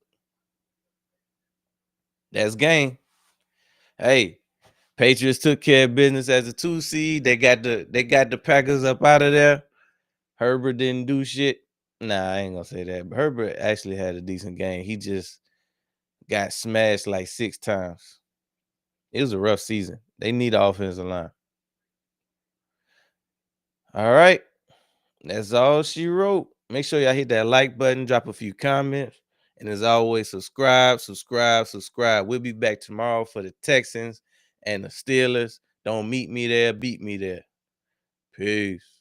That's game. Hey, Patriots took care of business as a 2 seed. They got the Packers up out of there. Herbert didn't do shit. Nah, I ain't gonna say that. But Herbert actually had a decent game. He just got smashed like 6 times. It was a rough season. They need an offensive line. All right. That's all she wrote. Make sure y'all hit that like button, drop a few comments. And as always, subscribe. We'll be back tomorrow for the Texans and the Steelers. Don't meet me there, beat me there. Peace.